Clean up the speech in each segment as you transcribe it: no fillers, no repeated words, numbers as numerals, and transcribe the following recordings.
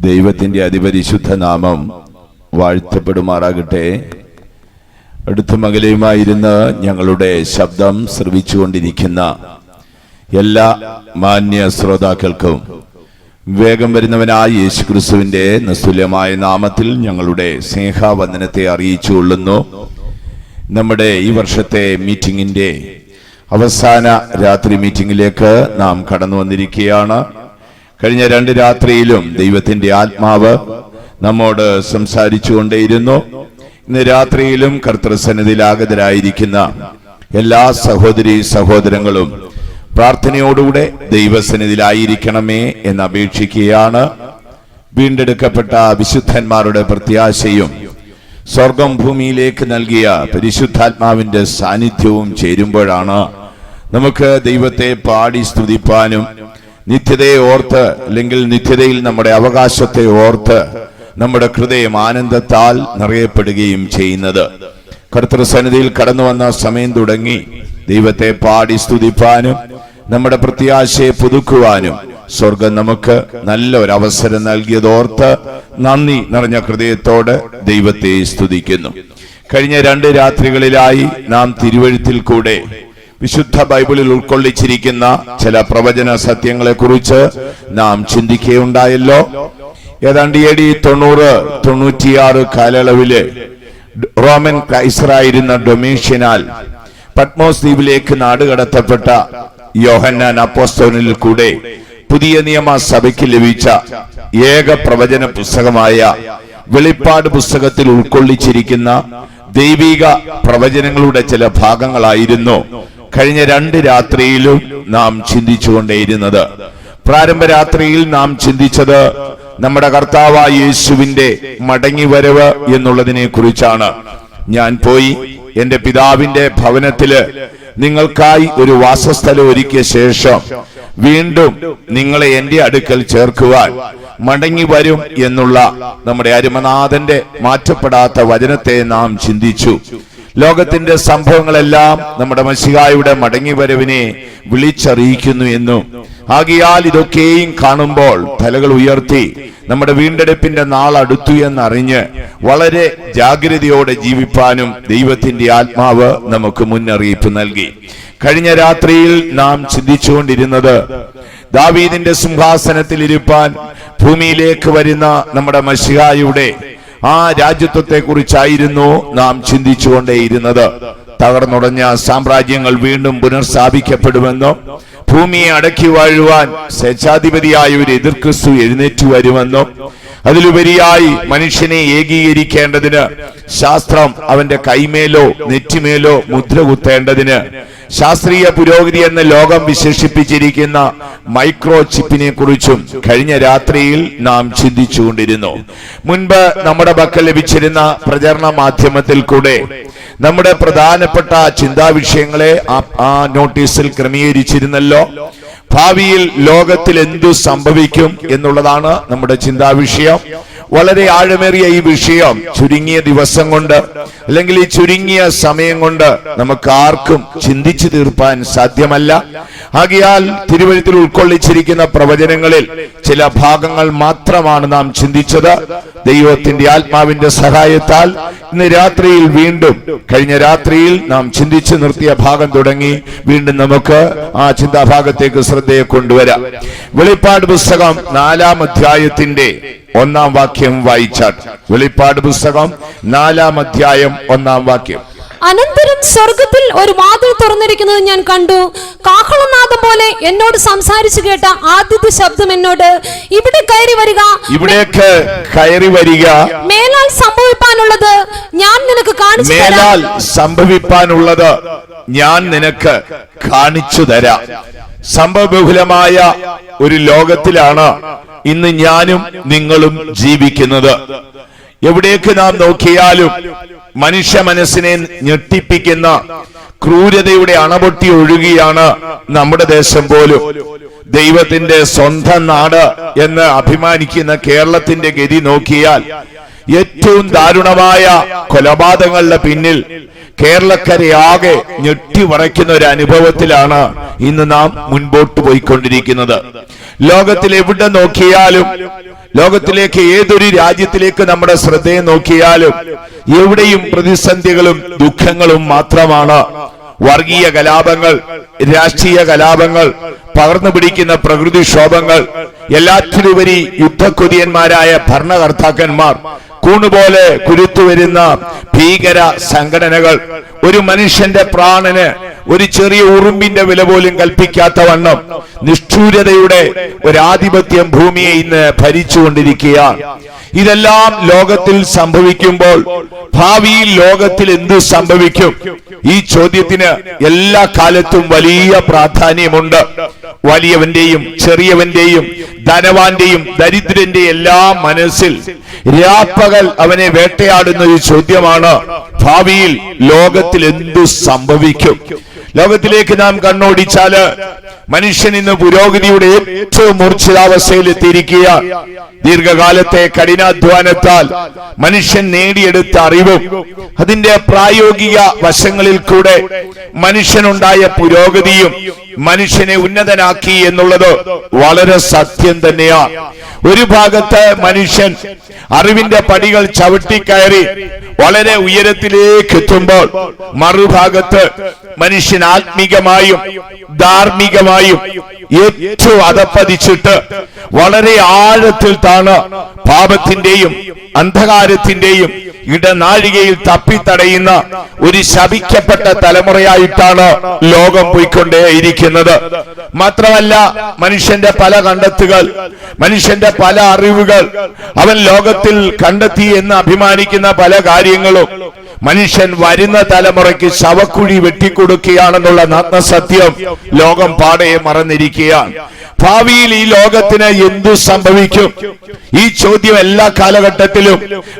ദൈവത്തിന്റെ അതിപരിശുദ്ധ നാമം വാഴ്ത്തപ്പെടുമാറാകട്ടെ. അടുത്തുമകലെയുമായിരുന്ന് ഞങ്ങളുടെ ശബ്ദം ശ്രവിച്ചുകൊണ്ടിരിക്കുന്ന എല്ലാ മാന്യ ശ്രോതാക്കൾക്കും വേഗം വരുന്നവനായ യേശുക്രിസ്തുവിന്റെ നിസ്തുല്യമായ നാമത്തിൽ ഞങ്ങളുടെ സ്നേഹവന്ദനത്തെ അറിയിച്ചുകൊള്ളുന്നു. നമ്മുടെ ഈ വർഷത്തെ മീറ്റിംഗിന്റെ അവസാന രാത്രി മീറ്റിംഗിലേക്ക് നാം കടന്നു വന്നിരിക്കുകയാണ്. കഴിഞ്ഞ 2 രാത്രിയിലും ദൈവത്തിന്റെ ആത്മാവ് നമ്മോട് സംസാരിച്ചുകൊണ്ടേയിരുന്നു. ഇന്ന് രാത്രിയിലും കർത്തൃസന്നിധിയിൽ ആഗതരായിരിക്കുന്ന എല്ലാ സഹോദരീ സഹോദരങ്ങളും പ്രാർത്ഥനയോടുകൂടെ ദൈവസന്നിധിയിലായിരിക്കണമേ എന്ന് അപേക്ഷിക്കുകയാണ്. വീണ്ടെടുക്കപ്പെട്ട വിശുദ്ധന്മാരുടെ പ്രത്യാശയും സ്വർഗം ഭൂമിയിലേക്ക് നൽകിയ പരിശുദ്ധാത്മാവിന്റെ സാന്നിധ്യവും ചേരുമ്പോഴാണ് നമുക്ക് ദൈവത്തെ പാടി സ്തുതിപ്പാനും നിത്യതയെ ഓർത്ത് അല്ലെങ്കിൽ നിത്യതയിൽ നമ്മുടെ അവകാശത്തെ ഓർത്ത് നമ്മുടെ ഹൃദയം ആനന്ദത്താൽ നിറയപ്പെടുകയും ചെയ്യുന്നത്. കർത്തൃസന്നിധിയിൽ കടന്നു വന്ന സമയം തുടങ്ങി ദൈവത്തെ പാടി സ്തുതിപ്പാനും നമ്മുടെ പ്രത്യാശയെ പുതുക്കുവാനും സ്വർഗം നമുക്ക് നല്ല ഒരു അവസരം നൽകിയതോർത്ത് നന്ദി നിറഞ്ഞ ഹൃദയത്തോട് ദൈവത്തെ സ്തുതിക്കുന്നു. കഴിഞ്ഞ 2 രാത്രികളിലായി നാം തിരുവെഴുത്തിൽ കൂടെ വിശുദ്ധ ബൈബിളിൽ ഉൾക്കൊള്ളിച്ചിരിക്കുന്ന ചില പ്രവചന സത്യങ്ങളെ കുറിച്ച് നാം ചിന്തിക്കുകയുണ്ടായല്ലോ. ഏതാണ്ട് AD 90-96 കാലയളവില് റോമൻ കൈസറായിരുന്ന ഡൊമീഷ്യനാൽ പത്മോസ് ദ്വീപിലേക്ക് നാടുകടത്തപ്പെട്ട യോഹന്നാൻ അപ്പോസ്തലനിൽ കൂടെ പുതിയ നിയമ സഭയ്ക്ക് ലഭിച്ച ഏക പ്രവചന പുസ്തകമായ വെളിപ്പാട് പുസ്തകത്തിൽ ഉൾക്കൊള്ളിച്ചിരിക്കുന്ന ദൈവിക പ്രവചനങ്ങളുടെ ചില ഭാഗങ്ങളായിരുന്നു കഴിഞ്ഞ 2 രാത്രിയിലും നാം ചിന്തിച്ചുകൊണ്ടേയിരുന്നത്. പ്രാരംഭ രാത്രിയിൽ നാം ചിന്തിച്ചത് നമ്മുടെ കർത്താവായ യേശുവിന്റെ മടങ്ങിവരവ് എന്നുള്ളതിനെ കുറിച്ചാണ്. ഞാൻ പോയി എന്റെ പിതാവിന്റെ ഭവനത്തില് നിങ്ങൾക്കായി ഒരു വാസസ്ഥലം ഒരുക്കിയ ശേഷം വീണ്ടും നിങ്ങളെ എന്റെ അടുക്കൽ ചേർക്കുവാൻ മടങ്ങി വരും എന്നുള്ള നമ്മുടെ അരുമനാഥന്റെ മാറ്റപ്പെടാത്ത വചനത്തെ നാം ചിന്തിച്ചു. ലോകത്തിന്റെ സംഭവങ്ങളെല്ലാം നമ്മുടെ മശിഹായുടെ മടങ്ങിവരവിനെ വിളിച്ചറിയിക്കുന്നു എന്നും ആകയാൽ ഇതൊക്കെയും കാണുമ്പോൾ തലകൾ ഉയർത്തി നമ്മുടെ വീണ്ടെടുപ്പിന്റെ നാൾ അടുത്തു എന്നറിഞ്ഞ് വളരെ ജാഗ്രതയോടെ ജീവിപ്പാനും ദൈവത്തിന്റെ ആത്മാവ് നമുക്ക് മുന്നറിയിപ്പ് നൽകി. കഴിഞ്ഞ രാത്രിയിൽ നാം ചിന്തിച്ചുകൊണ്ടിരുന്നത് ദാവീദിന്റെ സിംഹാസനത്തിൽ ഇരുപ്പാൻ ഭൂമിയിലേക്ക് വരുന്ന നമ്മുടെ മശിഹായുടെ ആ രാജ്യത്വത്തെ കുറിച്ചായിരുന്നു നാം ചിന്തിച്ചുകൊണ്ടേയിരുന്നത്. തകർന്നുടഞ്ഞ സാമ്രാജ്യങ്ങൾ വീണ്ടും പുനർസ്ഥാപിക്കപ്പെടുമെന്നും ഭൂമിയെ അടക്കി വാഴുവാൻ സ്വേച്ഛാധിപതിയായ ഒരു എതിർ ക്രിസ്തു എഴുന്നേറ്റ് വരുമെന്നും അതിലുപരിയായി മനുഷ്യനെ ഏകീകരിക്കേണ്ടതിന് ശാസ്ത്രം അവന്റെ കൈമേലോ നെറ്റിമേലോ മുദ്ര കുത്തേണ്ടതിന് ശാസ്ത്രീയ പുരോഗതി എന്ന് ലോകം വിശേഷിപ്പിച്ചിരിക്കുന്ന മൈക്രോ ചിപ്പിനെ കുറിച്ചും കഴിഞ്ഞ രാത്രിയിൽ നാം ചിന്തിച്ചുകൊണ്ടിരുന്നു. മുൻപ് നമ്മുടെ പക്കൽ ലഭിച്ചിരുന്ന പ്രചരണ മാധ്യമത്തിൽ കൂടെ നമ്മുടെ പ്രധാനപ്പെട്ട ചിന്താവിഷയങ്ങളെ ആ നോട്ടീസിൽ ക്രമീകരിച്ചിരുന്നല്ലോ. ഭാവിയിൽ ലോകത്തിൽ എന്തു സംഭവിക്കും എന്നുള്ളതാണ് നമ്മുടെ ചിന്താവിഷയം. വളരെ ആഴമേറിയ ഈ വിഷയം ചുരുങ്ങിയ ദിവസം കൊണ്ട് അല്ലെങ്കിൽ ഈ ചുരുങ്ങിയ സമയം കൊണ്ട് നമുക്ക് ആർക്കും ചിന്തിച്ചു തീർപ്പാൻ സാധ്യമല്ല. ആകയാൽ തിരുവെഴുത്തിൽ ഉൾക്കൊള്ളിച്ചിരിക്കുന്ന പ്രവചനങ്ങളിൽ ചില ഭാഗങ്ങൾ മാത്രമാണ് നാം ചിന്തിച്ചത്. ദൈവത്തിന്റെ ആത്മാവിന്റെ സഹായത്താൽ ഇന്ന് രാത്രിയിൽ വീണ്ടും കഴിഞ്ഞ രാത്രിയിൽ നാം ചിന്തിച്ചു നിർത്തിയ ഭാഗം തുടങ്ങി വീണ്ടും നമുക്ക് ആ ചിന്താഭാഗത്തേക്ക് ശ്രദ്ധയെ കൊണ്ടുവരാം. വെളിപ്പാട് പുസ്തകം 4-ാം അധ്യായത്തിന്റെ 1-ാം വാക്യം വായിച്ചാൽ, വെളിപ്പാട് പുസ്തകം 4-ാം അധ്യായം 1-ാം വാക്യം. അനന്തരം സ്വർഗത്തിൽ ഒരു വാതിൽ തുറന്നിരിക്കുന്നത് ഞാൻ കണ്ടു. കാഹളനാദം പോലെ എന്നോട് സംസാരിച്ചു കേട്ട ആദ്യത്തെ ശബ്ദം എന്നോട്, ഇവിടെ കയറി വരിക, ഇവിടേക്ക് കയറി വരിക, മേലാൽ സംഭവിപ്പാനുള്ളത് ഞാൻ നിനക്ക് കാണിച്ചു തരാം. മേലാൽ സംഭവിപ്പാനുള്ളത് ഞാൻ നിനക്ക് കാണിച്ചു തരാം. സംഭവബഹുലമായ ഒരു ലോകത്തിലാണ് ഇന്ന് ഞാനും നിങ്ങളും ജീവിക്കുന്നത്. എവിടേക്ക് നാം നോക്കിയാലും മനുഷ്യ മനസ്സിനെ ഞെട്ടിപ്പിക്കുന്ന ക്രൂരതയുടെ അണപൊട്ടി ഒഴുകിയാണ് നമ്മുടെ ദേശം പോലും. ദൈവത്തിന്റെ സ്വന്തം നാട് എന്ന് അഭിമാനിക്കുന്ന കേരളത്തിന്റെ ഗതി നോക്കിയാൽ ഏറ്റവും ദാരുണമായ കൊലപാതകങ്ങളുടെ പിന്നിൽ കേരളക്കരയാകെ ഞെട്ടിവറയ്ക്കുന്ന ഒരു അനുഭവത്തിലാണ് ഇന്ന് നാം മുൻപോട്ട് പോയിക്കൊണ്ടിരിക്കുന്നത്. ലോകത്തിൽ എവിടെ നോക്കിയാലും, ലോകത്തിലേക്ക് ഏതൊരു രാജ്യത്തിലേക്ക് നമ്മുടെ ശ്രദ്ധയെ നോക്കിയാലും എവിടെയും പ്രതിസന്ധികളും ദുഃഖങ്ങളും മാത്രമാണ്. വർഗീയ കലാപങ്ങൾ, രാഷ്ട്രീയ കലാപങ്ങൾ, പകർന്നു പിടിക്കുന്ന പ്രകൃതിക്ഷോഭങ്ങൾ, എല്ലാറ്റിലുപരി യുദ്ധക്കൊതിയന്മാരായ ഭരണകർത്താക്കന്മാർ, കൂണുപോലെ കുരുത്തുവരുന്ന ഭീകര സംഘടനകൾ, ഒരു മനുഷ്യന്റെ പ്രാണന് ഒരു ചെറിയ ഉറുമ്പിന്റെ വില പോലും കൽപ്പിക്കാത്തവണ്ണം നിഷ്ഠൂരതയുടെ ഒരാധിപത്യം ഭൂമിയെ ഇന്ന് ഭരിച്ചുകൊണ്ടിരിക്കുകയാണ്. ഇതെല്ലാം ലോകത്തിൽ സംഭവിക്കുമ്പോൾ ഭാവിയിൽ ലോകത്തിൽ എന്ത് സംഭവിക്കും? ഈ ചോദ്യത്തിന് എല്ലാ കാലത്തും വലിയ പ്രാധാന്യമുണ്ട്. വലിയവന്റെയും ചെറിയവന്റെയും ധനവാന്റെയും ദരിദ്രന്റെയും എല്ലാ മനസ്സിൽ രാപ്പകൽ അവനെ വേട്ടയാടുന്ന ഒരു ചോദ്യമാണ്, ഭാവിയിൽ ലോകത്തിൽ എന്തു സംഭവിക്കും? ലോകത്തിലേക്ക് നാം കണ്ണോടിച്ചാല് മനുഷ്യൻ ഇന്ന് പുരോഗതിയുടെ ഏറ്റവും മൂർച്ഛിതാവസ്ഥയിൽ എത്തിയിരിക്കുക. ദീർഘകാലത്തെ കഠിനാധ്വാനത്താൽ മനുഷ്യൻ നേടിയെടുത്ത അറിവും അതിന്റെ പ്രായോഗിക വശങ്ങളിൽ കൂടെ മനുഷ്യനുണ്ടായ പുരോഗതിയും മനുഷ്യനെ ഉന്നതനാക്കി എന്നുള്ളത് വളരെ സത്യം തന്നെയാണ്. ഒരു ഭാഗത്ത് മനുഷ്യൻ അറിവിന്റെ പടികൾ ചവിട്ടിക്കയറി വളരെ ഉയരത്തിലേക്ക് എത്തുമ്പോൾ, മറുഭാഗത്ത് മനുഷ്യൻ ആത്മീകമായും ധാർമ്മികമായും ഏറ്റവും അധപ്പതിച്ചിട്ട് വളരെ ആഴത്തിൽ താണ് പാപത്തിന്റെയും അന്ധകാരത്തിന്റെയും ഇടനാഴികയിൽ തപ്പിത്തടയുന്ന ഒരു ശപിക്കപ്പെട്ട തലമുറയായിട്ടാണ് ലോകം പോയിക്കൊണ്ടേയിരിക്കുന്നത്. മാത്രമല്ല, മനുഷ്യന്റെ പല കണ്ടെത്തുകൾ, മനുഷ്യന്റെ പല അറിവുകൾ, അവൻ ലോകത്തിൽ കണ്ടെത്തി എന്ന് അഭിമാനിക്കുന്ന പല കാര്യങ്ങളും മനുഷ്യൻ വരുന്ന തലമുറയ്ക്ക് ശവക്കുഴി വെട്ടിക്കൊടുക്കുകയാണെന്നുള്ള നഗ്നസത്യം ലോകം പാടെ മറന്നിരിക്കുകയാണ്. ഭാവിയിൽ ഈ ലോകത്തിന് എന്തു സംഭവിക്കും? ഈ ചോദ്യം എല്ലാ കാലഘട്ടത്തിലും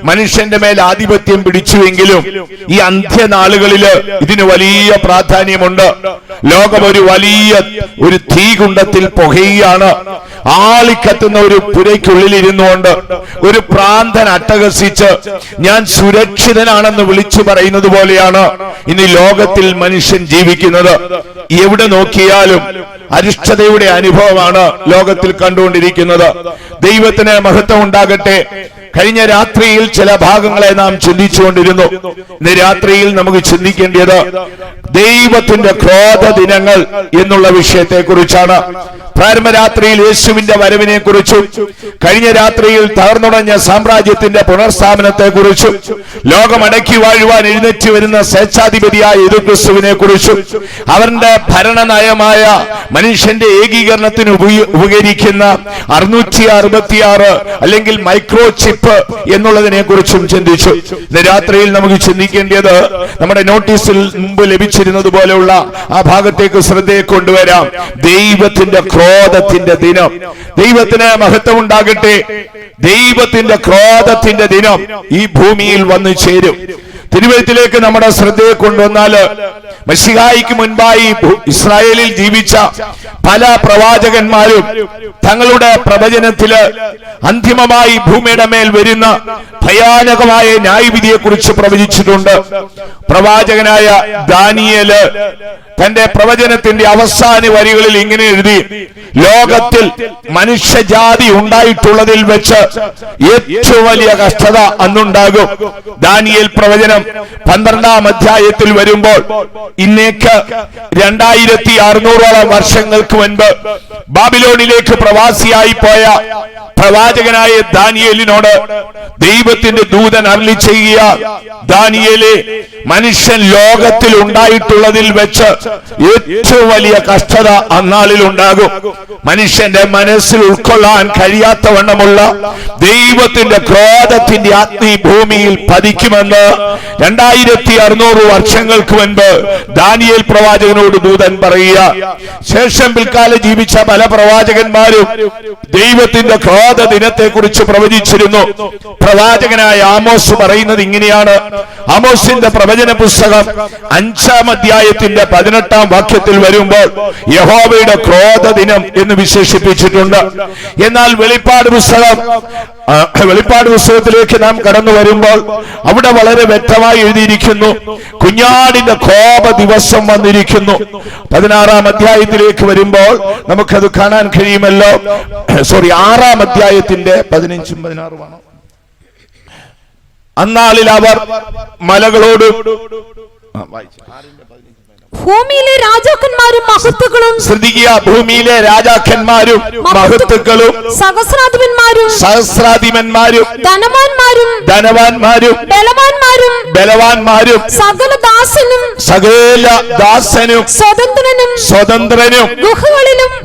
മനുഷ്യന്റെ മേൽ ആധിപത്യം പിടിച്ചുവെങ്കിലും ഈ അന്ത്യനാളുകളില് ഇതിന് വലിയ പ്രാധാന്യമുണ്ട്. ലോകം ഒരു തീകുണ്ടത്തിൽ പുകയുകയാണ്. ആളിക്കത്തുന്ന ഒരു പുരയ്ക്കുള്ളിൽ ഇരുന്നുകൊണ്ട് ഒരു പ്രാന്തൻ അട്ടഹസിച്ച് ഞാൻ സുരക്ഷിതനാണെന്ന് വിളിച്ചു പറയുന്നത് പോലെയാണ് ഇനി ലോകത്തിൽ മനുഷ്യൻ ജീവിക്കുന്നത്. എവിടെ നോക്കിയാലും അരിഷ്ടതയുടെ അനുഭവമാണ് ലോകത്തിൽ കണ്ടുകൊണ്ടിരിക്കുന്നത്. ദൈവത്തിന് മഹത്വം ഉണ്ടാകട്ടെ. കഴിഞ്ഞ രാത്രിയിൽ ചില ഭാഗങ്ങളെ നാം ചിന്തിച്ചുകൊണ്ടിരുന്നു. ഇന്ന് രാത്രിയിൽ നമുക്ക് ചിന്തിക്കേണ്ടത് ദൈവത്തിന്റെ ക്രോധ ദിനങ്ങൾ എന്നുള്ള വിഷയത്തെ കുറിച്ചാണ്. പ്രാരംഭരാത്രിയിൽ യേശുവിന്റെ വരവിനെ കുറിച്ചും കഴിഞ്ഞ രാത്രിയിൽ തകർന്നുടഞ്ഞ സാമ്രാജ്യത്തിന്റെ പുനർസ്ഥാപനത്തെ കുറിച്ചും ലോകമടക്കി വാഴുവാൻ എഴുന്നേറ്റ് വരുന്ന സ്വേച്ഛാധിപതിയായ യേശുക്രിസ്തുവിനെ കുറിച്ചും അവരുടെ ഭരണനയമായ മനുഷ്യന്റെ ഏകീകരണത്തിന് ഉപകരിക്കുന്ന 666 അല്ലെങ്കിൽ മൈക്രോ ചിപ്പ് എന്നുള്ളതിനെ കുറിച്ചും ചിന്തിച്ചു. ഇന്ന് രാത്രിയിൽ നമുക്ക് ചിന്തിക്കേണ്ടത് നമ്മുടെ നോട്ടീസിൽ മുമ്പ് ലഭിച്ചിരുന്നത് പോലെയുള്ള ആ ഭാഗത്തേക്ക് ശ്രദ്ധയെ കൊണ്ടുവരാം. ദൈവത്തിന്റെ ക്രോധത്തിന്റെ ദിനം. ദൈവത്തിന് മഹത്വം ഉണ്ടാകട്ടെ. ദൈവത്തിന്റെ ക്രോധത്തിന്റെ ദിനം ഈ ഭൂമിയിൽ വന്നു ചേരും. തിരുവഴുത്തിലേക്ക് നമ്മുടെ ശ്രദ്ധയെ കൊണ്ടുവന്നാല് മശിഹായിക്ക് മുൻപായി ഇസ്രായേലിൽ ജീവിച്ച പല പ്രവാചകന്മാരും തങ്ങളുടെ പ്രവചനത്തില് അന്തിമമായി ഭൂമിയുടെ മേൽ വരുന്ന ഭയാനകമായ ന്യായവിധിയെ കുറിച്ച് പ്രവചിച്ചിട്ടുണ്ട്. പ്രവാചകനായ ദാനിയേല് തന്റെ പ്രവചനത്തിന്റെ അവസാന വരികളിൽ ഇങ്ങനെ എഴുതി, ലോകത്തിൽ മനുഷ്യജാതി ഉണ്ടായിട്ടുള്ളതിൽ വെച്ച് ഏറ്റവും വലിയ കഷ്ടത അന്നുണ്ടാകും. ദാനിയേൽ പ്രവചനം 12-ാം അധ്യായത്തിൽ വരുമ്പോൾ ഇന്നേക്ക് 2600ഓളം വർഷങ്ങൾക്ക് മുൻപ് ബാബിലോണിലേക്ക് പ്രവാസിയായി പോയ പ്രവാചകനായ ദാനിയേലിനോട് ദൈവത്തിന്റെ ദൂതൻ അരുളി ചെയ്യുക, ദാനിയേലേ, മനുഷ്യൻ ലോകത്തിൽ ഉണ്ടായിട്ടുള്ളതിൽ വെച്ച് ഏറ്റവും വലിയ കഷ്ടത അന്നാളിൽ ഉണ്ടാകും. മനുഷ്യന്റെ മനസ്സിൽ ഉൾക്കൊള്ളാൻ കഴിയാത്തവണ്ണമുള്ള ദൈവത്തിന്റെ ക്രോധത്തിന്റെ അഗ്നി ഭൂമിയിൽ പതിക്കുമെന്ന് 2600 വർഷങ്ങൾക്ക് മുൻപ് ദാനിയേൽ പ്രവാചകനോട് ദൂതൻ പറയുക. ശേഷം പിൽക്കാലം ജീവിച്ച പല പ്രവാചകന്മാരും ദൈവത്തിന്റെ ക്രോധ ദിനത്തെ കുറിച്ച് പ്രവചിച്ചിരുന്നു. പ്രവാചകനായ ആമോസ് പറയുന്നത് ഇങ്ങനെയാണ്. ആമോസിന്റെ പ്രവചനം പ്രവചന പുസ്തകം 5-ാം അധ്യായത്തിന്റെ 18-ാം വാക്യത്തിൽ വരുമ്പോൾ യഹോവയുടെ ക്രോധ ദിനം എന്ന് വിശേഷിപ്പിച്ചിട്ടുണ്ട്. എന്നാൽ വെളിപ്പാട് പുസ്തകത്തിലേക്ക് നാം കടന്നു വരുമ്പോൾ അവിടെ വളരെ വ്യക്തമായി എഴുതിയിരിക്കുന്നു, കുഞ്ഞാടിന്റെ കോപ ദിവസം വന്നിരിക്കുന്നു. 16-ാം അധ്യായത്തിലേക്ക് വരുമ്പോൾ നമുക്കത് കാണാൻ കഴിയുമല്ലോ. 6-ാം അധ്യായത്തിന്റെ 15-16 അന്നാളിൽ അവർ മലകളോട് ഭൂമിയിലെ രാജാക്കന്മാരും മഹത്തുക്കളും, ശ്രദ്ധിക്കുക, ഭൂമിയിലെ രാജാക്കന്മാരും മഹത്തുക്കളും സഹസ്രാധിപന്മാരും ധനവാന്മാരും ബലവാന്മാരും സകല ദാസനും സ്വതന്ത്രനും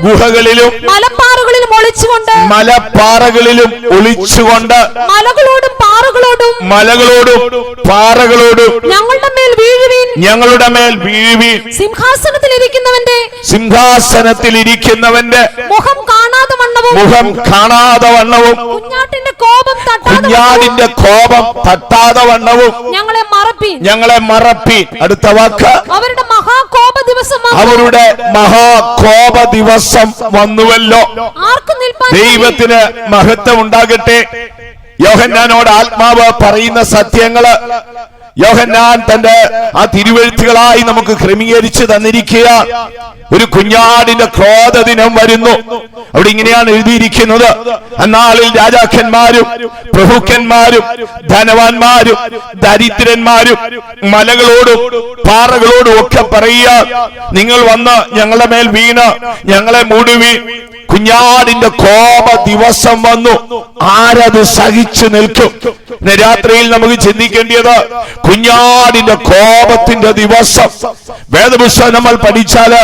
ഗുഹകളിലും മലപ്പാറകളിലും ഒളിച്ചുകൊണ്ട് മലകളോടും പാറകളോടും ഞങ്ങളുടെ മേൽ വീഴുവീൻ. സിംഹാസനത്തിലിരിക്കുന്നവന്റെ മുഖം കാണാതെ വണ്ണവും കുഞ്ഞാടിന്റെ കോപം തട്ടാതെ വണ്ണവും ഞങ്ങളെ മറപ്പി. അടുത്ത വാക്ക്, അവരുടെ മഹാകോപ ദിവസം വന്നുവല്ലോ. ദൈവത്തിന് മഹത്വം ഉണ്ടാകട്ടെ. യോഹന്നാനോട് ആത്മാവ് പറയുന്ന സത്യങ്ങള് യോഹന്നാൻ തന്റെ ആ തിരുവെഴുത്തുകളായി നമുക്ക് ക്രമീകരിച്ച് തന്നിരിക്കുക. ഒരു കുഞ്ഞാടിന്റെ ക്രോധ ദിനം വരുന്നു. അവിടെ ഇങ്ങനെയാണ് എഴുതിയിരിക്കുന്നത്, അന്നാളിൽ രാജാക്കന്മാരും പ്രഭുക്കന്മാരും ധനവാന്മാരും ദരിദ്രന്മാരും മലകളോടും പാറകളോടും ഒക്കെ പറയുക, നിങ്ങൾ വന്ന് ഞങ്ങളുടെ മേൽ വീണ് ഞങ്ങളെ മൂടുവീൻ. കുഞ്ഞാടിന്റെ കോപ ദിവസം വന്നു, ആരത് സഹിച്ചു നിൽക്കും? ഇന്ന് രാത്രിയിൽ നമുക്ക് ചിന്തിക്കേണ്ടത് കുഞ്ഞാടിന്റെ കോപത്തിന്റെ ദിവസം. വേദപുസ്തകം നമ്മൾ പഠിച്ചാല്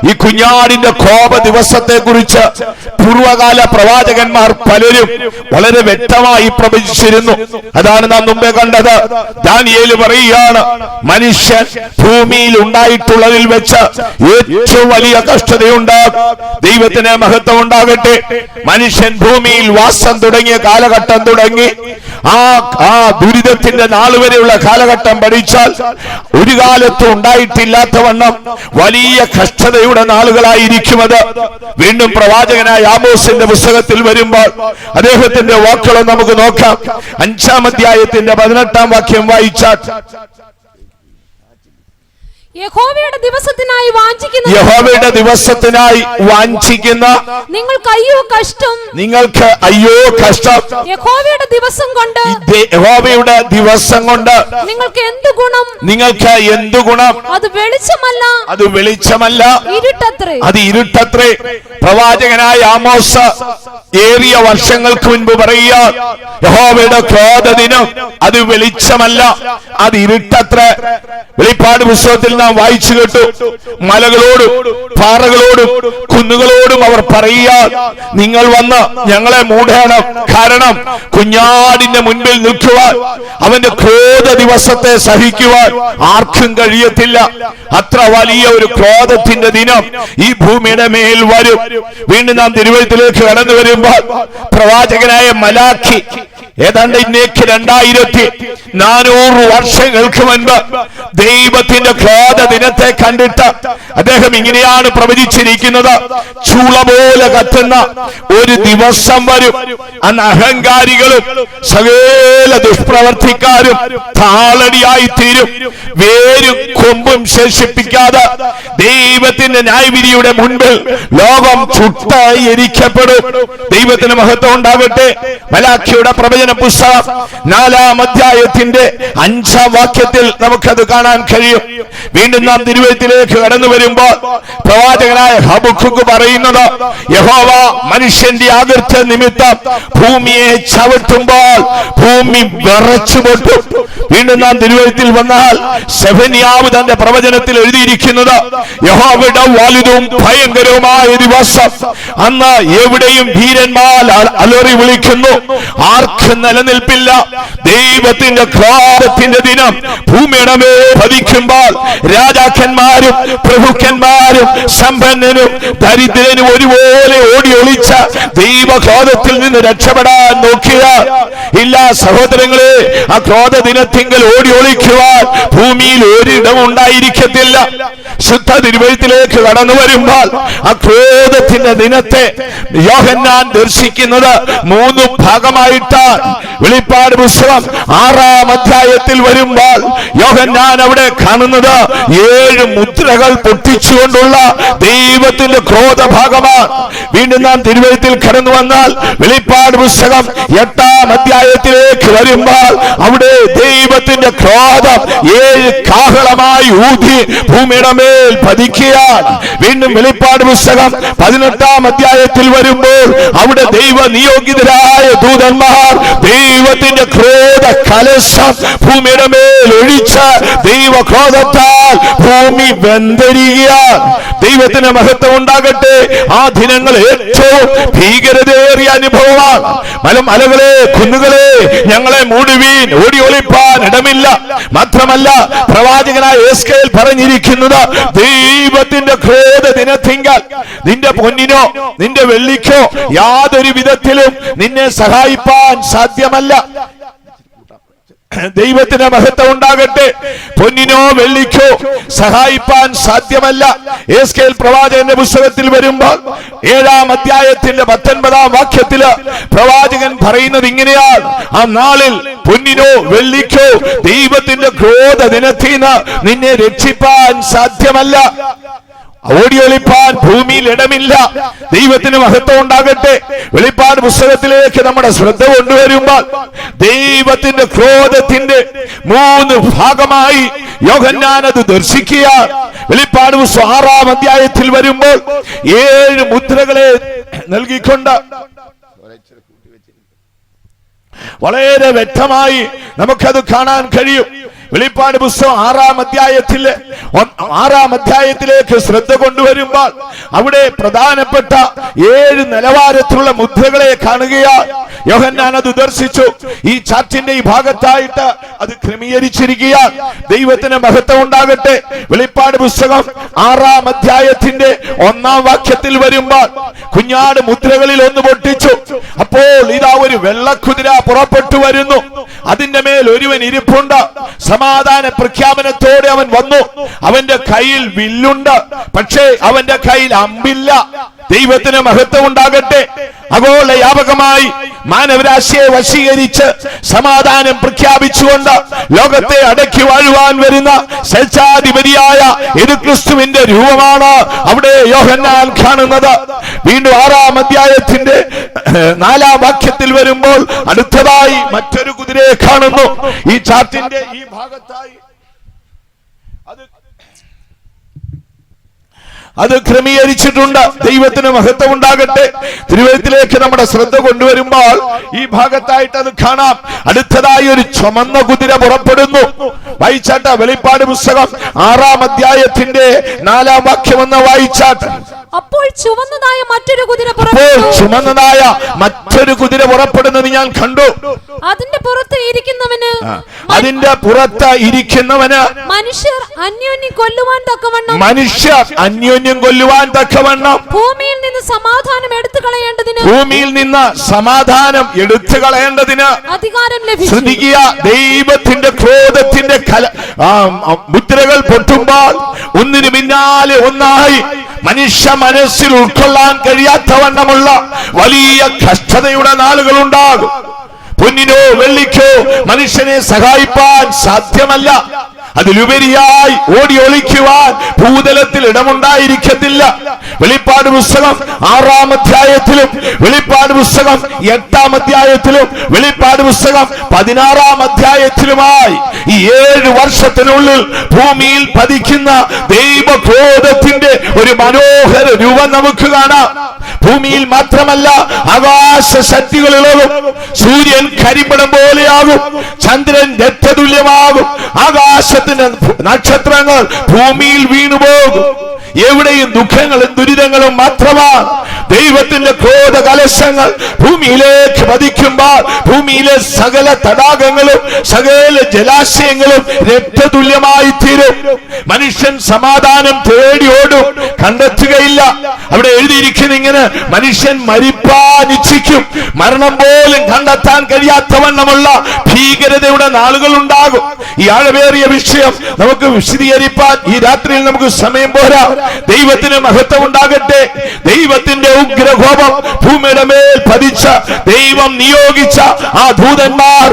ഈ കുഞ്ഞാടിന്റെ കോപ ദിവസത്തെ കുറിച്ച് പൂർവകാല പ്രവാചകന്മാർ പലരും വളരെ വ്യക്തമായി പ്രവചിച്ചിരുന്നു. അതാണ് നാം മുമ്പേ കണ്ടത്. ദാനിയേൽ പറയുകയാണ്, മനുഷ്യൻ ഭൂമിയിൽ ഉണ്ടായിട്ടുള്ളതിൽ വെച്ച് ഏറ്റവും വലിയ കഷ്ടതയുണ്ടാകും. ദൈവത്തിന് മഹത്വം ഉണ്ടാകട്ടെ. മനുഷ്യൻ ഭൂമിയിൽ വാസം തുടങ്ങിയ കാലഘട്ടം തുടങ്ങി ആ ദുരിതത്തിന്റെ നാളുവരെയുള്ള കാലഘട്ടം പഠിച്ചാൽ ഒരു കാലത്തും ഉണ്ടായിട്ടില്ലാത്തവണ്ണം വലിയ കഷ്ടതയുടെ നാളുകളായിരിക്കുമത്. വീണ്ടും പ്രവാചകനായ ആമോസിന്റെ പുസ്തകത്തിൽ വരുമ്പോൾ അദ്ദേഹത്തിന്റെ വാക്കുകൾ നമുക്ക് നോക്കാം. 5-ാം അധ്യായത്തിന്റെ 18-ാം വാക്യം വായിച്ചാൽ, യഹോവയുടെ ദിവസത്തിനായി വാഞ്ചിക്കുന്ന നിങ്ങൾക്ക് അയ്യോ കഷ്ടം. യഹോവയുടെ ദിവസം കൊണ്ട് നിങ്ങൾക്ക് എന്തു ഗുണം? അത് വെളിച്ചമല്ല, അത് ഇരുട്ടത്രേ. പ്രവാചകനായ ആമോസ് ഏറിയ വർഷങ്ങൾക്ക് മുൻപ് പറയുക, യഹോവയുടെ ക്രോധ ദിനം അത് വെളിച്ചമല്ല, അത് ഇരുട്ടത്രേ. വെളിപ്പാട് പുസ്തകത്തിൽ നാം വായിച്ചു കേട്ടു, മലകളോടും പാറകളോടും കുന്നുകളോടും അവർ പറയുക, നിങ്ങൾ വന്ന് ഞങ്ങളെ മൂടണം. കാരണം കുഞ്ഞാടിന്റെ മുൻപിൽ നിൽക്കുവാൻ, അവന്റെ ക്രോധ ദിവസത്തെ സഹിക്കുവാൻ ആർക്കും കഴിയത്തില്ല. അത്ര വലിയ ഒരു ക്രോധത്തിന്റെ ദിനം ഈ ഭൂമിയുടെ മേൽ വരും. വീണ്ടും നാം തിരുവഴുത്തിലേക്ക് കടന്നു വരുമ്പോൾ പ്രവാചകനായ മലാഖി ഏതാണ്ട് ഇന്നേക്ക് 2400 വർഷങ്ങൾക്ക് മുൻപ് ദൈവത്തിന്റെ ക്രോധ ദിനത്തെ കണ്ടിട്ട് അദ്ദേഹം ഇങ്ങനെയാണ് പ്രവചിച്ചിരിക്കുന്നത്, ചൂള പോലെ കത്തുന്ന ഒരു ദിവസം വരും. അന്ന് അഹങ്കാരികളും സകല ദുഷ്പ്രവർത്തിക്കാരും താളടിയായി തീരും. വേരും കൊമ്പും ശേഷിപ്പിക്കാതെ ദൈവത്തിന്റെ ന്യായവിധിയുടെ മുൻപിൽ ലോകം ചുട്ടായി എരിക്കപ്പെടും. ദൈവത്തിന് മഹത്വം ഉണ്ടാകട്ടെ. മലാഖിയുടെ പ്രവചന പുസ്തകം 4-ാം അധ്യായത്തിന്റെ 5-ാം വാക്യത്തിൽ നമുക്കത് കാണാൻ കഴിയും. വീണ്ടും നാം തിരുവഴുത്തിലേക്ക് കടന്നു വരുമ്പോൾ പ്രവാചകനായ ഹബക്കുക്ക് പറയുന്നത്, യഹോവ മനുഷ്യന്റെ അകൃത്യ നിമിത്തം ഭൂമിയെ ചവിട്ടുമ്പോൾ ഭൂമി വിറച്ചു പൊട്ടും. വീണ്ടും നാം തിരുവഴുത്തിൽ വന്നാൽ സെഫന്യാവ് തന്റെ പ്രവചനത്തിൽ എഴുതിയിരിക്കുന്നത്, യഹോവയുടെ വലുതും ഭയങ്കരവുമായ ദിവസം, അന്ന് എവിടെയും ധീരന്മാർ അലറി വിളിക്കുന്നു, ആർക്കും നിലനിൽപ്പില്ല. ദൈവത്തിന്റെ ക്രോധത്തിന്റെ ദിനം ഭൂമിയുടെ മേൽ പതിക്കുമ്പോൾ രാജാക്കന്മാരും പ്രഭുക്കന്മാരും സമ്പന്നനും ദരിദ്രനും ഒരുപോലെ ഓടി ഒളിച്ച ദൈവക്രോധത്തിൽ നിന്ന് രക്ഷപ്പെടാൻ നോക്കിയ ഇല്ല സഹോദരങ്ങളെ, ആ ക്രോധ ദിനത്തിങ്കൽ ഓടി ഒളിക്കുവാൻ ഭൂമിയിൽ ഒരിടം ഉണ്ടായിരിക്കത്തില്ല. ശുദ്ധ തിരുവഴുത്തിലേക്ക് കടന്നു വരുമ്പോൾ ആ ക്രോധത്തിന്റെ ദിനത്തെ യോഹന്നാൻ ദർശിക്കുന്നത് 3 ഭാഗമായിട്ടാണ്. വെളിപ്പാട് പുസ്തകം 6-ാം അധ്യായത്തിൽ വരുമ്പോൾ യോഹന്നാൻ അവിടെ കാണുന്നത് 7 മുദ്രകൾ പൊട്ടിച്ചുകൊണ്ടുള്ള ദൈവത്തിന്റെ ക്രോധഭാഗമാണ്. വീണ്ടും നാം തിരുവഴുത്തിൽ കടന്നു വന്നാൽ വെളിപ്പാട് പുസ്തകം 8-ാം അധ്യായത്തിലേക്ക് വരുമ്പോൾ അവിടെ ദൈവത്തിന്റെ ക്രോധം 7 കാഹളമായി ഊതി ഭൂമിയുടെ മേൽ പതിക്കുകയാണ്. വീണ്ടും വെളിപ്പാട് പുസ്തകം 18-ാം അധ്യായത്തിൽ വരുമ്പോൾ അവിടെ ദൈവ നിയോഗിതരായ ദൂതന്മാർ ദൈവത്തിന്റെ ക്രോധ കലശം ഭൂമിയുടെ മേൽ ഒഴിച്ച് ദൈവക്രോധത്താൽ ഭൂമി വെന്തരികയാണ്. ദൈവത്തിന് മഹത്വം ഉണ്ടാകട്ടെ. ആ ദിനങ്ങൾ ഏറ്റവും ഭീകരതയേറിയ അനുഭവമാണ്. മലകളെ കുന്നുകളെ ഞങ്ങളെ മൂടുവീൻ, ഓടി ഒളിപ്പാൻ ഇടമില്ല. മാത്രമല്ല പ്രവാചകനായ യെസ്കേൽ പറഞ്ഞിരിക്കുന്നത് ദൈവത്തിന്റെ ക്രോധ ദിനത്തിങ്കൽ നിന്റെ പൊന്നിനോ നിന്റെ വെള്ളിക്കോ യാതൊരു വിധത്തിലും നിന്നെ സഹായിപ്പാൻ സാധ്യമല്ല. ദൈവത്തിന് മഹത്വം ഉണ്ടാകട്ടെ. പൊന്നിനോ വെള്ളിക്കോ സഹായിപ്പാൻ സാധ്യമല്ല. യെസ്കേൽ പ്രവാചകന്റെ പുസ്തകത്തിൽ വരുമ്പോൾ 7-ാം അധ്യായത്തിന്റെ 19-ാം വാക്യത്തില് പ്രവാചകൻ പറയുന്നത് ഇങ്ങനെയാണ്: ആ നാളിൽ പൊന്നിനോ വെള്ളിക്കോ ദൈവത്തിന്റെ ക്രോധ ദിനത്തിന് നിന്നെ രക്ഷിപ്പാൻ സാധ്യമല്ല. ഓടിയൊളിപ്പാൻ ഭൂമിയിൽ ഇടമില്ല. ദൈവത്തിന് മഹത്വം ഉണ്ടാകട്ടെ. വെളിപ്പാട് പുസ്തകത്തിലേക്ക് നമ്മുടെ ശ്രദ്ധ കൊണ്ടുവരുമ്പോൾ ദൈവത്തിന്റെ ക്രോധത്തിന്റെ 3 ഭാഗമായി യോഹന്നാൻ അത് ദർശിക്കുക. വെളിപ്പാട് പുസ്തകം 6-ാം അധ്യായത്തിൽ വരുമ്പോൾ 7 മുദ്രകളെ നൽകിക്കൊണ്ട് വളരെ വ്യക്തമായി നമുക്കത് കാണാൻ കഴിയും. വെളിപ്പാട് പുസ്തകം 6-ാം അധ്യായത്തിലേക്ക് ശ്രദ്ധ കൊണ്ടുവരുമ്പോൾ അവിടെ പ്രധാനപ്പെട്ട 7 നിലവാരത്തിലുള്ള മുദ്രകളെ കാണുകയാണ്. യോഹന്നാൻ അത് ദർശിച്ചു. ഈ ചാർട്ടിന്റെ ഈ ഭാഗത്തായിട്ട് അത് ക്രമീകരിച്ചിരിക്കുകയാണ്. ദൈവത്തിന് മഹത്വം ഉണ്ടാകട്ടെ. വെളിപ്പാട് പുസ്തകം 6-ാം അധ്യായത്തിന്റെ 1-ാം വാക്യത്തിൽ വരുമ്പോൾ കുഞ്ഞാട് മുദ്രകളിൽ ഒന്ന് പൊട്ടിച്ചു. അപ്പോൾ ഇതാ ഒരു വെള്ളക്കുതിര പുറപ്പെട്ടു വരുന്നു. അതിന്റെ മേൽ ഒരുവൻ ഇരിപ്പുണ്ട്. സമാധാന പ്രഖ്യാപനത്തോടെ അവൻ വന്നു. അവന്റെ കയ്യിൽ വില്ലുണ്ട്, പക്ഷേ അവന്റെ കയ്യിൽ അമ്പില്ല. ദൈവത്തിന് മഹത്വം ഉണ്ടാകട്ടെ. ആഗോള വ്യാപകമായി മാനവരാശിയെ വശീകരിച്ച് സമാധാനം പ്രഖ്യാപിച്ചുകൊണ്ട് ലോകത്തെ അടക്കി വാഴുവാൻ വരുന്ന സ്വേച്ഛാധിപതിയായ യേശുക്രിസ്തുവിന്റെ രൂപമാണ് അവിടെ യോഹന്നാൻ കാണുന്നത്. വീണ്ടും 6-ാം അധ്യായത്തിന്റെ 4-ാം വാക്യത്തിൽ വരുമ്പോൾ അടുത്തതായി മറ്റൊരു കുതിരയെ കാണുന്നു. ഈ ചാർട്ടിന്റെ ഈ ഭാഗത്തായി അത് ക്രമീകരിച്ചിട്ടുണ്ട്. ദൈവത്തിന് മഹത്വം ഉണ്ടാകട്ടെ. തിരുവഴുത്തിലേക്ക് നമ്മുടെ ശ്രദ്ധ കൊണ്ടുവരുമ്പോൾ ഈ ഭാഗത്തായിട്ട് അത് കാണാം. അടുത്തതായി ഒരു ചുമന്ന കുതിര പുറപ്പെടുന്നു. വായിച്ചാട്ട വെളിപ്പാട് പുസ്തകം 6-ാം അധ്യായത്തിന്റെ 4-ാം വാക്യം എന്ന് വായിച്ചാട്ട്. അപ്പോൾ ചുവന്നതായ മറ്റൊരു കുതിര പുറപ്പെടുന്നത് ഞാൻ കണ്ടു. അതിന്റെ പുറത്ത് ഇരിക്കുന്നവന് മനുഷ്യർ അന്യോന്യം കൊല്ലുവാൻ തക്കവണ്ണം ഭൂമിയിൽ നിന്ന് സമാധാനം എടുത്തു കളയേണ്ടതിന് അധികാരം ലഭിച്ചു. ദൈവത്തിന്റെ ക്രോധത്തിന്റെ മുദ്രകൾ പൊട്ടുമ്പോൾ ഒന്നിനു പിന്നാലെ ഒന്നായി മനുഷ്യ മനസ്സിൽ ഉൾക്കൊള്ളാൻ കഴിയാത്തവണ്ണമുള്ള വലിയ കഷ്ടതയുടെ നാളുകൾ ഉണ്ടാകും. പൊന്നിനോ വെള്ളിക്കോ മനുഷ്യനെ സഹായിപ്പാൻ സാധ്യമല്ല. അതിലുപരിയായി ഓടി ഒളിക്കുവാൻ ഭൂതലത്തിൽ ഇടമുണ്ടായിരിക്കത്തില്ല. വെളിപ്പാട് പുസ്തകം 6-ാം അധ്യായത്തിലും വെളിപ്പാട് പുസ്തകം 8-ാം അധ്യായത്തിലും വെളിപ്പാട് പുസ്തകം 16-ാം അധ്യായത്തിലുമായി ഈ 7 വർഷത്തിനുള്ളിൽ ഭൂമിയിൽ പതിക്കുന്ന ദൈവക്രോധത്തിന്റെ ഒരു മനോഹര രൂപം നമുക്ക് കാണാം. ഭൂമിയിൽ മാത്രമല്ല, ആകാശ ശക്തികളിലും സൂര്യൻ കരിമ്പടം പോലെയാകും, ചന്ദ്രൻ രക്തതുല്യമാകും, ആകാശത്തിന്റെ നക്ഷത്രങ്ങൾ ഭൂമിയിൽ വീണുപോകും. എവിടെയും ദുഃഖങ്ങളും ദുരിതങ്ങളും മാത്രമാണ്. ദൈവത്തിന്റെ ക്രോധ കലശങ്ങൾ ഭൂമിയിലേക്ക് പതിക്കുമ്പോൾ ഭൂമിയിലെ സകല തടാകങ്ങളും സകല ജലാശയങ്ങളും രക്തതുല്യമായി തീരും. മനുഷ്യൻ സമാധാനം തേടി ഓടും, കണ്ടെത്തുകയില്ല. അവിടെ എഴുതിയിരിക്കുന്ന ഇങ്ങനെ, മനുഷ്യൻ മരിപ്പാൻ ഇച്ഛിക്കും, മരണം പോലും കണ്ടെത്താൻ കഴിയാത്തവണ്ണമുള്ള ഭീകരതയുടെ നാളുകൾ ഉണ്ടാകും. ഈ ആഴമേറിയ വിഷയം നമുക്ക് വിശദീകരിപ്പാൻ ഈ രാത്രിയിൽ നമുക്ക് സമയം പോരാ. ദൈവത്തിന് മഹത്വം ഉണ്ടാകട്ടെ. ദൈവത്തിന്റെ ഉഗ്രകോപം ഭൂമിയുടെ മേൽ പതിച്ച ദൈവം നിയോഗിച്ച ആ ദൂതന്മാർ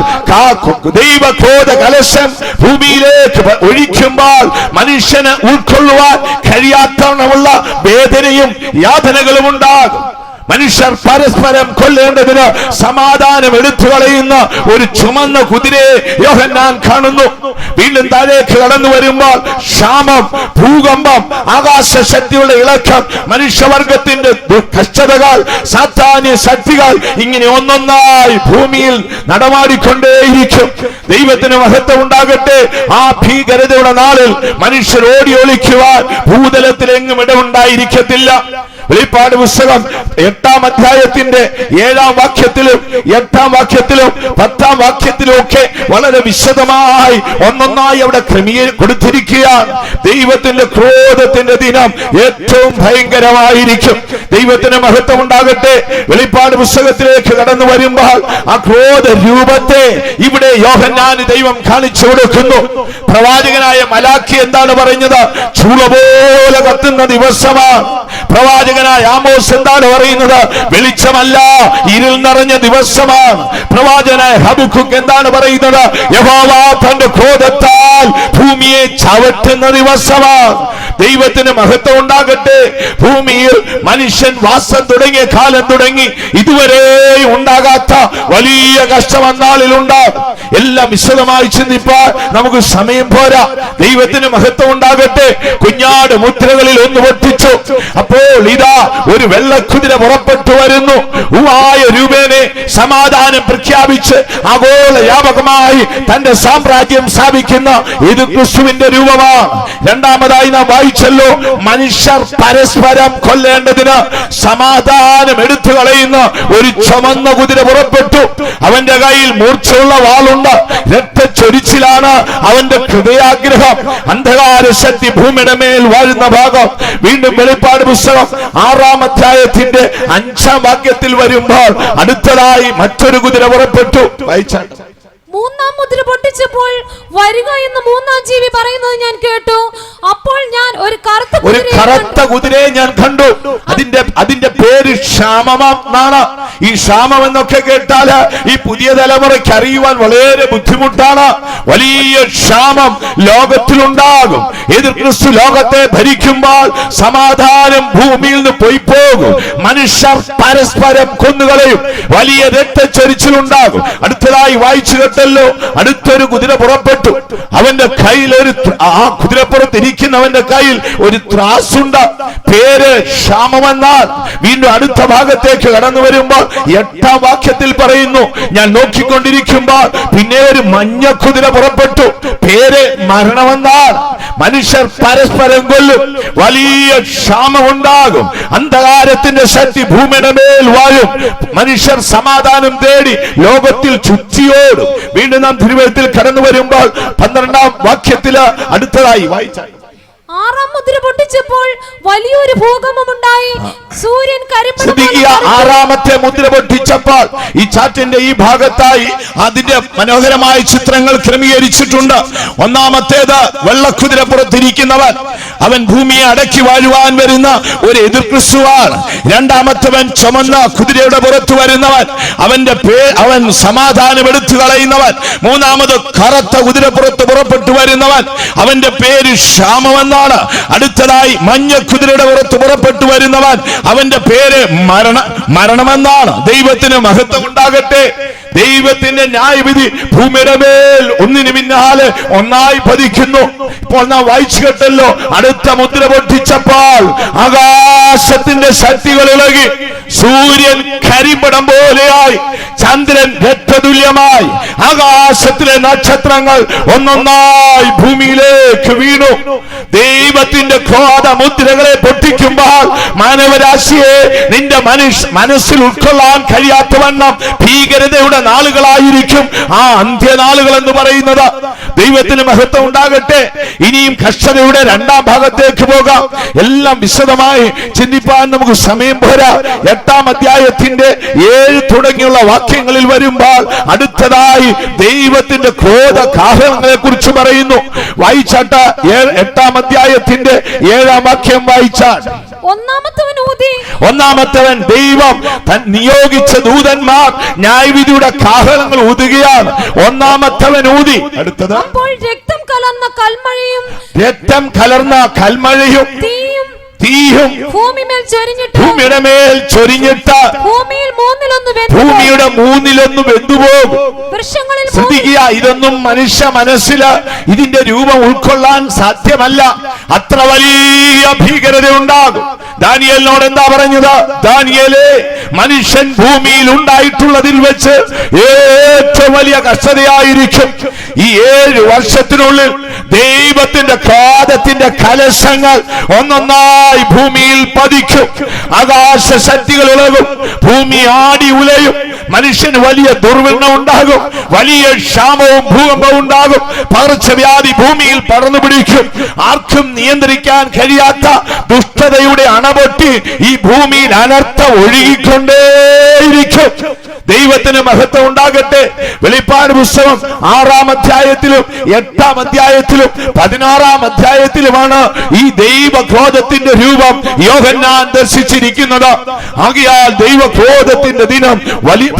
ദൈവക്രോധ കലശം ഭൂമിയിലേക്ക് ഒഴിക്കുമ്പോൾ മനുഷ്യന് ഉൾക്കൊള്ളുവാൻ കഴിയാത്തവണ്ണമുള്ള വേദനയും യാതനകളും ഉണ്ടാകും. മനുഷ്യർ പരസ്പരം കൊല്ലേണ്ടതിന് സമാധാനം എടുത്തു കളയുന്ന ഒരു ചുമന്ന കുതിരയെ യോഹന്നാൻ കാണുന്നു. വീണ്ടും താഴേക്ക് കടന്നു വരുമ്പോൾ ക്ഷാമം, ഭൂകമ്പം, ആകാശശക്തിയുടെ ഇളക്കം, മനുഷ്യവർഗത്തിന്റെ കഷ്ടതകൾ, സാത്താന്യ ശക്തികൾ ഇങ്ങനെ ഒന്നൊന്നായി ഭൂമിയിൽ നടമാടിക്കൊണ്ടേയിരിക്കും. ദൈവത്തിന് മഹത്വം ഉണ്ടാകട്ടെ. ആ ഭീകരതയുടെ നാളിൽ മനുഷ്യർ ഓടി ഒളിക്കുവാൻ ഭൂതലത്തിൽ എങ്ങും ഇടമുണ്ടായിരിക്കത്തില്ല. വെളിപ്പാട് പുസ്തകം 8-ാം അധ്യായത്തിന്റെ 7-ാം വാക്യത്തിലും 8-ാം വാക്യത്തിലും 10-ാം വാക്യത്തിലും ഒക്കെ വളരെ വിശദമായി ഒന്നൊന്നായി അവിടെ കൊടുത്തിരിക്കുകയാണ്. ദൈവത്തിന്റെ ക്രോധത്തിന്റെ ദിനം ഏറ്റവും ഭയങ്കരമായിരിക്കും. ദൈവത്തിന് മഹത്വം ഉണ്ടാകട്ടെ. വെളിപ്പാട് പുസ്തകത്തിലേക്ക് കടന്നു വരുമ്പോൾ ആ ക്രോധ രൂപത്തെ ഇവിടെ യോഹന്നാന് ദൈവം കാണിച്ചു കൊടുക്കുന്നു. പ്രവാചകനായ മലാഖി എന്താണ് പറഞ്ഞത്? ചൂള പോലെ കത്തുന്ന ദിവസമാണ്. പ്രവാചകനായ ആമോസ് എന്താണ് പറയുന്നത്? വെളിച്ചമല്ല, ഇരുൾ നിറഞ്ഞ ദിവസമാണ്. പ്രവാചകനായ ഹബക്കൂക്ക് എന്താണ് പറയുന്നത്? യഹോവ തന്റെ ക്രോധത്താൽ ഭൂമിയെ ചവിട്ടുന്ന ദിവസമാണ്. ദൈവത്തിന് മഹത്വം ഉണ്ടാകട്ടെ. ഭൂമിയിൽ മനുഷ്യൻ വാസം തുടങ്ങിയ കാലം തുടങ്ങി ഇതുവരെ ഉണ്ടാകാത്ത വലിയ കഷ്ടം അന്നാളിലുണ്ടാകും. എല്ലാം വിശദമായി ചിന്തിപ്പാൻ നമുക്ക് സമയം പോരാ. ദൈവത്തിന് മഹത്വം ഉണ്ടാകട്ടെ. കുഞ്ഞാട് മുദ്രകളിൽ ഒന്ന് പൊട്ടിച്ചു. അപ്പോൾ ഇതാ ഒരു വെള്ളക്കുതിര പുറപ്പെട്ടു വരുന്നു. ഉവായ രൂപേനെ സമാധാനം പ്രഖ്യാപിച്ച് ആഗോള വ്യാപകമായി തന്റെ സാമ്രാജ്യം സ്ഥാപിക്കുന്ന ഇത് ക്രിസ്തുവിന്റെ രൂപമാണ്. രണ്ടാമതായി നാം വായിച്ചല്ലോ, മനുഷ്യർ പരസ്പരം കൊല്ലേണ്ടതിന് സമാധാനം എടുത്തു കളയുന്ന ഒരു ചുമന്ന കുതിര പുറപ്പെട്ടു. അവന്റെ കയ്യിൽ മൂർച്ചയുള്ള വാളുണ്ട്. രക്തച്ചൊരിച്ചിലാണ് അവന്റെ ഹൃദയാഗ്രഹം. അന്ധകാര ശക്തി ഭൂമിയുടെ മേൽ വാഴുന്ന ഭാഗം വീണ്ടും വെളിപ്പാട് പുസ്തകം 6-ാം അധ്യായത്തിന്റെ 5-ാം വാക്യത്തിൽ വരുമ്പോൾ അടുത്തതായി മറ്റൊരു കുതിര പുറപ്പെട്ടു. വായിച്ചാൽ 3-ാം മുദ്ര പൊട്ടിച്ചപ്പോൾ വരിക എന്ന് 3-ാം ജീവി പറയുന്നത് ഞാൻ കേട്ടു. അപ്പോൾ ഞാൻ ഒരു കറുത്ത കുതിരയെ ഞാൻ കണ്ടു. അതിന്റെ പേര് ക്ഷാമമാണ്. ഈ ക്ഷാമം എന്നൊക്കെ കേട്ടാല് ഈ പുതിയ തലമുറയ്ക്ക് അറിയുവാൻ വളരെ ബുദ്ധിമുട്ടാണ്. വലിയ ക്ഷാമം ലോകത്തിലുണ്ടാകും. എതിർ ക്രിസ്തു ലോകത്തെ ഭരിക്കുമ്പോൾ സമാധാനം ഭൂമിയിൽ നിന്ന് പോയി പോകും. മനുഷ്യർ പരസ്പരം കൊന്നുകളയും. വലിയ രക്തച്ചൊരിച്ചിലുണ്ടാകും. അടുത്തതായി വായിച്ചു കേട്ടല്ലോ, അടുത്തൊരു കുതിര പുറപ്പെട്ടു. അവന്റെ കയ്യിൽ ആ കുതിരപ്പുറത്ത് ഇരിക്കുന്നവന്റെ കയ്യിൽ ഒരു ത്രാസുണ്ട്. പേര് ക്ഷാമമെന്നാൽ. വീണ്ടും അടുത്ത ഭാഗത്തേക്ക് കടന്നു വരുമ്പോൾ 8-ാം വാക്യത്തിൽ പറയുന്നു, ഞാൻ നോക്കിക്കൊണ്ടിരിക്കുമ്പോൾ പിന്നെ ഒരു മഞ്ഞ കുതിര പുറപ്പെട്ടു. പേര് മരണമെന്നാൽ. മനുഷ്യർ പരസ്പരം കൊല്ലും. വലിയ ക്ഷാമമുണ്ടാകും. അന്ധകാരത്തിന്റെ ശക്തി ഭൂമിയുടെ മേൽ വാഴും. മനുഷ്യർ സമാധാനം തേടി ലോകത്തിൽ ചുറ്റിയോടും. വീണ്ടും നാം തിരുവഴുത്തിൽ കടന്നു വരുമ്പോൾ 12-ാം വാക്യത്തില് അടുത്തതായി വായിച്ചാൽ 6-ാം മുദ്ര പൊട്ടിച്ചപ്പോൾ വലിയൊരു ഭൂകമ്പമുണ്ടായി. സൂര്യൻ കരിമ്പട. 6-ാമത്തെ മുദ്ര പൊട്ടിച്ചപ്പോൾ ഈ ചാറ്റിന്റെ ഈ ഭാഗത്തായി അതിന്റെ മനോഹരമായ ചിത്രങ്ങൾ ക്രമീകരിച്ചിട്ടുണ്ട്. ഒന്നാമത്തേത് വെള്ളക്കുതിരപ്പുറത്തിരിക്കുന്നവൻ. അവൻ ഭൂമിയെ അടക്കി വാഴുവാൻ വരുന്ന ഒരു എതിർ ക്രിസ്തുവാണ്. രണ്ടാമത്തവൻ ചുമന്ന കുതിരയുടെ പുറത്ത് വരുന്നവൻ. അവൻ സമാധാനം എടുത്തു കളയുന്നവൻ. മൂന്നാമത് കറുത്ത കുതിരപ്പുറത്ത് പുറപ്പെട്ടു വരുന്നവൻ. അവന്റെ പേര് ക്ഷാമമെന്നാണ്. അടുത്തതായി മഞ്ഞ കുതിരയുടെ പുറത്ത് പുറപ്പെട്ടു വരുന്നവൻ. അവന്റെ പേര് മരണമെന്നാണ്. ദൈവത്തിന് മഹത്വം ഉണ്ടാകട്ടെ. ദൈവത്തിന്റെ ന്യായവിധി ഭൂമിയുടെ മേൽ ഒന്നിനു പിന്നാലെ ഒന്നായി പതിക്കുന്നു. ഇപ്പോൾ നാം വായിച്ചു കേട്ടല്ലോ, അടുത്ത മുദ്ര പൊട്ടിച്ചപ്പോൾ ആകാശ ആകാശത്തിന്റെ ശക്തികൾ ഇളകി, സൂര്യൻ കരിമ്പടം പോലെയായി, ചന്ദ്രൻ രക്തതുല്യമായി, ആകാശത്തിലെ നക്ഷത്രങ്ങൾ ഒന്നൊന്നായി ഭൂമിയിലേക്ക് വീണു. ദൈവത്തിന്റെ ക്രോധ മുദ്രകളെ പൊട്ടിക്കുമ്പോൾ മാനവരാശിയെ നിന്റെ മനസ്സിൽ ഉൾക്കൊള്ളാൻ കഴിയാത്തവണ്ണം ഭീകരതയുടെ നാളുകളായിരിക്കും ആ അന്ത്യനാളുകൾ എന്ന് പറയുന്നത്. ദൈവത്തിന് മഹത്വം ഉണ്ടാകട്ടെ. ഇനിയും കഷ്ടതയുടെ രണ്ടാം ഭാഗത്തേക്ക് പോകാം. എല്ലാം വിശദമായി ചിന്തിപ്പാൻ നമുക്ക് സമയം പോരാ. 8-ാം അധ്യായത്തിന്റെ 7 തുടങ്ങിയുള്ള വാക്യങ്ങളിൽ വരുമ്പോൾ അടുത്തതായി ദൈവത്തിന്റെ ക്രോധ കാഹളങ്ങളെ കുറിച്ച് പറയുന്നു. വായിച്ചാട്ട 8-ാം അധ്യായത്തിന്റെ 7-ാം വാക്യം വായിച്ചാൽ, ഒന്നാമത്തവൻ ദൈവം നിയോഗിച്ച ദൂതന്മാർ ന്യായവിധിയുടെ കാഹളങ്ങൾ ഊതുകയാണ്. ഒന്നാമത്തവൻ ഊതി. അടുത്തത്, രക്തം കലർന്ന കൽമഴയും തീയും ഭൂമിയുടെ മേൽ ചൊരിഞ്ഞിട്ട് ഭൂമിയുടെ മൂന്നിലൊന്ന് വെന്തുപോകും. ശ്രദ്ധിക്കുക, ഇതൊന്നും മനുഷ്യ മനസ്സില് ഇതിന്റെ രൂപം ഉൾക്കൊള്ളാൻ സാധ്യമല്ല. അത്ര വലിയ ഭീകരത ഉണ്ടാകും. ദാനിയേലിനോട് എന്താ പറഞ്ഞത്? ദാനിയേലേ, മനുഷ്യൻ ഭൂമിയിൽ ഉണ്ടായിട്ടുള്ളതിൽ വെച്ച് ഏറ്റവും വലിയ കഷ്ടതയായിരിക്കും. ഈ 7 വർഷത്തിനുള്ളിൽ ദൈവത്തിന്റെ ക്രോധത്തിന്റെ കലശങ്ങൾ ഒന്നൊന്നായി ഭൂമിയിൽ പതിക്കും. ആകാശ ശക്തികൾ ഇളകും, ഭൂമി ആടി ഉലയും, മനുഷ്യന് വലിയ ദുർവ്രണം ഉണ്ടാകും, വലിയ ക്ഷാമവും ഭൂകമ്പവും ഉണ്ടാകും, പകർച്ചവ്യാധി ഭൂമിയിൽ പടർന്നു പിടിക്കും. ആർക്കും നിയന്ത്രിക്കാൻ കഴിയാത്ത ദുഷ്ടതയുടെ അണപൊട്ടി ഈ ഭൂമിയിൽ അനർത്ഥം ഒഴുകിക്കൊണ്ടേയിരിക്കും. ദൈവത്തിന് മഹത്വം ഉണ്ടാകട്ടെ. വെളിപ്പാട് പുസ്തകം 6-ാം അധ്യായത്തിലും 8-ാം അധ്യായത്തിലും 16-ാം അധ്യായത്തിലുമാണ് ഈ ദൈവക്രോധത്തിന്റെ രൂപം യോഹന്നാൻ ദർശിച്ചിരിക്കുന്നത്. ആകയാൽ ദൈവക്രോധത്തിന്റെ ദിനം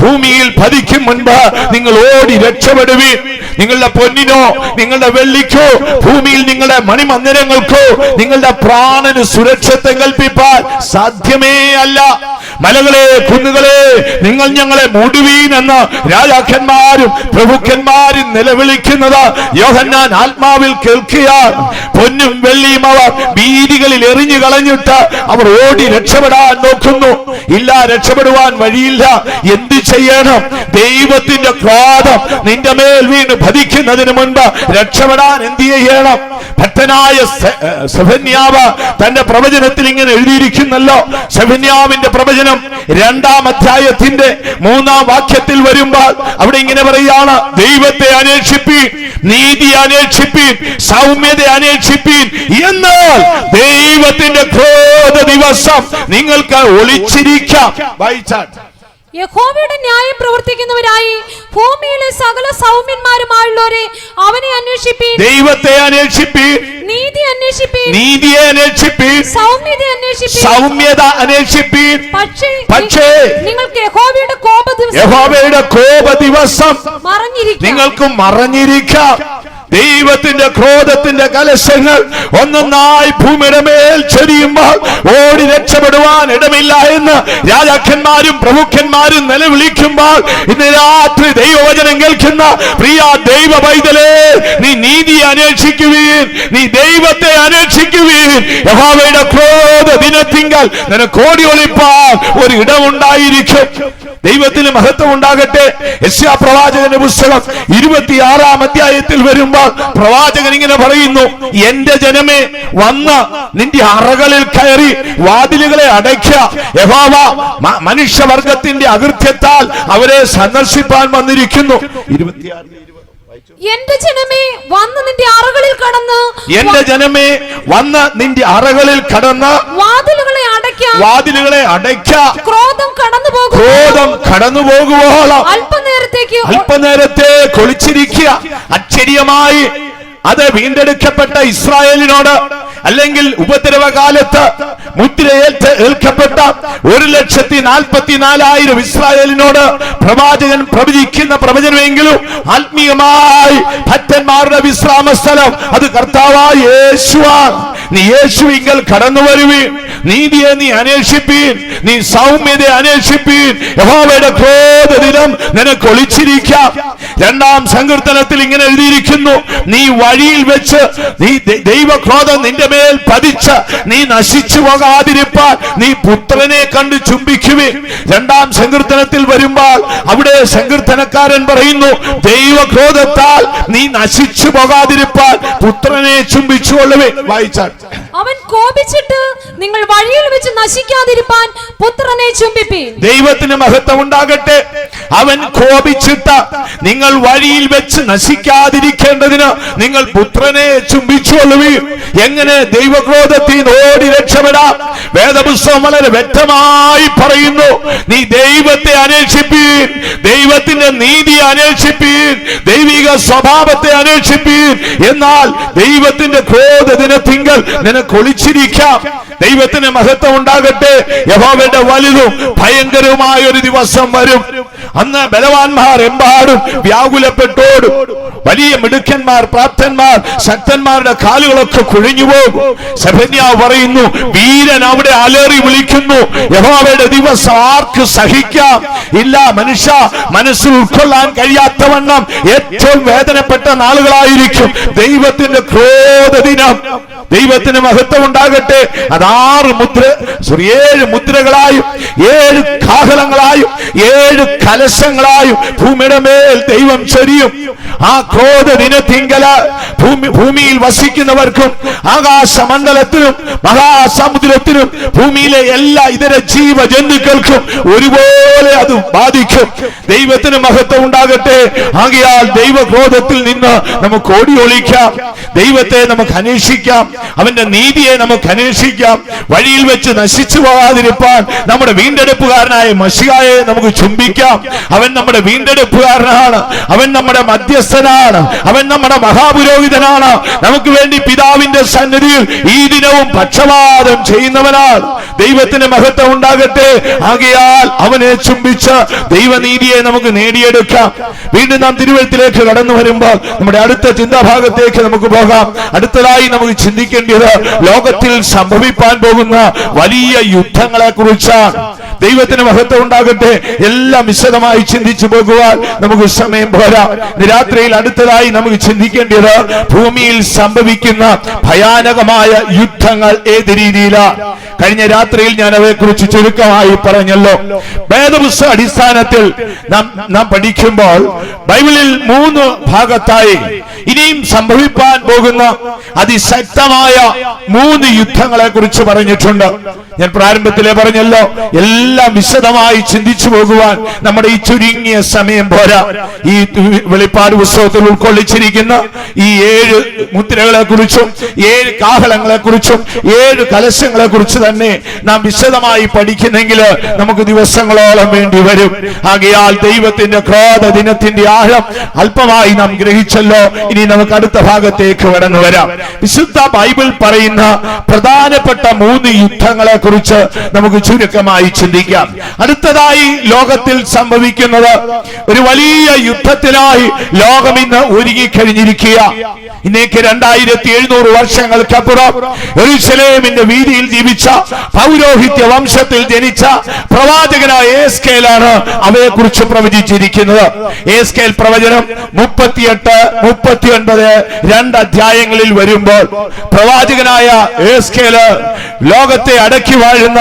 ഭൂമിയിൽ പതിക്കും മുൻപ് നിങ്ങൾ ഓടി രക്ഷപ്പെടുവീൻ. നിങ്ങളുടെ പൊന്നിനോ നിങ്ങളുടെ വെള്ളിക്കോ ഭൂമിയിൽ നിങ്ങളുടെ മണിമന്ദിരങ്ങൾക്കോ നിങ്ങളുടെ പ്രാണന് സുരക്ഷത്തെ കൽപ്പിപ്പാൻ സാധ്യമേ അല്ല. മലകളെ, കുന്നുകളെ, നിങ്ങൾ ഞങ്ങളെ മൂടുവീൻ എന്ന് രാജാക്കന്മാരും പ്രഭുക്കന്മാരും നിലവിളിക്കുന്നത് യോഹന്നാൻ ആത്മാവിൽ കേൾക്കുകയാണ്. പൊന്നും വെള്ളിയും അവർ വീതികളിൽ എറിഞ്ഞു കളഞ്ഞിട്ട് അവർ ഓടി രക്ഷപ്പെടാൻ നോക്കുന്നു. ഇല്ല, രക്ഷപ്പെടുവാൻ വഴിയില്ല. എന്ത് ചെയ്യണം? ദൈവത്തിന്റെ ക്രോധം നിന്റെ മേൽ വീണ് ഭരിക്കുന്നതിന് മുൻപ് രക്ഷപ്പെടാൻ എന്ത് ചെയ്യണം? ഭക്തനായ സെഫന്യാവ് തന്റെ പ്രവചനത്തിൽ ഇങ്ങനെ എഴുതിയിരിക്കുന്നല്ലോ. സെഫന്യാവിന്റെ പ്രവചനം 2-ാം അധ്യായത്തിന്റെ 3-ാം വാക്യത്തിൽ വരുമ്പോൾ അവിടെ ഇങ്ങനെ പറയാണ്, ദൈവത്തെ അന്വേഷിപ്പീൻ, നീതി അന്വേഷിപ്പീൻ, സൗമ്യത അന്വേഷിപ്പീൻ, എന്നാൽ ദൈവത്തിന്റെ ക്രോധ ദിവസം നിങ്ങൾക്ക് ഒളിച്ചിരിക്കാം. വായിച്ചാൽ, യഹോവയുടെ ന്യായം പ്രവർത്തിക്കുന്നവരായി ഭൂമിയിലെ സകല സൗമ്യന്മാരുമായുള്ളവരെ അവനെ അന്വേഷിപ്പീൻ. ദൈവത്തെ അന്വേഷിപ്പീൻ, നീതിയെ അന്വേഷിപ്പീൻ, സൗമ്യത അന്വേഷിപ്പീൻ. പക്ഷേ നിങ്ങൾക്ക് യഹോവയുടെ കോപ ദിവസം നിങ്ങൾക്ക് മറഞ്ഞിരിക്കാം. ദൈവത്തിന്റെ ക്രോധത്തിന്റെ കലശങ്ങൾ ഒന്നൊന്നായി ഭൂമിയുടെ മേൽ ചൊരിയുമ്പോൾ ഓടി രക്ഷപ്പെടുവാൻ ഇടമില്ല എന്ന് രാജാക്കന്മാരും പ്രമുഖന്മാരും നിലവിളിക്കുമ്പോൾ ഇന്ന് രാത്രി ദൈവവചനം കേൾക്കുന്ന പ്രിയ ദൈവ പൈതലേ, നീ നീതി അന്വേഷിക്കുവീൻ, നീ ദൈവത്തെ അന്വേഷിക്കുവീൻ. യഹോവയുടെ ക്രോധ ദിനത്തിങ്കൽ നിനക്ക് ഓടി ഒളിപ്പാൻ ഒരു ഇടമുണ്ടായിരിക്കും. ദൈവത്തിന് മഹത്വം ഉണ്ടാകട്ടെ. യെശയ്യാ പ്രവാചകന്റെ പുസ്തകം 26-ാം അധ്യായത്തിൽ വരുമ്പോൾ പ്രവാചകൻ ഇങ്ങനെ പറയുന്നു, എന്റെ ജനമേ, വന്ന് നിന്റെ അറകളിൽ കയറി വാതിലുകളെ അടയ്ക്കുക. യഹോവ മനുഷ്യവർഗത്തിന്റെ അകൃത്യത്താൽ അവരെ സന്ദർശിപ്പാൻ വന്നിരിക്കുന്നു. 26 എന്റെ ജനമേ വന്ന് നിന്റെ അറകളിൽ കടന്ന്, എന്റെ ജനമേ വന്ന് നിന്റെ അറകളിൽ കടന്ന് വാതിലുകളെ അടയ്ക്ക. ക്രോധം കടന്നു പോകുവോളം അല്പനേരത്തെ ഒളിച്ചിരിക്കുക. അക്ഷരീയമായി അത് വീണ്ടെടുക്കപ്പെട്ട ഇസ്രായേലിനോട്, അല്ലെങ്കിൽ ഉപദ്രവകാലത്ത് മുദ്രയേൽക്കപ്പെട്ട 1,44,000 ഇസ്രായേലിനോട് പ്രവാചകൻ പ്രവചിക്കുന്ന പ്രവചനമെങ്കിലും ആത്മീയമായി ഭക്തന്മാരുടെ വിശ്രാമ സ്ഥലം അത് കർത്താവായ യേശുവാണ്. നീ യേശുവിങ്കൽ കടന്നു വരുവീൻ, നീതിയെ നീ അന്വേഷിപ്പീൻ, നീ സൗമ്യതയെ അന്വേഷിപ്പീൻ. യഹോവയുടെ ക്രോധ ദിനം നിനക്ക് ഒളിച്ചിരിക്കാം. 2-ാം സങ്കീർത്തനത്തിൽ ഇങ്ങനെ എഴുതിയിരിക്കുന്നു, നീ വഴിയിൽ വെച്ച് നീ ദൈവക്രോധം നിന്റെ മേൽ പതിച്ച് നീ നശിച്ചു പോകാതിരിപ്പാൻ നീ പുത്രനെ കണ്ട് ചുംബിക്കുവീൻ. 2-ാം സങ്കീർത്തനത്തിൽ വരുമ്പോൾ അവിടെ സങ്കീർത്തനക്കാരൻ പറയുന്നു, ദൈവക്രോധത്താൽ നീ നശിച്ചു പോകാതിരിപ്പാൻ പുത്രനെ ചുംബിച്ചുകൊള്ളുവീൻ. വായിച്ചാൽ, അവൻ കോപിച്ചിട്ട് നിങ്ങൾ വഴിയിൽ വെച്ച് നശിക്കാതിരിപ്പാൻ പുത്രനെ ചുംബിപ്പീൻ. ദൈവത്തിന് മഹത്വം ഉണ്ടാകട്ടെ. അവൻ കോപിച്ചിട്ട് നിങ്ങൾ വഴിയിൽ വെച്ച് നശിക്കാതിരിക്കേണ്ടതിന് നിങ്ങൾ പുത്രനെ ചുംബിച്ചുകൊള്ളുവീൻ. എങ്ങനെ ദൈവക്രോധത്തിൽ ഓടി രക്ഷപ്പെടാം? വേദപുസ്തകം വളരെ വ്യക്തമായി പറയുന്നു, നീ ദൈവത്തെ അന്വേഷിപ്പീൻ, ദൈവത്തിന്റെ നീതി അന്വേഷിപ്പീൻ, ദൈവിക സ്വഭാവത്തെ അന്വേഷിപ്പീൻ. എന്നാൽ ദൈവത്തിന്റെ ക്രോധ ദിനത്തിങ്കൽ നിനക്ക് ഒളിച്ചിരിക്കാം. ദൈവത്തിന് മഹത്വം ഉണ്ടാകട്ടെ. യഹോവയുടെ വലുതും ഭയങ്കരവുമായ ഒരു ദിവസം വരും. അന്ന് ബലവാന്മാർ എമ്പാടും വ്യാകുലപ്പെട്ടോടും. വലിയ മിടുക്കന്മാർ, പ്രാപ്തന്മാർ, ശക്തന്മാരുടെ കാലുകളൊക്കെ കുഴിഞ്ഞു പോകും. സെഫന്യാവ് പറയുന്നു, വീരൻ അവിടെ അലറി വിളിക്കുന്നു. യഹോവയുടെ ദിവസം ആർക്ക് സഹിക്കാം? ഇല്ല. മനുഷ്യ മനസ്സിൽ ഉൾക്കൊള്ളാൻ കഴിയാത്തവണ്ണം ഏറ്റവും വേദനപ്പെട്ട നാളുകളായിരിക്കും ദൈവത്തിന്റെ ക്രോധ ദിനം. ദൈവത്തിന് മഹത്വം ഉണ്ടാകട്ടെ. അത് 7 മുദ്രകളായും 7 കാഹളങ്ങളായും 7 കലശങ്ങളായും ഭൂമിയുടെ മേൽ ദൈവം ചൊരിയും. ആ ക്രോധ ദിനത്തിങ്കല ഭൂമിയിൽ വസിക്കുന്നവർക്കും ആകാശമണ്ഡലത്തിനും മഹാസമുദ്രത്തിനും ഭൂമിയിലെ എല്ലാ ഇതര ജീവജന്തുക്കൾക്കും ഒരുപോലെ അത് ബാധിക്കും. ദൈവത്തിന് മഹത്വം ഉണ്ടാകട്ടെ. ആകയാൽ ദൈവക്രോധത്തിൽ നിന്ന് നമുക്ക് ഓടിയൊളിക്കാം. ദൈവത്തെ നമുക്ക് അന്വേഷിക്കാം, അവന്റെ നീതിയെ നമുക്ക് അന്വേഷിക്കാം. വഴിയിൽ വെച്ച് നശിച്ചു പോകാതിരിപ്പാൻ നമ്മുടെ വീണ്ടെടുപ്പുകാരനായ മശിഹായെ നമുക്ക് ചുംബിക്കാം. അവൻ നമ്മുടെ വീണ്ടെടുപ്പുകാരനാണ്, അവൻ നമ്മുടെ മധ്യസ്ഥനാണ്, അവൻ നമ്മുടെ മഹാപുരോഹിതനാണ്. നമുക്ക് വേണ്ടി പിതാവിന്റെ സന്നിധിയിൽ ഈ ദിനവും പക്ഷപാതം ചെയ്യുന്നവനാണ്. ദൈവത്തിന് മഹത്വം ഉണ്ടാകട്ടെ. ആകയാൽ അവനെ ചുംബിച്ച് ദൈവനീതിയെ നമുക്ക് നേടിയെടുക്കാം. വീണ്ടും നാം തിരുവെഴുത്തിലേക്ക് കടന്നു വരുമ്പോൾ നമ്മുടെ അടുത്ത ചിന്താഭാഗത്തേക്ക് നമുക്ക് പോകാം. അടുത്തതായി നമുക്ക് ചിന്തിക്കേണ്ടത് ലോകത്തിൽ സംഭവിപ്പാൻ പോകുന്ന വലിയ യുദ്ധങ്ങളെ കുറിച്ചാണ്. ദൈവത്തിന് മഹത്വം ഉണ്ടാകട്ടെ. എല്ലാം വിശദമായി ചിന്തിച്ചു പോകുവാൻ നമുക്ക് സമയം പോരാ. രാത്രിയിൽ അടുത്തതായി നമുക്ക് ചിന്തിക്കേണ്ടത് ഭൂമിയിൽ സംഭവിക്കുന്ന ഭയാനകമായ യുദ്ധങ്ങൾ ഏത് രീതിയിലാണ്. കഴിഞ്ഞ രാത്രിയിൽ ഞാൻ അവയെക്കുറിച്ച് ചുരുക്കമായി പറഞ്ഞല്ലോ. വേദപുസ്തക അടിസ്ഥാനത്തിൽ നാം പഠിക്കുമ്പോൾ ബൈബിളിൽ 3 ഭാഗത്തായി ഇനിയും സംഭവിപ്പാൻ പോകുന്ന അതിശക്തമായ 3 യുദ്ധങ്ങളെ കുറിച്ച് പറഞ്ഞിട്ടുണ്ട്. ഞാൻ പ്രാരംഭത്തിലെ പറഞ്ഞല്ലോ, എല്ലാം വിശദമായി ചിന്തിച്ചു പോകുവാൻ നമ്മുടെ ഈ ചുരുങ്ങിയ സമയം പോരാ. ഈ വെളിപ്പാട് പുസ്തകത്തിൽ ഉൾക്കൊള്ളിച്ചിരിക്കുന്ന ഈ 7 മുദ്രകളെ കുറിച്ചും 7 കാഹളങ്ങളെ കുറിച്ചും 7 കലശങ്ങളെ കുറിച്ച് തന്നെ നാം വിശദമായി പഠിക്കുന്നെങ്കിൽ നമുക്ക് ദിവസങ്ങളോളം വേണ്ടി വരും. ആകയാൽ ദൈവത്തിന്റെ ക്രോധ ദിനത്തിന്റെ ആഴം അല്പമായി നാം ഗ്രഹിച്ചല്ലോ. ഇനി നമുക്ക് അടുത്ത ഭാഗത്തേക്ക് കടന്നു വരാം. വിശുദ്ധ ബൈബിൾ പറയുന്ന പ്രധാനപ്പെട്ട 3 യുദ്ധങ്ങളെ കുറിച്ച് നമുക്ക് ചുരുക്കമായി ചിന്തിക്കാം. അടുത്തതായി ലോകത്തിൽ സംഭവിക്കുന്നത് ഒരു വലിയ യുദ്ധത്തിനായി ലോകം ഇന്ന് ഒരുങ്ങിക്കഴിഞ്ഞിരിക്കുക. ഇന്നേക്ക് 2700 വർഷങ്ങൾക്കപ്പുറം യെരൂശലേമിന്റെ വീതിയിൽ ജീവിച്ച പൗരോഹിത്യ വംശത്തിൽ ജനിച്ച പ്രവാചകനായ യെഹെസ്കേലാണ് അവയെ കുറിച്ച് പ്രവചിച്ചിരിക്കുന്നത്. യെഹെസ്കേൽ പ്രവചനം 38, 39 2 അധ്യായങ്ങളിൽ വരുമ്പോൾ പ്രവാചകനായ യെഹെസ്കേല് ലോകത്തെ അടക്കി വാഴുന്ന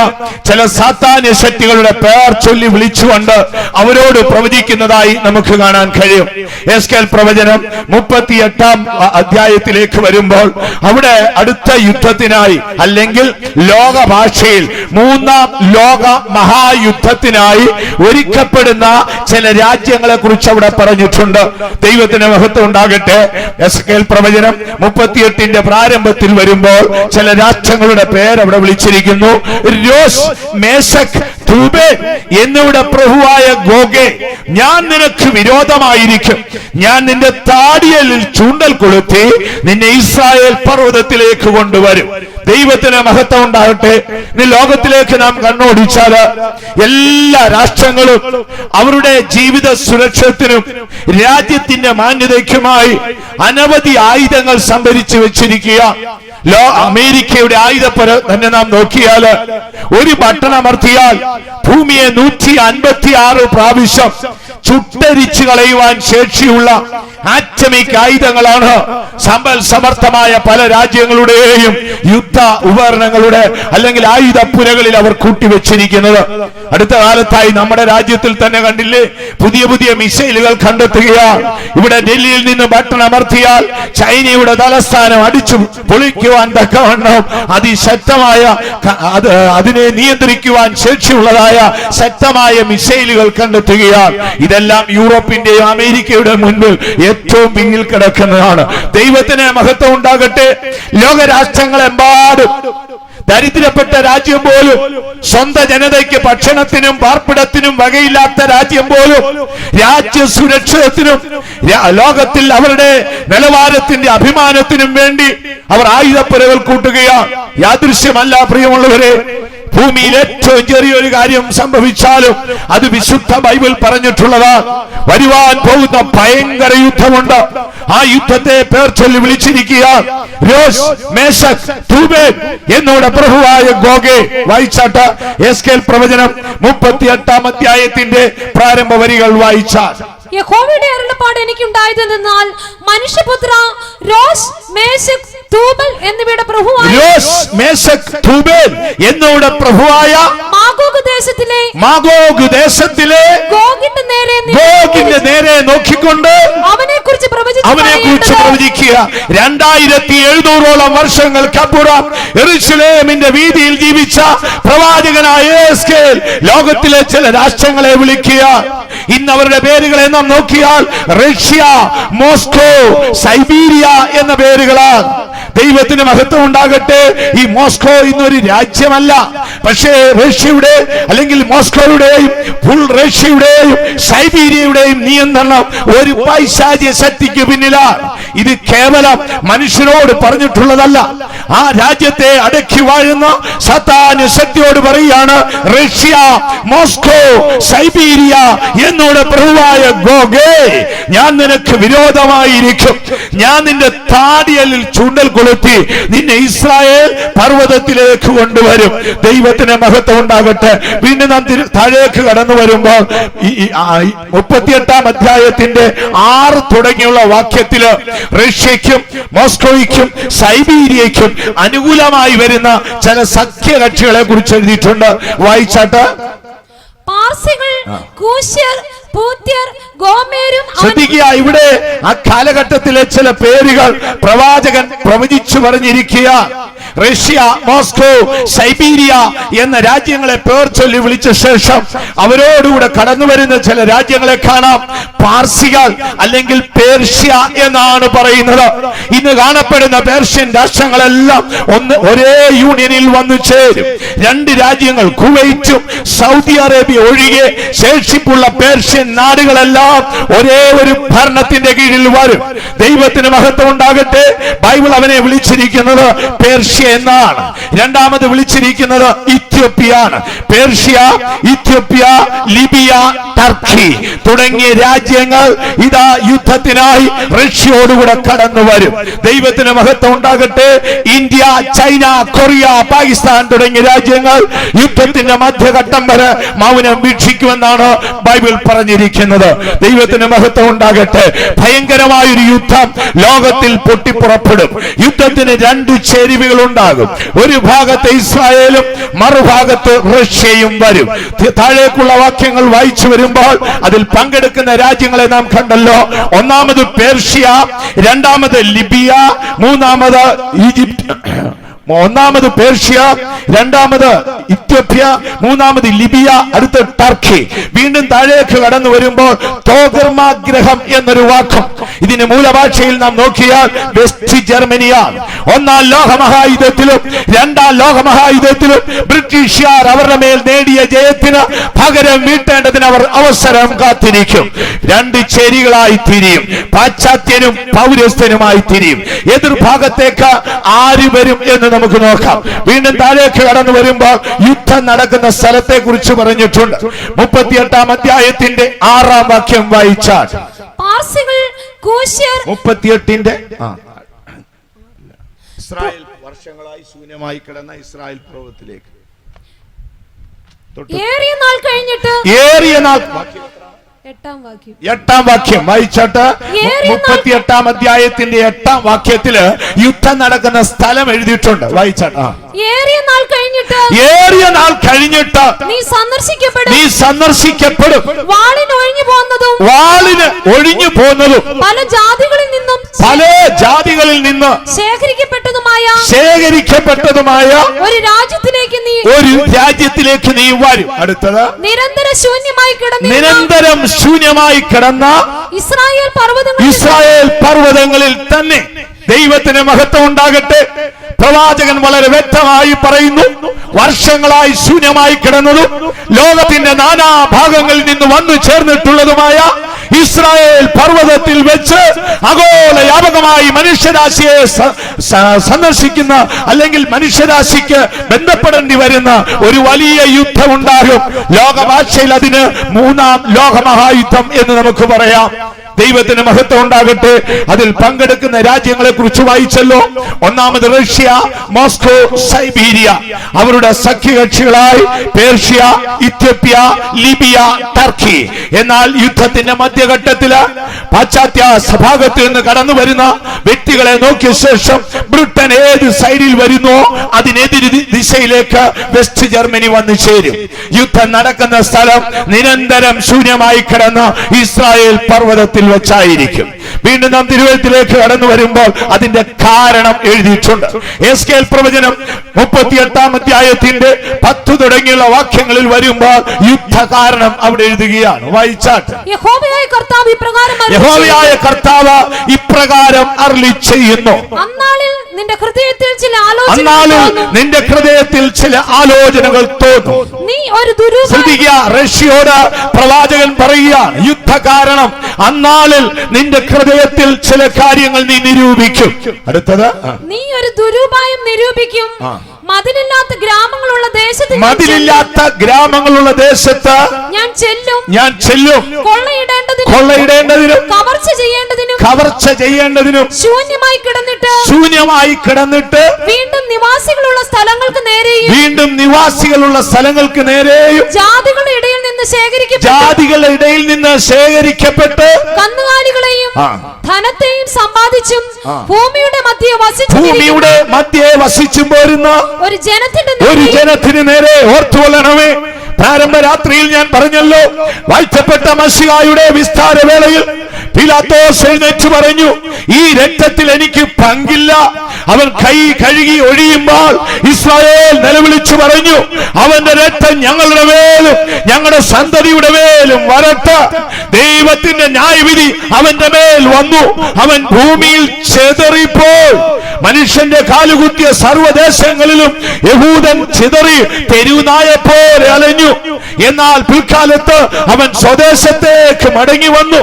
ചില സാത്താന്യ ശക്തികളുടെ പേർ ചൊല്ലി വിളിച്ചുകൊണ്ട് അവരോട് പ്രവചിക്കുന്നതായി നമുക്ക് കാണാൻ കഴിയും. യെഹെസ്കേൽ പ്രവചനം 38-ാം അധ്യായത്തിലേക്ക് വരുമ്പോൾ അവിടെ അടുത്ത യുദ്ധത്തിനായി, അല്ലെങ്കിൽ ലോക ഭാഷയിൽ 3-ാം ലോക മഹായുദ്ധത്തിനായി ഒരുക്കപ്പെടുന്ന ചില രാജ്യങ്ങളെ കുറിച്ച് അവിടെ പറഞ്ഞിട്ടുണ്ട്. ദൈവത്തിന് മഹത്വം ഉണ്ടാകട്ടെ. യെഹെസ്കേൽ പ്രവചനം 38-ന്റെ പ്രാരംഭത്തിൽ വരുമ്പോൾ ചില രാഷ്ട്രങ്ങളുടെ പേര് അവിടെ വിളിച്ചിരിക്കുന്നു. രോഷ്, മേശക്, തൂബേൽ എന്നിവിടെ പ്രഭുവായ ഗോഗേ, ഞാൻ നിനക്ക് വിരോധമായിരിക്കും. ഞാൻ നിന്റെ താടിയലിൽ ചൂണ്ടൽ കൊളുത്തി നിന്നെ ഇസ്രായേൽ പർവ്വതത്തിലേക്ക് കൊണ്ടുവരും. ദൈവത്തിന് മഹത്വം ഉണ്ടാകട്ടെ. ഇനി ലോകത്തിലേക്ക് നാം കണ്ണോടിച്ചാൽ എല്ലാ രാഷ്ട്രങ്ങളും അവരുടെ ജീവിത സുരക്ഷത്തിനും രാജ്യത്തിന്റെ മാന്യതയ്ക്കുമായി അനവധി ആയുധങ്ങൾ സംഭരിച്ചു വെച്ചിരിക്കുക. അമേരിക്കയുടെ ആയുധപ്പുര തന്നെ നാം നോക്കിയാൽ ഒരു ബട്ടൺ അമർത്തിയാൽ ഭൂമിയെ 156 പ്രാവശ്യം ചുട്ടരിച്ചു കളയുവാൻ ശേഷിയുള്ള ആറ്റമിക് ആയുധങ്ങളാണ് സമ്പൽ സമർത്ഥമായ പല രാജ്യങ്ങളുടെയും യുദ്ധ ഉപകരണങ്ങളുടെ അല്ലെങ്കിൽ ആയുധപ്പുരകളിൽ അവർ കൂട്ടിവെച്ചിരിക്കുന്നത്. അടുത്ത കാലത്തായി നമ്മുടെ രാജ്യത്തിൽ തന്നെ കണ്ടില്ലേ, പുതിയ പുതിയ മിസൈലുകൾ കണ്ടെത്തുകയാണ്. ഇവിടെ ഡൽഹിയിൽ നിന്ന് ബട്ടൺ അമർത്തിയാൽ ചൈനയുടെ തലസ്ഥാനം അടിച്ചു പൊളിക്കുവാൻ തക്കവണ്ണം അതിശക്തമായ അതിനെ നിയന്ത്രിക്കുവാൻ ശേഷിയുള്ളതായ ശക്തമായ മിസൈലുകൾ കണ്ടെത്തുകയാണ്. ഇതെല്ലാം യൂറോപ്പിന്റെയും അമേരിക്കയുടെ മുൻപിൽ ഏറ്റവും പിന്നിൽ കിടക്കുന്നതാണ്. ദൈവത്തിന് മഹത്വം ഉണ്ടാകട്ടെ. ലോകരാഷ്ട്രങ്ങളെമ്പാടും ദരിദ്രപ്പെട്ട രാജ്യം പോലും, സ്വന്തം ജനതയ്ക്ക് ഭക്ഷണത്തിനും പാർപ്പിടത്തിനും വകയില്ലാത്ത രാജ്യം പോലും രാജ്യ സുരക്ഷിതത്തിനും ലോകത്തിൽ അവരുടെ നിലവാരത്തിന്റെ അഭിമാനത്തിനും വേണ്ടി അവർ ആയുധപ്പുരകൾ കൂട്ടുകയാണ്. യാദൃശ്യമല്ല പ്രിയമുള്ളവരെ, ഭൂമിയിൽ ഏറ്റവും ചെറിയൊരു കാര്യം സംഭവിച്ചാലും അത് വിശുദ്ധ ബൈബിൾ പറഞ്ഞിട്ടുള്ളതാണ്. വരുവാൻ പോകുന്ന ഭയങ്കര യുദ്ധമുണ്ട്. ആ യുദ്ധത്തെ പേർ ചൊല്ലി വിളിച്ചിരിക്കുക രോഷ് മേശക് തൂബേൽ എന്നോട് പ്രഭുവായ ഗോഗേ. വായിച്ചാട്ട് എസ്കേൽ പ്രവചനം 38-ാം അധ്യായത്തിന്റെ പ്രാരംഭ വരികൾ വായിച്ചാൽ, യഹോവയുടെ അരുളപ്പാട് എനിക്കുണ്ടായതെന്നാൽ മനുഷ്യപുത്ര, രോഷ് മേശക് തൂബൽ എന്നിവയുടെ പ്രഭുവായ മാഗോഗ് ദേശത്തിലെ ഗോഗിന്റെ നേരെ നോക്കിക്കൊണ്ട് അവനെ കുറിച്ച് പ്രവചിക്കുക. 2700ഓളം വർഷങ്ങൾക്കപ്പുറം യെരൂശലേമിന്റെ വീതിയിൽ ജീവിച്ച പ്രവാചകനായ എസ്കേൽ ലോകത്തിലെ ചില രാഷ്ട്രങ്ങളെ വിളിക്കുക. ഇന്ന് അവരുടെ പേരുകളെ നാം നോക്കിയാൽ റഷ്യ, മോസ്കോ, സൈബീരിയ എന്ന പേരുകളാണ്. ദൈവത്തിന് മഹത്വം ഉണ്ടാകട്ടെ. ഈ മോസ്കോ ഇന്നൊരു രാജ്യമല്ല, പക്ഷേ റഷ്യയുടെ അല്ലെങ്കിൽ മോസ്കോയുടെയും ഫുൾ റഷ്യയുടെയും സൈബീരിയയുടെയും നിയന്ത്രണം ഒരു പൈശാചിക ശക്തിക്ക് പിന്നിലാണ്. ഇത് കേവലം മനുഷ്യനോട് പറഞ്ഞിട്ടുള്ളതല്ല. ആ രാജ്യത്തെ അടക്കി വാഴുന്ന സാത്താന്യ ശക്തിയോട് പറയുകയാണ്, റഷ്യ, മോസ്കോ, സൈബീരിയ എന്നോട് പ്രഭുവായ ഗോഗേ, ഞാൻ നിനക്ക് വിരോധമായിരിക്കും. ഞാൻ നിന്റെ താടിയലിൽ ചൂണ്ടൽ കൊളുത്തി നിന്നെ ഇസ്രായേൽ പർവ്വതത്തിലേക്ക് കൊണ്ടുവരും. ദൈവത്തിന് മഹത്വം ഉണ്ടാകട്ടെ. വീണ്ടും നാം താഴേക്ക് കടന്നു വരുമ്പോൾ 38-ാം അധ്യായത്തിന്റെ 6 തുടങ്ങിയുള്ള വാക്യത്തില് റഷ്യയ്ക്കും മോസ്കോയ്ക്കും സൈബീരിയയ്ക്കും അനുകൂലമായി വരുന്ന ചില സഖ്യകക്ഷികളെ കുറിച്ച് എഴുതിയിട്ടുണ്ട്. വായിച്ചാട്ട്, പാർസികൾ, കൂശ്യർ, പൂത്യർ, ഗോമേരും. ശ്രദ്ധിക്കുക, ഇവിടെ ആ കാലഘട്ടത്തിലെ ചില പേരുകൾ പ്രവാചകൻ പ്രവചിച്ചു പറഞ്ഞിരിക്കുക. റഷ്യ, മോസ്കോ, സൈബീരിയ എന്ന രാജ്യങ്ങളെ പേർ ചൊല്ലി വിളിച്ച ശേഷം അവരോടുകൂടെ കടന്നു വരുന്ന ചില രാജ്യങ്ങളെ കാണാം. പാർസികൾ അല്ലെങ്കിൽ പേർഷ്യ എന്നാണ് പറയുന്നത്. ഇന്ന് കാണപ്പെടുന്ന പേർഷ്യൻ രാഷ്ട്രങ്ങളെല്ലാം ഒരേ യൂണിയനിൽ വന്നു ചേരും. 2 രാജ്യങ്ങൾ, കുവൈറ്റും സൗദി അറേബ്യ ഒഴികെ ശേഷിപ്പുള്ള പേർഷ്യൻ നാടുകളെല്ലാം ഒരേ ഒരു ഭരണത്തിന്റെ കീഴിൽ വരും. ദൈവത്തിന് മഹത്വം ഉണ്ടാകട്ടെ. ബൈബിൾ അവനെ വിളിച്ചിരിക്കുന്നത് പേർഷ്യ എന്നാണ്. രണ്ടാമത് വിളിച്ചിരിക്കുന്നത് ഇത്യോപ്യയാണ്. പേർഷ്യ, ഇത്യോപ്യ, ലിബിയ, ടർക്കി തുടങ്ങിയ രാജ്യങ്ങൾ ഇതാ യുദ്ധത്തിനായി റഷ്യയോടുകൂടെ കടന്നു വരും. ദൈവത്തിന് മഹത്വം ഉണ്ടാകട്ടെ. ഇന്ത്യ, ചൈന, കൊറിയ, പാകിസ്ഥാൻ തുടങ്ങിയ രാജ്യങ്ങൾ യുദ്ധത്തിന്റെ മധ്യഘട്ടം വരെ മൗനം വീക്ഷിക്കുമെന്നാണ് ബൈബിൾ പറഞ്ഞിരിക്കുന്നത്. ദൈവത്തിന് മഹത്വം ഉണ്ടാകട്ടെ. ഭയങ്കരമായൊരു യുദ്ധം ലോകത്തിൽ പൊട്ടിപ്പുറപ്പെടും. യുദ്ധത്തിന് 2 ചേരിവുകൾ ഉണ്ടാകും. ഒരു ഭാഗത്ത് ഇസ്രായേലും മറുഭാഗത്ത് റഷ്യയും വരും. താഴേക്കുള്ള വാക്യങ്ങൾ വായിച്ചു വരുമ്പോൾ അതിൽ പങ്കെടുക്കുന്ന രാജ്യങ്ങളെ നാം കണ്ടല്ലോ. ഒന്നാമത് പേർഷ്യ, രണ്ടാമത് ലിബിയ, മൂന്നാമത് ഈജിപ്ത്. ഒന്നാമത് പേർഷ്യ, രണ്ടാമത് ഇത്യോപ്യ, മൂന്നാമത് ലിബിയ, അടുത്ത ടർക്കി. വീണ്ടും താഴേക്ക് കടന്നു വരുമ്പോൾ തോഗർമാഗ്രഹം എന്നൊരു വാക്കും ഇതിന് മൂലഭാഷയിൽ നാം നോക്കിയാൽ വെസ്റ്റ് ജർമ്മനിയാണ്. 1-ാം ലോകമഹായുദ്ധത്തിലും 2-ാം ലോകമഹായുദ്ധത്തിലും ബ്രിട്ടീഷുകാർ അവരുടെ മേൽ നേടിയ ജയത്തിന് പകരം വീട്ടേണ്ടതിന് അവർ അവസരം കാത്തിരിക്കും. 2 ചേരികളായി തിരിയും. പാശ്ചാത്യനും പൗരസ്ത്യനുമായി തിരിയും. എതിർഭാഗത്തേക്ക് ആര് വരും എന്ന് നമുക്ക് നോക്കാം. വീണ്ടും താഴേക്ക് കടന്നു വരുമ്പോൾ യുദ്ധം നടക്കുന്ന സ്ഥലത്തെ കുറിച്ച് പറഞ്ഞിട്ടുണ്ട്. 38-ാം അധ്യായത്തിന്റെ 6-ാം വാക്യം വായിച്ചാൽ പാർസികൾ, കൂശ്യർ 38-ന്റെ ഇസ്രായേൽ വർഷങ്ങളായി ശൂന്യമായി കിടന്ന ഇസ്രായേൽ പർവ്വതത്തിലേക്ക് ഏറിയ നാൾ കഴിഞ്ഞിട്ട് 8-ാം വാക്യം വായിച്ചോട്ട്. 38-ാം അധ്യായത്തിന്റെ 8-ാം വാക്യത്തില് യുദ്ധം നടക്കുന്ന സ്ഥലം എഴുതിയിട്ടുണ്ട്. വായിച്ചാട്ട്. ഏറിയ നാൾ കഴിഞ്ഞിട്ട് നീ സന്ദർശിക്കപ്പെടും. വാളിന് ഒഴിഞ്ഞു പോന്നതും പല ജാതികളിൽ നിന്ന് ശേഖരിക്കപ്പെട്ടതുമായ ഒരു രാജ്യത്തിലേക്ക് നീ വരും. അടുത്തത് നിരന്തരം ശൂന്യമായി കിടന്ന ഇസ്രായേൽ പർവ്വതങ്ങളിൽ തന്നെ ദൈവത്തിന് മഹത്വം ഉണ്ടാകട്ടെ. പ്രവാചകൻ വളരെ വ്യക്തമായി പറയുന്നു, വർഷങ്ങളായി ശൂന്യമായി കിടന്നതും ലോകത്തിന്റെ നാനാഭാഗങ്ങളിൽ നിന്ന് വന്നു ചേർന്നിട്ടുള്ളതുമായ ഇസ്രായേൽ പർവ്വതത്തിൽ വെച്ച് ആഗോളവ്യാപകമായി മനുഷ്യരാശിയെ സന്ദർശിക്കുന്ന അല്ലെങ്കിൽ മനുഷ്യരാശിക്ക് ബന്ധപ്പെടേണ്ടി വരുന്ന ഒരു വലിയ യുദ്ധം ഉണ്ടാകും. ലോകഭാഷയിൽ അതിന് 3-ാം ലോകമഹായുദ്ധം എന്ന് നമുക്ക് പറയാം. ദൈവത്തിന് മഹത്വം ഉണ്ടാകട്ടെ. അതിൽ പങ്കെടുക്കുന്ന രാജ്യങ്ങളെ കുറിച്ച് വായിച്ചല്ലോ. ഒന്നാമത് റഷ്യ, മോസ്കോ, സൈബീരിയ. അവരുടെ സഖ്യകക്ഷികളായി പേർഷ്യ, ഇത്യോപ്യ, ലിബിയ, ടർക്കി. എന്നാൽ യുദ്ധത്തിന്റെ മധ്യഘട്ടത്തില് പാശ്ചാത്യ സഭാഗത്തിൽ നിന്ന് കടന്നു വരുന്ന വ്യക്തികളെ നോക്കിയ ശേഷം ബ്രിട്ടൻ ഏത് സൈഡിൽ വരുന്നോ അതിനെതിരെ ദിശയിലേക്ക് വെസ്റ്റ് ജർമ്മനി വന്നു ചേരും. യുദ്ധം നടക്കുന്ന സ്ഥലം നിരന്തരം ശൂന്യമായി കിടന്ന ഇസ്രായേൽ പർവ്വതത്തിൽ വെച്ചായിരിക്കും. വീണ്ടും നാം തിരുവചനത്തിലേക്ക് കടന്നു വരുമ്പോൾ അതിന്റെ കാരണം എഴുതിയിട്ടുണ്ട്. എസ്കേൽ പ്രവചനം 38-ാം അധ്യായത്തിന്റെ 10 തുടങ്ങിയുള്ള വാക്യങ്ങളിൽ വരുമ്പോൾ യുദ്ധ കാരണം അവിടെ എഴുതുകയാണ്. വായിച്ചാട്ട്. യഹോവയായ കർത്താവ് ഇപ്രകാരം അരുളി ചെയ്യുന്നു, അന്നാളിൽ നിന്റെ ഹൃദയത്തിൽ ചില ആലോചനകൾ തോന്നും. നീ ഒരു റഷ്യയോട് പ്രവാചകൻ പറയുകയാണ്, യുദ്ധ കാരണം അന്നാളിൽ നിന്റെ ഹൃദയത്തിൽ ചില കാര്യങ്ങൾ നീ നിരൂപിക്കും. അടുത്തത്, നീ ഒരു ദുരുപായം നിരൂപിക്കും. മതിലില്ലാത്ത ഗ്രാമങ്ങളുള്ള ദേശത്ത് ഞാൻ ചെല്ലും. കൊള്ളയിടേണ്ടതിനും കവർച്ച ചെയ്യേണ്ടതിനും ശൂന്യമായി കിടന്നിട്ട് വീണ്ടും നിവാസികളുള്ള സ്ഥലങ്ങൾക്ക് നേരെയും ജാതികളുടെ ഇടയിൽ നിന്ന് ശേഖരിക്കപ്പെട്ട് കന്നുകാലികളെയും ധനത്തെയും സമ്പാദിച്ചും ഭൂമിയുടെ മധ്യേ വസിച്ചും പോരുന്ന ഒരു ജനത്തിന് നേരെ ഓർത്തുകൊള്ളണമേ. പ്രാരംഭ രാത്രിയിൽ ഞാൻ പറഞ്ഞല്ലോ, വാഴ്ത്തപ്പെട്ട മശിഹായുടെ വിസ്താര വേളയിൽ പീലാത്തോസ് എഴുന്നേറ്റ് പറഞ്ഞു, ഈ രക്തത്തിൽ എനിക്ക് പങ്കില്ല. അവൻ കൈ കഴുകി ഒഴിയുമ്പോൾ ഇസ്രായേൽ നിലവിളിച്ചു പറഞ്ഞു, അവന്റെ രക്തം ഞങ്ങളുടെ മേലും ഞങ്ങളുടെ സന്തതിയുടെ മേലും വരട്ടെ. ദൈവത്തിന്റെ ന്യായവിധി അവന്റെ മേൽ വന്നു. അവൻ ഭൂമിയിൽ ചെതറിപ്പോൾ മനുഷ്യന്റെ കാലുകുത്തിയ സർവ്വദേശങ്ങളിലും യഹൂദൻ ചിതറി തെരുവുനായെപ്പോലെ അലഞ്ഞു. എന്നാൽ പിൽക്കാലത്ത് അവൻ സ്വദേശത്തേക്ക് മടങ്ങി വന്നു.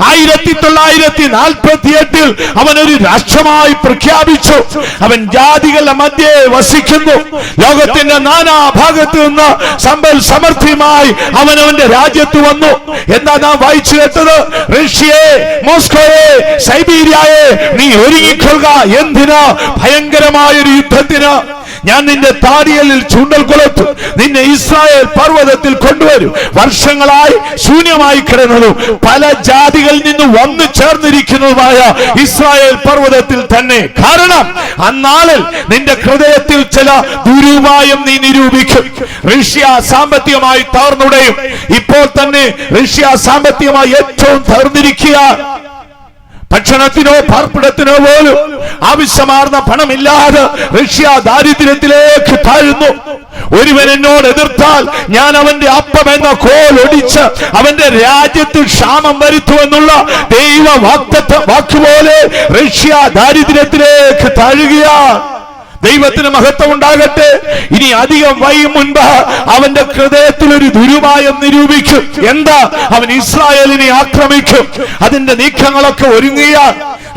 1948 അവൻ ഒരു രാഷ്ട്രമായി പ്രഖ്യാപിച്ചു. അവൻ ജാതികളുടെ മധ്യേ വസിക്കുന്നു. ലോകത്തിന്റെ നാനാഭാഗത്ത് നിന്ന് സമ്പൽ സമൃദ്ധിയുമായി അവനവന്റെ രാജ്യത്ത് വന്നു. എന്താ നാം വായിച്ചു കേട്ടത്? റഷ്യയെ, മോസ്കോയെ, സൈബീരിയയെ നീ ഒരുങ്ങിക്കൊള്ളുക. എന്തിനാ? ഭയങ്കരമായൊരു യുദ്ധത്തിന്. ഞാൻ നിന്റെ താടിയലിൽ ചൂണ്ടൽ കൊളുത്തു, നിന്നെ ഇസ്രായേൽ പർവ്വതത്തിൽ കൊണ്ടുവരും. വർഷങ്ങളായി ശൂന്യമായി കിടന്നതും പല ജാതികളിൽ നിന്ന് വന്നു ചേർന്നിരിക്കുന്നതുമായ ഇസ്രായേൽ പർവ്വതത്തിൽ തന്നെ. കാരണം അന്നാളിൽ നിന്റെ ഹൃദയത്തിൽ ചില ദുരുപായം നീ നിരൂപിക്കും. റഷ്യ സാമ്പത്തികമായി തകർന്നുടയും. ഇപ്പോൾ തന്നെ റഷ്യ സാമ്പത്തികമായി ഏറ്റവും തകർന്നിരിക്കുക. ഭക്ഷണത്തിനോ പാർപ്പിടത്തിനോ പോലും ആവശ്യമാർന്ന പണമില്ലാതെ റഷ്യ ദാരിദ്ര്യത്തിലേക്ക് താഴുന്നു. ഒരുവൻ എന്നോട് എതിർത്താൽ ഞാൻ അവന്റെ അപ്പം എന്ന കോൽ ഒടിച്ച് അവന്റെ രാജ്യത്ത് ക്ഷാമം വരുത്തുമെന്നുള്ള ദൈവ വാക്കുപോലെ റഷ്യ ദാരിദ്ര്യത്തിലേക്ക് താഴുകയാണ്. ദൈവത്തിന് മഹത്വം ഉണ്ടാകട്ടെ. ഇനി അധികം വൈകും മുൻപ് അവന്റെ ഹൃദയത്തിൽ ഒരു ദുരുപായം നിരൂപിക്കും. എന്താ? അവൻ ഇസ്രായേലിനെ ആക്രമിക്കും. അതിന്റെ നീക്കങ്ങളൊക്കെ ഒരുങ്ങിയ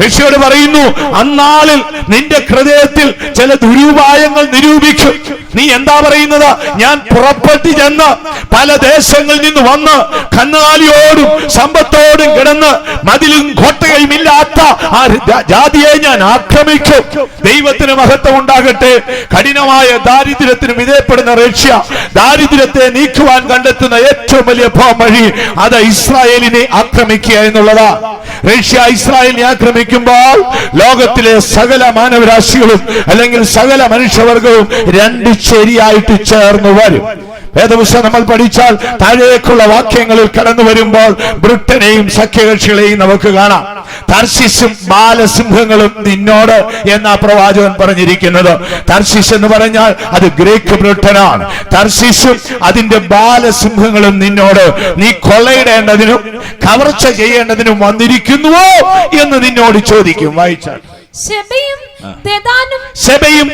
റഷ്യയോട് പറയുന്നു, അന്നാളിൽ നിന്റെ ഹൃദയത്തിൽ ചില ദുരുപായങ്ങൾ നിരൂപിക്കും. നീ എന്താ പറയുന്നത്? ഞാൻ പുറപ്പെട്ടു ചെന്ന് പല ദേശങ്ങളിൽ നിന്ന് വന്ന് കന്നുകാലിയോടും സമ്പത്തോടും കിടന്ന് മതിലും കോട്ടയും ഇല്ലാത്ത ആ ജാതിയെ ഞാൻ ആക്രമിക്കും. ദൈവത്തിന് മഹത്വം ഉണ്ടാകട്ടെ. കഠിനമായ ദാരിദ്ര്യത്തിന് വിധേയപ്പെടുന്ന റഷ്യ ദാരിദ്ര്യത്തെ നീക്കുവാൻ കണ്ടെത്തുന്ന ഏറ്റവും വലിയ വഴി അത് ഇസ്രായേലിനെ ആക്രമിക്കുക എന്നുള്ളതാ. റഷ്യ ഇസ്രായേലിനെ ആക്രമിക്കുമ്പോൾ ലോകത്തിലെ സകല മാനവരാശികളും അല്ലെങ്കിൽ സകല മനുഷ്യവർഗവും രണ്ട് ശരിയായിട്ട് ചേർന്ന് വരും. വേദപുസ്തകം നമ്മൾ പഠിച്ചാൽ താഴേക്കുള്ള വാക്യങ്ങളിൽ കടന്നു വരുമ്പോൾ ബ്രിട്ടനെയും സഖ്യകക്ഷികളെയും നമുക്ക് കാണാം. തർശീശും ബാലസിംഹങ്ങളും നിന്നോട് എന്നാ പ്രവാചകൻ പറഞ്ഞിരിക്കുന്നത്. തർശീശ് എന്ന് പറഞ്ഞാൽ അത് ഗ്രീക്ക് ബ്രിട്ടനാണ്. തർശീശും അതിന്റെ ബാലസിംഹങ്ങളും നിന്നോട് നീ കൊള്ളയിടേണ്ടതിനും കവർച്ച ചെയ്യേണ്ടതിനും വന്നിരിക്കുന്നുവോ എന്ന് നിന്നോട് ചോദിക്കും. വായിച്ചാൽ ശെബയും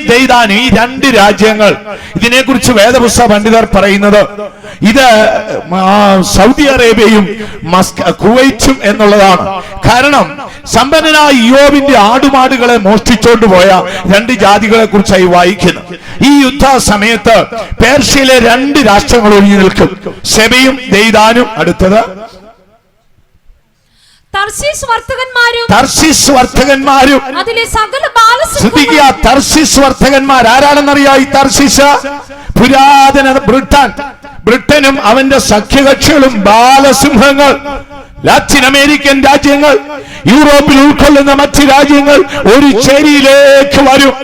ദെദാനും ഈ രണ്ട് രാജ്യങ്ങൾ, ഇതിനെക്കുറിച്ച് വേദപുസ്തക പണ്ഡിതർ പറയുന്നത് ഇത് സൗദി അറേബ്യയും കുവൈറ്റും എന്നുള്ളതാണ്. കാരണം സമ്പന്നനായ ഇയ്യോബിന്റെ ആടുമാടുകളെ മോഷ്ടിച്ചോണ്ട് പോയ രണ്ട് ജാതികളെ കുറിച്ചായി വായിക്കുന്നു. ഈ യുദ്ധ സമയത്ത് പേർഷ്യയിലെ രണ്ട് രാഷ്ട്രങ്ങൾ ഒഴിഞ്ഞു നിൽക്കും, ശെബയും ദെദാനും. അടുത്തത് തർശീസ് വർത്തകന്മാരും അതിലെ സകല തർശീസ് വർത്തകന്മാർ ആരാണെന്നറിയോ? ഈ തർശീസ് പുരാതന ബ്രിട്ടനും അവന്റെ സഖ്യകക്ഷികളും ബാലസിംഹങ്ങൾ. ലാറ്റിൻ അമേരിക്കൻ രാജ്യങ്ങൾ, യൂറോപ്പിൽ ഉൾക്കൊള്ളുന്ന മറ്റ് രാജ്യങ്ങൾ ഒരു ചേരിയിലേക്ക് വരും.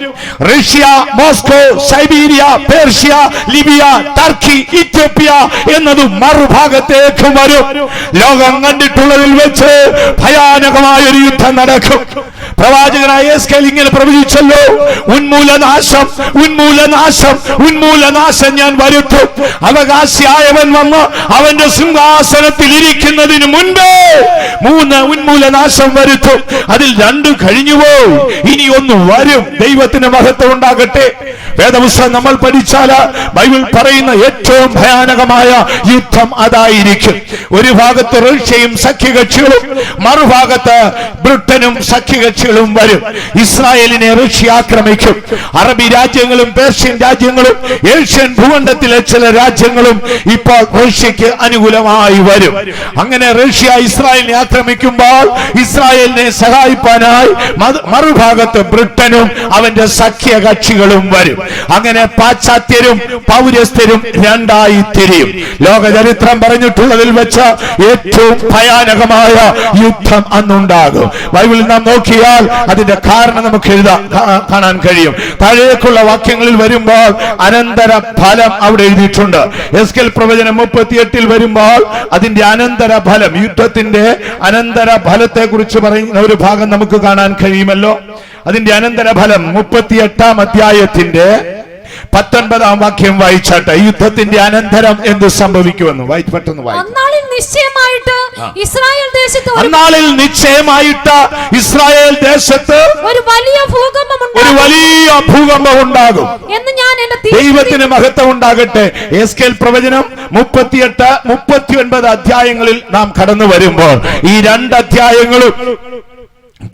Russia, Moscow, Siberia, Persia, Libya, Turkey, Ethiopia എന്നത് മറുഭാഗത്തേക്ക് വരും. ലോകം കണ്ടിട്ടുള്ളതിൽ വെച്ച് ഭയാനകമായ ഒരു യുദ്ധം നടക്കും. പ്രവാചകനായ യെസ്കേൽ ഇങ്ങനെ പ്രവചിച്ചല്ലോ, ഉന്മൂലനാശം ഉന്മൂലനാശം ഉന്മൂലനാശം ഞാൻ വരുത്തും. അവകാശിയായവൻ വന്ന് അവന്റെ സിംഹാസനത്തിൽ ഇരിക്കുന്നതിന് മുൻപേ 3 ഉന്മൂലനാശം വരുത്തും. അതിൽ 2 കഴിഞ്ഞുവോ, ഇനി 1 വരും. ദൈവത്തിന് മഹത്വം ഉണ്ടാകട്ടെ. വേദപുസ്തകം നമ്മൾ പഠിച്ചാൽ ബൈബിൾ പറയുന്ന ഏറ്റവും ഭയാനകമായ യുദ്ധം അതായിരിക്കും. ഒരു ഭാഗത്ത് റഷ്യയും സഖ്യകക്ഷികളും, മറുഭാഗത്ത് ബ്രിട്ടനും സഖ്യകക്ഷികളും വരും. ഇസ്രായേലിനെ റഷ്യ ആക്രമിക്കും. അറബി രാജ്യങ്ങളും പേർഷ്യൻ രാജ്യങ്ങളും ഏഷ്യൻ ഭൂഖണ്ഡത്തിലെ ചില രാജ്യങ്ങളും ഇപ്പോൾ റഷ്യക്ക് അനുകൂലമായി വരും. അങ്ങനെ റഷ്യ ഇസ്രായേലിനെ ആക്രമിക്കുമ്പോൾ ഇസ്രായേലിനെ സഹായിക്കാനായി മറുഭാഗത്ത് ബ്രിട്ടനും അവന്റെ സഖ്യകക്ഷികളും വരും. അങ്ങനെ പാശ്ചാത്യരും പൗരസ്ത്യരും രണ്ടായി തിരിയും. ലോക ചരിത്രം പറഞ്ഞിട്ടുള്ളതിൽ വെച്ച് ഏറ്റവും ഭയാനകമായ യുദ്ധം അന്നുണ്ടാകും. ബൈബിളിൽ നാം നോക്കിയാൽ അതിന്റെ കാരണം നമുക്ക് കാണാൻ കഴിയും. താഴേക്കുള്ള വാക്യങ്ങളിൽ വരുമ്പോൾ അനന്തര ഫലം അവിടെ എഴുതിയിട്ടുണ്ട്. യെസ്കേൽ പ്രവചനം 38 വരുമ്പോൾ അതിന്റെ അനന്തര ഫലം, യുദ്ധത്തിന്റെ അനന്തര ഫലത്തെ കുറിച്ച് പറയുന്ന ഒരു ഭാഗം നമുക്ക് കാണാൻ കഴിയുമല്ലോ. അതിന്റെ അനന്തര ഫലം 38-ാം അധ്യായത്തിന്റെ 19-ാം വാക്യം വായിച്ചാട്ടെ. യുദ്ധത്തിന്റെ അനന്തരം എന്ത് സംഭവിക്കുമെന്ന് പെട്ടെന്ന് വായിക്കും. അന്നാളിൽ നിശ്ചയമായിട്ട് ഇസ്രായേൽ ദേശത്ത് ഒരു വലിയ ഭൂകമ്പം ഉണ്ടാകും എന്ന് ഞാൻ ദൈവത്തിന് മഹത്വം ഉണ്ടാകട്ടെ. യെസ്കേൽ പ്രവചനം 38, 39 അധ്യായങ്ങളിൽ നാം കടന്നു വരുമ്പോൾ ഈ 2 അധ്യായങ്ങളും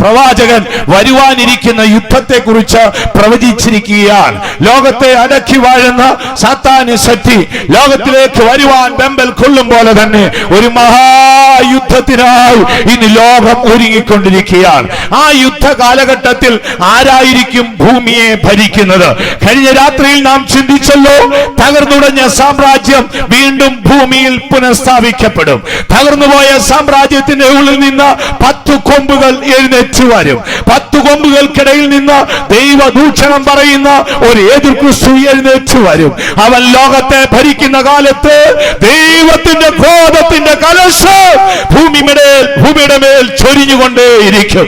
പ്രവാചകൻ വരുവാനിരിക്കുന്ന യുദ്ധത്തെ കുറിച്ച് പ്രവചിച്ചിരിക്കുകയാണ്. ലോകത്തെ അടക്കി വാഴുന്ന സാത്താന് ശക്തി ലോകത്തിലേക്ക് വരുവാൻ വെമ്പൽ കൊള്ളും പോലെ തന്നെ ഒരു മഹായുദ്ധത്തിനായി ഇന്ന് ലോകം ഒരുങ്ങിക്കൊണ്ടിരിക്കുകയാണ്. ആ യുദ്ധ കാലഘട്ടത്തിൽ ആരായിരിക്കും ഭൂമിയെ ഭരിക്കുന്നത്? കഴിഞ്ഞ രാത്രിയിൽ നാം ചിന്തിച്ചല്ലോ, തകർന്നുടഞ്ഞ സാമ്രാജ്യം വീണ്ടും ഭൂമിയിൽ പുനഃസ്ഥാപിക്കപ്പെടും. തകർന്നുപോയ സാമ്രാജ്യത്തിന്റെ ഉള്ളിൽ നിന്ന് 10 കൊമ്പുകൾ എഴുന്നേറ്റ് വരും. 10 കൊമ്പുകൾക്കിടയിൽ നിന്ന് ദൈവദൂഷണം പറയുന്ന ഒരു എതിർ ക്രിസ്തു എഴുന്നേറ്റ് വരും. അവൻ ലോകത്തെ ഭരിക്കുന്ന കാലത്ത് ദൈവത്തിന്റെ ക്രോധത്തിന്റെ കലശം ഭൂമിയുടെ മേൽ ചൊരിഞ്ഞുകൊണ്ടേയിരിക്കും.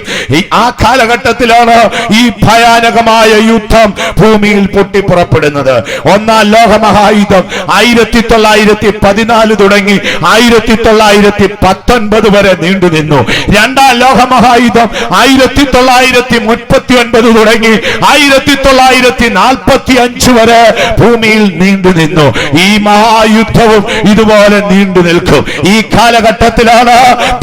ആ കാലഘട്ടത്തിലാണ് ഈ ഭയാനകമായ യുദ്ധം ഭൂമിയിൽ പൊട്ടിപ്പുറപ്പെടുന്നത്. 1-ാം ലോകമഹായുദ്ധം 1910 1914 തുടങ്ങി 1919 വരെ നീണ്ടു നിന്നു. രണ്ടാം ലോകമഹായുദ്ധം 1939 തുടങ്ങി 1945 വരെ ഭൂമിയിൽ നീണ്ടു നിന്നു. ഈ മഹായുദ്ധവും ഇതുപോലെ നീണ്ടു നിൽക്കും. ഈ കാലഘട്ടത്തിലാണ്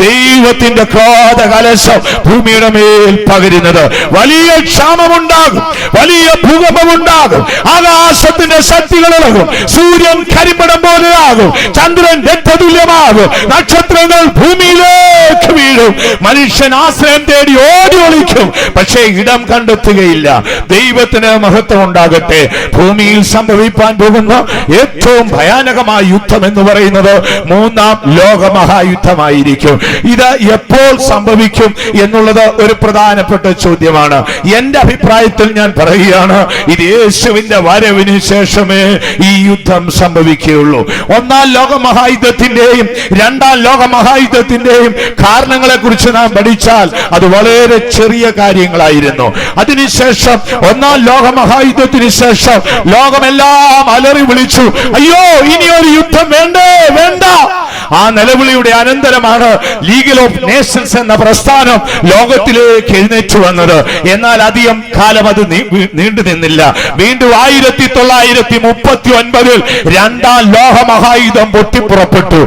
ദൈവത്തിന്റെ ക്രോധ കലശം ഭൂമിയുടെ മേൽ പകരുന്നത്. വലിയ ക്ഷാമമുണ്ടാകും, വലിയ ഭൂകമ്പമുണ്ടാകും, ആകാശത്തിന്റെ ശക്തികൾ ഇളകും, സൂര്യൻ കരിമ്പടം പോലെയാകും, ചന്ദ്രൻ രക്തതുല്യമാകും, നക്ഷത്രങ്ങൾ ഭൂമിയിലേക്ക് വീഴും, മനുഷ്യൻ ആശ്രയം തേടി ഓടി ഒളിക്കും, പക്ഷേ ഇടം കണ്ടെത്തുകയില്ല. ദൈവത്തിന് മഹത്വം ഉണ്ടാകട്ടെ. ഭൂമിയിൽ സംഭവിക്കാൻ പോകുന്ന ഏറ്റവും ഭയാനകമായ യുദ്ധം എന്ന് പറയുന്നത് മൂന്നാം ലോകമഹായുദ്ധമായിരിക്കും. ഇത് എപ്പോൾ സംഭവിക്കും എന്നുള്ളത് ഒരു പ്രധാനപ്പെട്ട ചോദ്യമാണ്. എന്റെ അഭിപ്രായത്തിൽ ഞാൻ പറയുകയാണ്, ഇത് യേശുവിന്റെ വരവിന് ശേഷമേ ഈ യുദ്ധം സംഭവിക്കുകയുള്ളൂ. ഒന്നാം ലോകമഹായുദ്ധത്തിന്റെയും രണ്ടാം ലോകമഹായുദ്ധത്തിന്റെയും കാരണങ്ങളെ കുറിച്ച് നാം പഠിച്ചാൽ അത് വളരെ ചെറിയ കാര്യങ്ങളായിരുന്നു. അതിനുശേഷം ഒന്നാം ലോകമഹായുദ്ധത്തിന് ശേഷം ലോകമെല്ലാം അലറി വിളിച്ചു, അയ്യോ ഇനിയൊരു യുദ്ധം വേണ്ടേ വേണ്ട. ആ നിലവിളിയുടെ അനന്തരമാണ് ലീഗ് ഓഫ് നേഷൻസ് എന്ന പ്രസ്ഥാനം ലോകത്തിലേക്ക് എഴുന്നേറ്റ് വന്നത്. എന്നാൽ അധികം കാലം അത് നീണ്ടു നിന്നില്ല. വീണ്ടും 1939 രണ്ടാം ലോകമഹായുദ്ധം പൊട്ടിപ്പുറപ്പെട്ടു.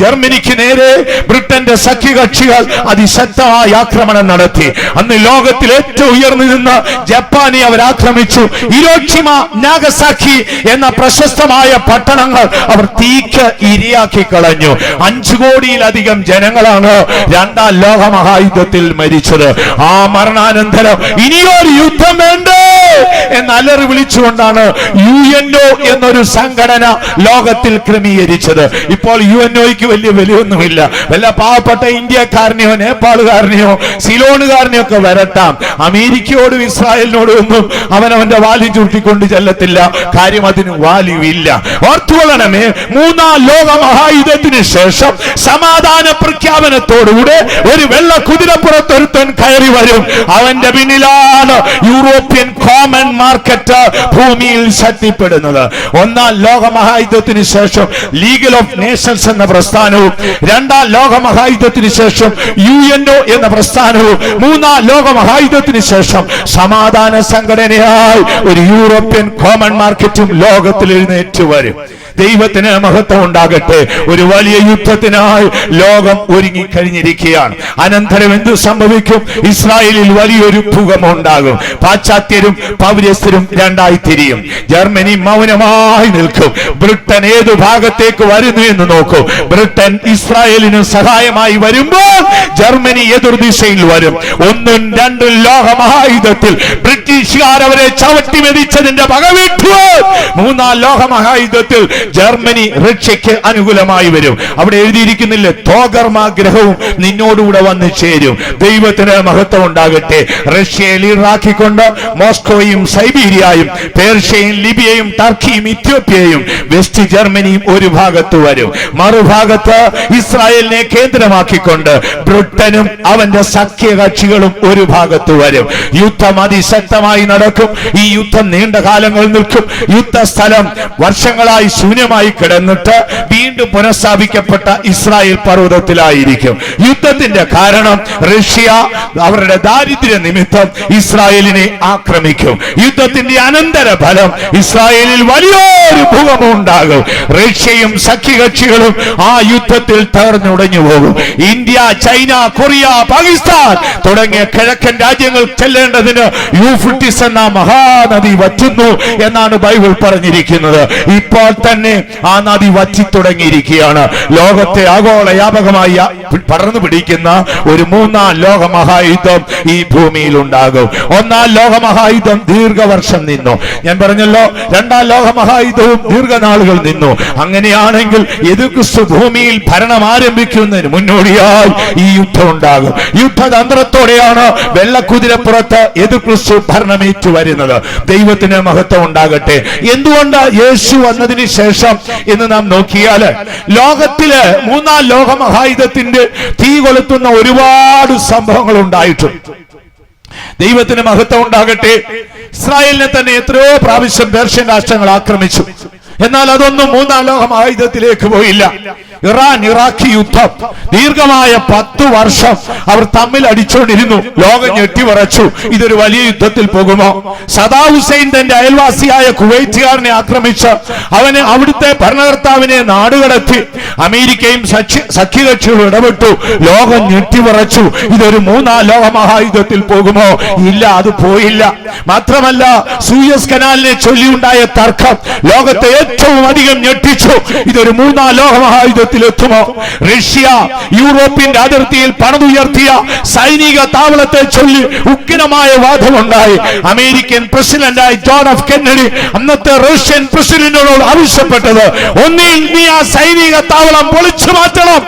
ജർമ്മനിക്ക് നേരെ ബ്രിട്ടന്റെ സഖ്യകക്ഷികൾ അതിശക്തമായ ആക്രമണം നടത്തി. അന്ന് ലോകത്തിൽ ഏറ്റവും ഉയർന്നു നിന്ന ജപ്പാനെ അവർ ആക്രമിച്ചു. ഹിരോഷിമ, നാഗസാക്കി എന്ന പ്രശസ്തമായ പട്ടണങ്ങൾ അവർ തീക്ക് ഇരയാക്കി കളഞ്ഞു. 5 കോടിയിലധികം ജനങ്ങളാണ് രണ്ടാം ലോകമഹായുദ്ധത്തിൽ മരിച്ചത്. ആ മരണാനന്തരം ഇനിയൊരു യുദ്ധം വേണ്ടേ എന്ന് അലറി വിളിച്ചുകൊണ്ടാണ് UNO എന്നൊരു സംഘടന ലോകത്തിൽ ക്രമീകരിച്ചത്. ഇപ്പോൾ UNOയ്ക്ക് വലിയ വിലയൊന്നുമില്ല. വല്ല പാവപ്പെട്ട ഇന്ത്യക്കാരനെയോ നേപ്പാളുകാരനെയോ സിലോണുകാരനെയോ ഒക്കെ വരട്ടാം. അമേരിക്കയോടും ഇസ്രായേലിനോടും ഒന്നും അവനവന്റെ വാല്യൂ ചൂട്ടിക്കൊണ്ട് ചെല്ലത്തില്ല. കാര്യം അതിന് വാല്യൂ ഇല്ല. ഓർത്തുകൊള്ളണമേ, മൂന്നാം ലോകമഹായുദ്ധത്തിന് ശേഷം സമാധാന പ്രഖ്യാപനത്തോടുകൂടെ ഒരു വെള്ള കുതിരപ്പുറത്തൊരുത്തൻ കയറി വരും. അവന്റെ പിന്നിലാണ് യൂറോപ്യൻ കോമൺ മാർക്കറ്റ് ഭൂമിയിൽ ശക്തിപ്പെടുന്നത്. ഒന്നാം ലോകമഹായുദ്ധത്തിന് ശേഷം ലീഗ് ഓഫ് നേഷൻസ് എന്ന പ്രസ്ഥാനവും രണ്ടാം ലോകമഹായുദ്ധത്തിന് ശേഷം UNO എന്ന പ്രസ്ഥാനവും മൂന്നാം ലോകമഹായുദ്ധത്തിന് ശേഷം സമാധാന സംഘടനയായി ഒരു യൂറോപ്യൻ കോമൺ മാർക്കറ്റും ലോകത്തിൽ എഴുന്നേറ്റ് വരും. ദൈവത്തിന് മഹത്വം ഉണ്ടാകട്ടെ. ഒരു വലിയ യുദ്ധത്തിനായി ലോകം ഒരുങ്ങിക്കഴിഞ്ഞിരിക്കുകയാണ്. അനന്തരം എന്ത് സംഭവിക്കും? ഇസ്രായേലിൽ വലിയൊരു ഭൂകമ്പം ഉണ്ടാകും. പാശ്ചാത്യരും പൗരസ്ത്യരും രണ്ടായി തിരിയും. ജർമ്മനി മൗനമായി നിൽക്കും. ബ്രിട്ടൻ ഏതു ഭാഗത്തേക്ക് വരുന്നു എന്ന് നോക്കൂ. ബ്രിട്ടൻ ഇസ്രായേലിന് സഹായമായി വരുമ്പോൾ ജർമ്മനി എതിർദിശയിൽ വരും. 1ഉം 2ഉം ലോകമഹായുദ്ധത്തിൽ ബ്രിട്ടീഷുകാർ അവരെ ചവിട്ടി മെതിച്ചതിന്റെ പകവീട്ടുവാൻ മൂന്നാം ലോകമഹായുദ്ധത്തിൽ ജർമ്മനി റഷ്യക്ക് അനുകൂലമായി വരും. അവിടെ എഴുതിയിരിക്കുന്നില്ലേ, തോഗർമാഗ്രഹവും നിന്നോടുകൂടെ വന്ന് ചേരും. ദൈവത്തിന് മഹത്വം ഉണ്ടാകട്ടെ. റഷ്യയെ ലീഡറാക്കിക്കൊണ്ട് മോസ്കോയും സൈബീരിയയും പേർഷ്യയും ലിബിയയും ടർക്കിയും ഇത്യോപ്യയും വെസ്റ്റ് ജർമ്മനിയും ഒരു ഭാഗത്ത് വരും. മറുഭാഗത്ത് ഇസ്രായേലിനെ കേന്ദ്രമാക്കിക്കൊണ്ട് ബ്രിട്ടനും അവന്റെ സഖ്യകക്ഷികളും ഒരു ഭാഗത്ത് വരും. യുദ്ധം അതിശക്തമായി നടക്കും. ഈ യുദ്ധം നീണ്ട കാലങ്ങൾ നിൽക്കും. യുദ്ധസ്ഥലം വർഷങ്ങളായി ശൂന്യമായി കിടന്നിട്ട് വീണ്ടും പുനഃസ്ഥാപിക്കപ്പെട്ട ഇസ്രായേൽ പർവ്വതത്തിലായിരിക്കും. യുദ്ധത്തിന്റെ കാരണം റഷ്യ അവരുടെ ദാരിദ്ര്യ നിമിത്തം ഇസ്രായേലിനെ ആക്രമിക്കും. യുദ്ധത്തിന്റെ അനന്തര ഫലം ഇസ്രായേലിൽ വലിയൊരു ഭൂകമ്പം ഉണ്ടാകും. റഷ്യയും സഖ്യകക്ഷികളും ആ യുദ്ധത്തിൽ തകർന്നുടഞ്ഞു പോകും. ഇന്ത്യ, ചൈന, കൊറിയ, പാകിസ്ഥാൻ തുടങ്ങിയ കിഴക്കൻ രാജ്യങ്ങൾ ചെല്ലേണ്ടതിന് യൂഫ്രട്ടീസ് എന്ന മഹാനദി വറ്റുന്നു എന്നാണ് ബൈബിൾ പറഞ്ഞിരിക്കുന്നത്. ഇപ്പോൾ തന്നെ ആ നദി വറ്റി തുടങ്ങിയിരിക്കുകയാണ്. ലോകത്തെ ആഗോള വ്യാപകമായി പടർന്നു പിടിക്കുന്ന ഒരു മൂന്നാം ലോകമഹായുദ്ധം ഈ ഭൂമിയിൽ ഉണ്ടാകും. ഒന്നാം ലോകമഹായുദ്ധം ദീർഘവർഷം നിന്നു. ഞാൻ പറഞ്ഞല്ലോ, രണ്ടാം ലോകമഹായുദ്ധവും ദീർഘനാളുകൾ നിന്നു. അങ്ങനെയാണെങ്കിൽ എതിർക്രിസ്തു ഭൂമിയിൽ ഭരണം ആരംഭിക്കുന്നതിന് മുന്നോടിയായി ഈ യുദ്ധം ഉണ്ടാകും. യുദ്ധതന്ത്രത്തോടെയാണ് വെള്ളക്കുതിരപ്പുറത്ത് എതിർക്രിസ്തു ഭരണമേറ്റു വരുന്നത്. ദൈവത്തിന് മഹത്വം ഉണ്ടാകട്ടെ. എന്തുകൊണ്ട് യേശു വന്നതിന് ശേഷം എന്ന് നാം നോക്കിയാൽ ലോകത്തില് മൂന്നാം ലോകമഹായുദ്ധത്തിന്റെ തീ കൊളുത്തുന്ന ഒരുപാട് സംഭവങ്ങൾ ഉണ്ടായിട്ടുണ്ട്. ദൈവത്തിന് മഹത്വം ഉണ്ടാകട്ടെ. ഇസ്രായേലിനെ തന്നെ എത്രയോ പ്രാവശ്യം പേർഷ്യൻ രാഷ്ട്രങ്ങൾ ആക്രമിച്ചു. എന്നാൽ അതൊന്നും മൂന്നാം ലോക മഹായുദ്ധത്തിലേക്ക് പോയില്ല. ഇറാൻ ഇറാഖ് യുദ്ധം ദീർഘമായ 10 വർഷം അവർ തമ്മിൽ അടിച്ചുകൊണ്ടിരുന്നു. ലോകം ഞെട്ടിവിറച്ചു, ഇതൊരു വലിയ യുദ്ധത്തിൽ പോകുമോ? സദാം ഹുസൈൻ തന്റെ അയൽവാസിയായ കുവൈറ്റുകാരനെ ആക്രമിച്ച് അവന് അവിടുത്തെ ഭരണകർത്താവിനെ നാടുകടത്തി. അമേരിക്കയും സഖ്യകക്ഷികളും ഇടപെട്ടു. ലോകം ഞെട്ടിവിറച്ചു, ഇതൊരു മൂന്നാം ലോക മഹായുദ്ധത്തിൽ പോകുമോ? ഇല്ല, അത് പോയില്ല. മാത്രമല്ല, സൂയസ് കനാലിനെ ചൊല്ലിയുണ്ടായ തർക്കം ലോകത്തെ ഏറ്റവും അധികം ഞെട്ടിച്ചു. ഇതൊരു മൂന്നാം ലോക മഹായുദ്ധത്തിലെത്തുമോ? റഷ്യ യൂറോപ്പിന്റെ അതിർത്തിയിൽ പണിതുയർത്തിയ സൈനിക താവളത്തെ ചൊല്ലി ഉഗ്രമായ വാദമുണ്ടായി. അമേരിക്കൻ പ്രസിഡന്റായ ജോൺ എഫ് കെന്നഡി അന്നത്തെ റഷ്യൻ പ്രസിഡന്റിനോട് ആവശ്യപ്പെട്ടത്, ഒന്നിൽ നീ ആ സൈനിക താവളം പൊളിച്ചു മാറ്റണം,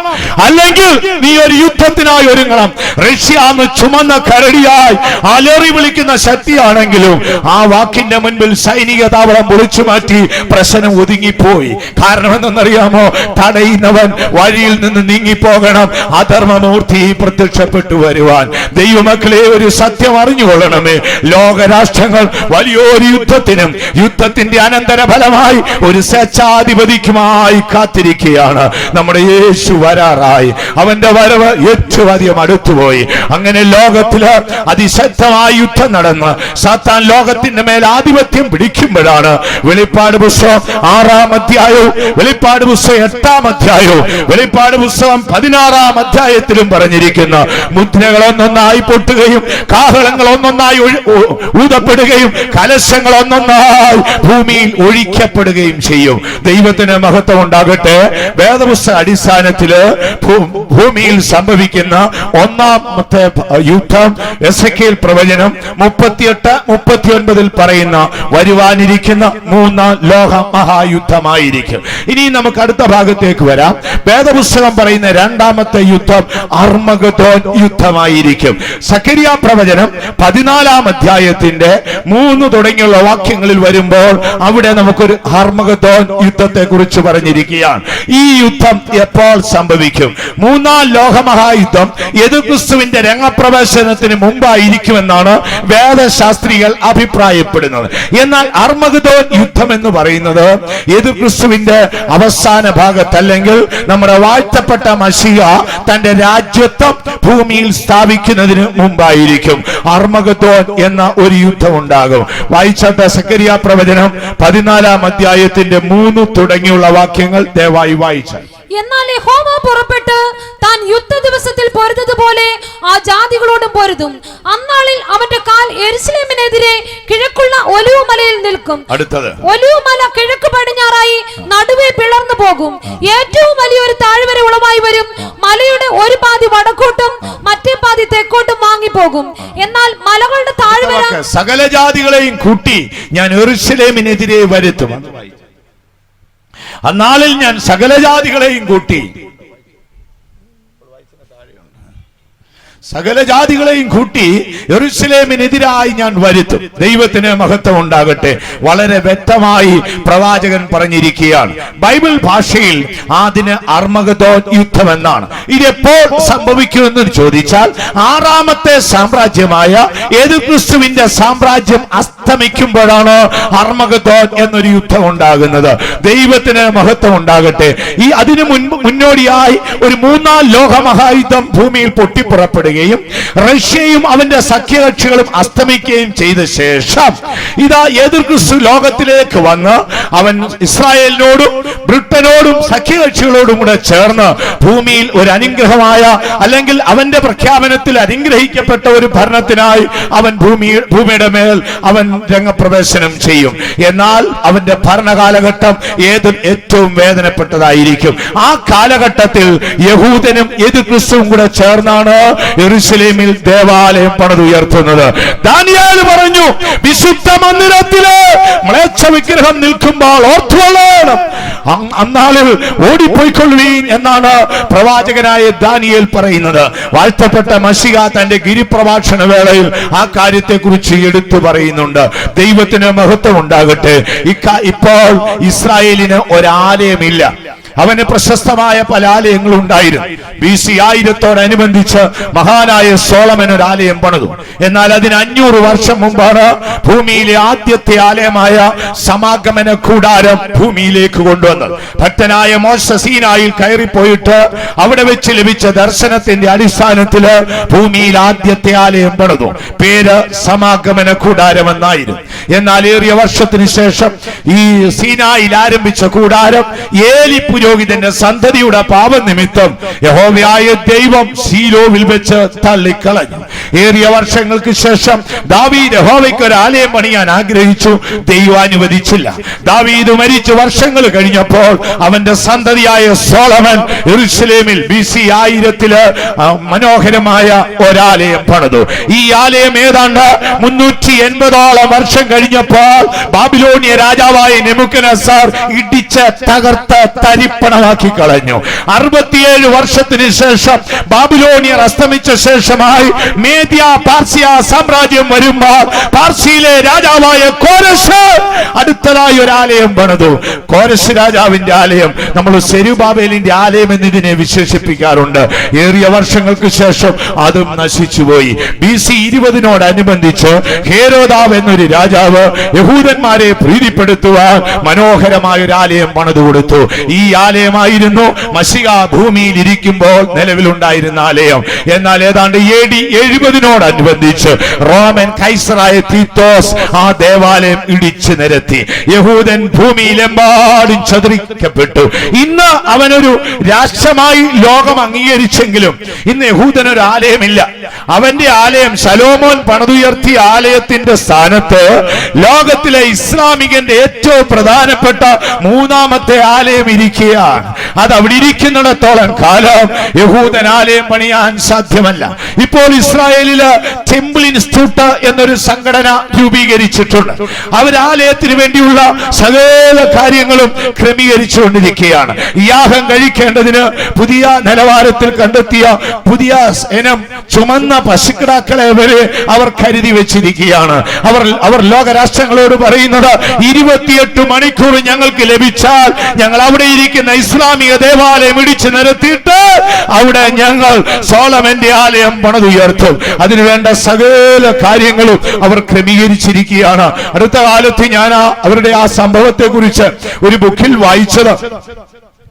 അല്ലെങ്കിൽ നീ ഒരു യുദ്ധത്തിനായി ഒരുങ്ങണം. റഷ്യ അന്ന് ചുമന്ന കരടിയായി അലറി വിളിക്കുന്ന ശക്തിയാണെങ്കിലും ആ വാക്കിന്റെ മുൻപിൽ സൈനിക താവളം പൊളിച്ചു മാറ്റി. പ്രശ്നം ഒതുങ്ങിപ്പോയി. കാരണം എന്തെന്നറിയാമോ? തടയുന്നവൻ വഴിയിൽ നിന്ന് നീങ്ങിപ്പോകണം. അധർമ്മമൂർത്തി പ്രത്യക്ഷപ്പെട്ടു വരുവാൻ. ദൈവമക്കളെ, ഒരു സത്യം അറിഞ്ഞുകൊള്ളണമേ. ലോകരാഷ്ട്രങ്ങൾ വലിയൊരു യുദ്ധത്തിനും യുദ്ധത്തിന്റെ അനന്തരഫലമായി ഒരു സ്വേച്ഛാധിപതിക്കുമായി കാത്തിരിക്കുകയാണ്. നമ്മുടെ യേശു വരാറായി. അവന്റെ വരവ് ഏറ്റവും അധികം അടുത്തുപോയി. അങ്ങനെ ലോകത്തില് അതിശക്തമായ യുദ്ധം നടന്ന് സാത്താൻ ലോകത്തിന്റെ മേൽ ആധിപത്യം പിടിക്കുമ്പോഴാണ് വെളിപ്പാട് പുസ്തകം 6-ാം അധ്യായവും വെളിപ്പാട് പുസ്തകം 8-ാം അധ്യായവും വെളിപ്പാട് പുസ്തകം 16-ാം അധ്യായത്തിലും പറഞ്ഞിരിക്കുന്ന മുദ്രകൾ ഒന്നൊന്നായി പൊട്ടുകയും കാഹളങ്ങൾ ഒന്നൊന്നായി ഊതപ്പെടുകയും കലശങ്ങൾ ഒന്നൊന്നായി ഭൂമിയിൽ ഒഴിക്കപ്പെടുകയും ചെയ്യും. ദൈവത്തിന് മഹത്വം ഉണ്ടാകട്ടെ. വേദപുസ്തക അടിസ്ഥാനത്തില് ഭൂമിയിൽ സംഭവിക്കുന്ന ഒന്നാമത്തെ യുദ്ധം എസെക്കിയേൽ പ്രവചനം 38-39 പറയുന്ന വരുവാനിരിക്കുന്ന മൂന്നാം ലോക മഹായുദ്ധമായിരിക്കും. ഇനി നമുക്ക് അടുത്ത ഭാഗത്തേക്ക് വരാം. വേദപുസ്തകം പറയുന്ന രണ്ടാമത്തെ യുദ്ധം അർമഗദോൻ യുദ്ധമായിരിക്കും. സഖരിയ പ്രവചനം 14-ാം അധ്യായത്തിന്റെ 3 തുടങ്ങിയുള്ള വാക്യങ്ങളിൽ വരുമ്പോൾ അവിടെ നമുക്കൊരു അർമഗദോൻ യുദ്ധത്തെ കുറിച്ച് പറഞ്ഞിരിക്കുകയാണ്. ഈ യുദ്ധം എപ്പോൾ സംഭവിക്കും? മൂന്നാം ലോക മഹായുദ്ധം യേശുക്രിസ്തുവിന്റെ രംഗപ്രവേശനത്തിന് മുമ്പായിരിക്കുമെന്നാണ് വേദശാസ്ത്രികൾ അഭിപ്രായപ്പെടുന്നത്. എന്നാൽ അർമഗദോൻ യുദ്ധം എന്ന് പറയുന്നത് യേശുക്രിസ്തുവിന്റെ അവസാന ഭാഗത്ത്, അല്ലെങ്കിൽ നമ്മുടെ വാഴ്ത്തപ്പെട്ട മശിഹ തന്റെ രാജ്യത്വം ഭൂമിയിൽ സ്ഥാപിക്കുന്നതിന് മുമ്പായിരിക്കും അർമഗദോൻ എന്ന ഒരു യുദ്ധം ഉണ്ടാകും. വായിച്ചാട്ട സഖരിയ പ്രവചനം 14-ാം അധ്യായത്തിന്റെ 3 തുടങ്ങിയുള്ള വാക്യങ്ങൾ ദയവായി വായിച്ചാൽ. എന്നാൽ യഹോവ പുറപ്പെട്ട് താൻ യുദ്ധ ദിവസത്തിൽ പൊരുതുപോലെ ആ ജാതികളോടും പൊരുതും. അന്നാളിൽ അവന്റെ കാൽ യെരൂശലേമിനെതിരെ കിഴക്കുള്ള ഒലിവ് മലയിൽ നിൽക്കും. അടുത്തത്, ഒലിവ് മല കിഴക്ക് പടിഞ്ഞാറായി നടുവേ പിളർന്നു പോകും. ഏറ്റവും വലിയൊരു താഴ്വര ഉളവായി വരും. മലയുടെ ഒരു പാതി വടക്കോട്ടും മറ്റേ പാതി തെക്കോട്ടും വാങ്ങിപ്പോകും. എന്നാൽ മലകളുടെ താഴ്വര സകല ജാതികളെയും കൂട്ടി ഞാൻ യെരൂശലേമിനെതിരെ വരുത്തും. അന്നാളിൽ ഞാൻ സകല ജാതികളെയും കൂട്ടി യെരൂശലേമിനെതിരായി ഞാൻ വരുത്തും. ദൈവത്തിന് മഹത്വം ഉണ്ടാകട്ടെ. വളരെ വ്യക്തമായി പ്രവാചകൻ പറഞ്ഞിരിക്കുകയാണ്. ബൈബിൾ ഭാഷയിൽ അതിന് അർമഗദോൻ യുദ്ധം എന്നാണ്. ഇതെപ്പോൾ സംഭവിക്കുമെന്ന് ചോദിച്ചാൽ 6ാമത്തെ സാമ്രാജ്യമായ യേശുക്രിസ്തുവിന്റെ സാമ്രാജ്യം അസ്തമിക്കുമ്പോഴാണ് അർമഗദോൻ എന്നൊരു യുദ്ധം ഉണ്ടാകുന്നത്. ദൈവത്തിന് മഹത്വം ഉണ്ടാകട്ടെ. അതിനു മുന്നോടിയായി ഒരു മൂന്നാം ലോക മഹായുദ്ധം ഭൂമിയിൽ പൊട്ടിപ്പുറപ്പെടുകയും റഷ്യയും അവന്റെ സഖ്യകക്ഷികളും അസ്തമിക്കുകയും ചെയ്ത ശേഷം ഇതാ യേശുക്രിസ്തു ലോകത്തിലേക്ക് വന്ന് അവൻ ഇസ്രായേലിനോടും ബ്രിട്ടനോടും സഖ്യകക്ഷികളോടും കൂടെ ചേർന്ന് ഭൂമിയിൽ ഒരു അനുഗ്രഹമായ, അല്ലെങ്കിൽ അവന്റെ പ്രഖ്യാപനത്തിൽ അനുഗ്രഹിക്കപ്പെട്ട ഒരു ഭരണത്തിനായി അവൻ ഭൂമിയുടെ മേൽ അവൻ രംഗപ്രവേശനം ചെയ്യും. എന്നാൽ അവന്റെ ഭരണകാലഘട്ടം ഏറ്റവും വേദനപ്പെട്ടതായിരിക്കും. ആ കാലഘട്ടത്തിൽ യഹൂദനും യേശുക്രിസ്തുവും കൂടെ ചേർന്നാണ് യെരൂശലേമിൽ ദേവാലയം പണിതുയർത്തുന്നത്. ദാനിയേൽ പറഞ്ഞു, വിശുദ്ധ മന്ദിരത്തില് മ്ലേച്ഛ വിഗ്രഹം നിൽക്കുമ്പോൾ ഓർത്തുകൊള്ളണം, അന്നാളിൽ ഓടിപ്പോയിക്കൊള്ളുവീൻ എന്നാണ് പ്രവാചകനായ ദാനിയേൽ പറയുന്നത്. വാഴ്ത്തപ്പെട്ട മശിഹ തന്റെ ഗിരിപ്രഭാഷണ വേളയിൽ ആ കാര്യത്തെ കുറിച്ച് എടുത്തു പറയുന്നുണ്ട്. ദൈവത്തിന് മഹത്വം ഉണ്ടാകട്ടെ. ഇപ്പോൾ ഇസ്രായേലിന് ഒരാലയമില്ല. അവന് പ്രശസ്തമായ പല ആലയങ്ങളും ഉണ്ടായിരുന്നു. BC 1000-ഓടനുബന്ധിച്ച് മഹാനായ സോളമൻ ഒരു ആലയം പണിതു. എന്നാൽ അതിന് 500 വർഷം മുമ്പാണ് ഭൂമിയിലെ ആദ്യത്തെ ആലയമായ സമാഗമന കൂടാരം ഭൂമിയിലേക്ക് കൊണ്ടുവന്നത്. ഭക്തനായ മോശ സീനായിൽ കയറിപ്പോയിട്ട് അവിടെ വെച്ച് ലഭിച്ച ദർശനത്തിന്റെ അടിസ്ഥാനത്തില് ഭൂമിയിൽ ആദ്യത്തെ ആലയം പണിതു. പേര് സമാഗമന കൂടാരം എന്നായിരുന്നു. എന്നാൽ ഏറിയ വർഷത്തിന് ശേഷം ഈ സീനായിൽ ആരംഭിച്ച കൂടാരം ഏലി പുരോഹിതന്റെ സന്തതിയുടെ പാപനിമിത്തം യഹോവയായ ദൈവം ശീലോവിൽ വെച്ച് തള്ളിക്കളഞ്ഞു. ഏറിയ വർഷങ്ങൾക്ക് ശേഷം ദാവീദ് യഹോവയ്ക്ക് ഒരു ആലയം പണിയാൻ ആഗ്രഹിച്ചു. ദൈവം അനുവദിച്ചില്ല. ദാവീദ് മരിച്ചു വർഷങ്ങൾ കഴിഞ്ഞപ്പോൾ അവന്റെ സന്തതിയായ സോളമൻ യെരൂശലേമിൽ BC 1000 മനോഹരമായ ഒരാലയം പണിതു. ഈ ആലയം ഏതാണ്ട് 380ഓളം വർഷം കഴിഞ്ഞപ്പോൾ ബാബിലോണിയ രാജാവായ നെബൂഖദ്നേസർ ഇടിച്ച് തകർത്ത് തരിപ്പണമാക്കി കളഞ്ഞു. 67 വർഷത്തിന് ശേഷം ബാബിലോണിയർ അസ്തമിച്ച ശേഷമായി മേദ്യ പാർസ്യ സാമ്രാജ്യം വരുമ്പോൾ പാർസിയിലെ രാജാവായ കോരശ് അടുത്തതായി ഒരു ആലയം പണിതു. കോരശ് രാജാവിന്റെ ആലയം നമ്മൾ സെരുബാബേലിന്റെ ആലയം എന്നിതിനെ വിശേഷിപ്പിക്കാറുണ്ട്. ഏറിയ വർഷങ്ങൾക്ക് ശേഷം അതും നശിച്ചുപോയി. BC 20-നോടനുബന്ധിച്ച് ഹേരോദാവ് എന്നൊരു രാജാവ് യഹൂദന്മാരെ പ്രീതിപ്പെടുത്തുവാൻ മനോഹരമായ ഒരു ആലയം പണിതു കൊടുത്തു. ഈ ആലയമായിരുന്നു മശിഹ ഭൂമിയിൽ ഇരിക്കുമ്പോൾ നിലവിലുണ്ടായിരുന്ന ആലയം. എന്നാൽ ഏതാണ്ട് AD 70-നോടനുബന്ധിച്ച് റോമൻ കൈസറായ തീത്തോസ് ആ ദേവാലയം ഇടിച്ചു നിരത്തി. യഹൂദൻ ഭൂമിയിലെമ്പാടും ചതുരിക്കപ്പെട്ടു. ഇന്ന് അവനൊരു രാഷ്ട്രമായി ലോകം അംഗീകരിച്ചെങ്കിലും ഇന്ന് യഹൂദനൊരു ആലയമില്ല. അവന്റെ ആലയം ശലോമോൻ പണിതുയർത്തിയ ആലയത്തിന്റെ സ്ഥാനത്ത് ലോകത്തിലെ ഇസ്ലാമികന്റെ ഏറ്റവും പ്രധാനപ്പെട്ട 3ാമത്തെ ആലയം ഇരിക്കുകയാണ്. അത് അവിടെ ഇരിക്കുന്നിടത്തോളം കാലം യഹൂദൻ ആലയം പണിയാൻ സാധ്യമല്ല. ഇപ്പോൾ ഇസ്രായേലില് ടെമ്പിൾ ഇൻസ്റ്റിറ്റ്യൂട്ട് എന്നൊരു സംഘടന രൂപീകരിച്ചിട്ടുണ്ട്. അവർ ആലയത്തിന് വേണ്ടിയുള്ള സകല കാര്യങ്ങളും ക്രമീകരിച്ചുകൊണ്ടിരിക്കുകയാണ്. യാഗം കഴിക്കേണ്ടതിന് പുതിയ നിലവാരത്തിൽ കണ്ടെത്തിയ പുതിയ ഇനം ചുമന്ന പശുക്കിടാക്കളെ വരെ അവർ കരുതി വെച്ചിരിക്കുകയാണ്. അവർ ലോകരാഷ്ട്രങ്ങളോട് പറയുന്നത് 28 മണിക്കൂർ ഞങ്ങൾക്ക് ലഭിച്ചാൽ ഞങ്ങൾ അവിടെ ഇരിക്കുന്ന ഇസ്ലാമിക ദേവാലയം ഇടിച്ചു നിരത്തിയിട്ട് അവിടെ ഞങ്ങൾ സോളമന്റെ ആലയം പണിതുയർത്തും. അതിനുവേണ്ട സകല കാര്യങ്ങളും അവർ ക്രമീകരിച്ചിരിക്കുകയാണ്. അടുത്ത കാലത്ത് ഞാൻ അവരുടെ ആ സംഭവത്തെ കുറിച്ച് ഒരു ബുക്കിൽ വായിച്ചത്,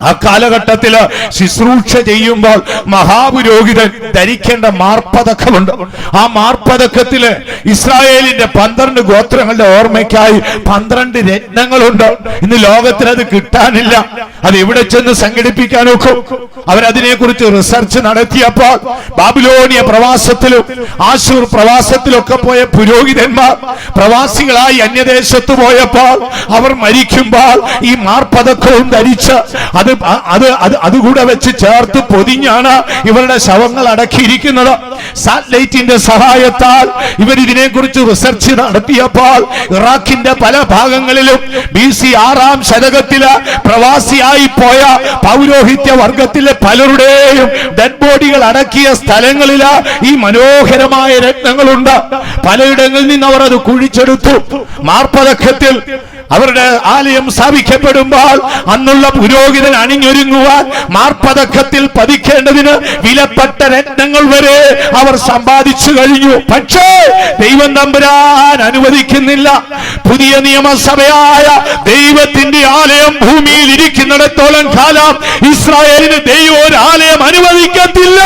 ആ കാലഘട്ടത്തില് ശുശ്രൂഷ ചെയ്യുമ്പോൾ മഹാപുരോഹിതൻ ധരിക്കേണ്ട മാർപ്പതക്കമുണ്ട്. ആ മാർപ്പതക്കത്തില് ഇസ്രായേലിന്റെ 12 ഗോത്രങ്ങളുടെ ഓർമ്മയ്ക്കായി 12 രത്നങ്ങളുണ്ട്. ഇന്ന് ലോകത്തിന് അത് കിട്ടാനില്ല. അത് എവിടെ ചെന്ന് സംഘടിപ്പിക്കാൻ നോക്കും? അവരതിനെ കുറിച്ച് റിസർച്ച് നടത്തിയപ്പോൾ ബാബിലോണിയ പ്രവാസത്തിലും ആശൂർ പ്രവാസത്തിലൊക്കെ പോയ പുരോഹിതന്മാർ പ്രവാസികളായി അന്യദേശത്ത് പോയപ്പോൾ അവർ മരിക്കുമ്പോൾ ഈ മാർപ്പതക്കവും ധരിച്ച് അതുകൂടെ വെച്ച് ചേർത്ത് പൊതിഞ്ഞാണ് ഇവരുടെ ശവങ്ങൾ അടക്കിയിരിക്കുന്നത്. സാറ്റലൈറ്റിന്റെ സഹായത്താൽ ഇവർ ഇതിനെ കുറിച്ച് റിസർച്ച് നടത്തിയപ്പോൾ ഇറാഖിന്റെ പല ഭാഗങ്ങളിലും BC 6-ാം ശതകത്തില് പ്രവാസിയായി പോയ പൗരോഹിത്യ വർഗത്തിലെ പലരുടെയും ഡെഡ് ബോഡികൾ അടക്കിയ സ്ഥലങ്ങളില് ഈ മനോഹരമായ രത്നങ്ങളുണ്ട്. പലയിടങ്ങളിൽ നിന്ന് അവർ അത് കുഴിച്ചെടുത്തു. മാർപ്പതക്കത്തിൽ അവരുടെ ആലയം സ്ഥാപിക്കപ്പെടുമ്പോൾ അന്നുള്ള പുരോഹിതൻ അണിഞ്ഞൊരുങ്ങുവാൻ മാർപ്പതക്കത്തിൽ പതിക്കേണ്ടതിന് വിലപ്പെട്ട രത്നങ്ങൾ വരെ അവർ സമ്പാദിച്ചു കഴിഞ്ഞു. പക്ഷേ ദൈവം തമ്പുരാൻ അനുവദിക്കുന്നില്ല. പുതിയ നിയമസഭയായ ദൈവത്തിന്റെ ആലയം ഭൂമിയിൽ ഇരിക്കുന്നിടത്തോളം കാലം ഇസ്രായേലിന് ദൈവം ഒരു ആലയം അനുവദിക്കത്തില്ല.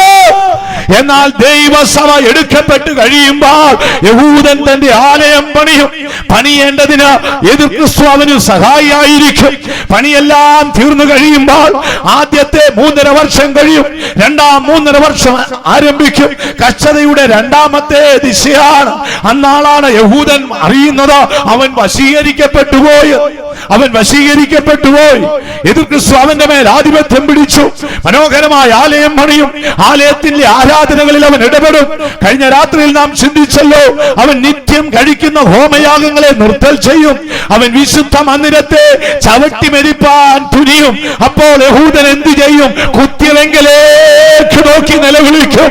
എന്നാൽ ദൈവസഭ എടുക്കപ്പെട്ട് കഴിയുമ്പോൾ യഹൂദൻ തന്റെ ആലയം പണിയും. പണിയേണ്ടതിന് എതിർ ക്രിസ്തു അവന് സഹായിയായിരിക്കും. പണിയെല്ലാം തീർന്നു കഴിയുമ്പോൾ ആദ്യത്തെ 3.5 വർഷം കഴിയും. രണ്ടാം 3.5 വർഷം ആരംഭിക്കും. കഷ്ടതയുടെ 2ാമത്തെ ദിശയാണ്. അന്നാളാണ് യഹൂദൻ അറിയുന്നത് അവൻ വശീകരിക്കപ്പെട്ടുപോയി. എതിർ ക്രിസ്തു അവന്റെ മേൽ ആധിപത്യം പിടിച്ചു. മനോഹരമായ ആലയം പണിയും. ആലയത്തിന്റെ ആരാധനകളിൽ അവൻ ഇടപെടും. കഴിഞ്ഞ രാത്രിയിൽ നാം ചിന്തിച്ചല്ലോ, അവൻ നിത്യം കഴിക്കുന്ന ഹോമയാഗങ്ങളെ നിർത്തൽ ചെയ്യും. അവൻ വിശുദ്ധ മന്ദിരത്തെ ചവിട്ടി മെതിപ്പാൻ തുനിയും. അപ്പോൾ യഹൂദൻ എന്ത് ചെയ്യും? കുത്തിയവെങ്കിലേക്ക് നോക്കി നിലവിളിക്കും.